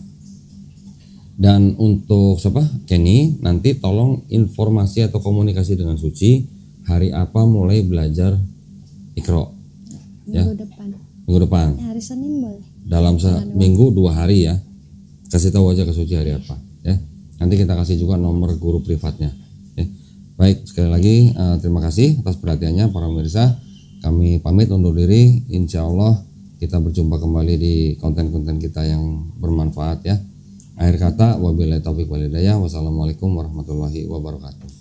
Dan untuk Kenny, nanti tolong informasi atau komunikasi dengan Suci hari apa mulai belajar Iqra. Minggu depan. Hari Senin boleh. Dalam seminggu 2 hari ya. Kasih tahu aja ke Suci hari apa ya. Nanti kita kasih juga nomor guru privatnya. Ya. Baik, sekali lagi terima kasih atas perhatiannya para pemirsa. Kami pamit undur diri. Insya Allah kita berjumpa kembali di konten-konten kita yang bermanfaat ya. Akhir kata, wabillahi taufiq wal hidayah. Wassalamualaikum warahmatullahi wabarakatuh.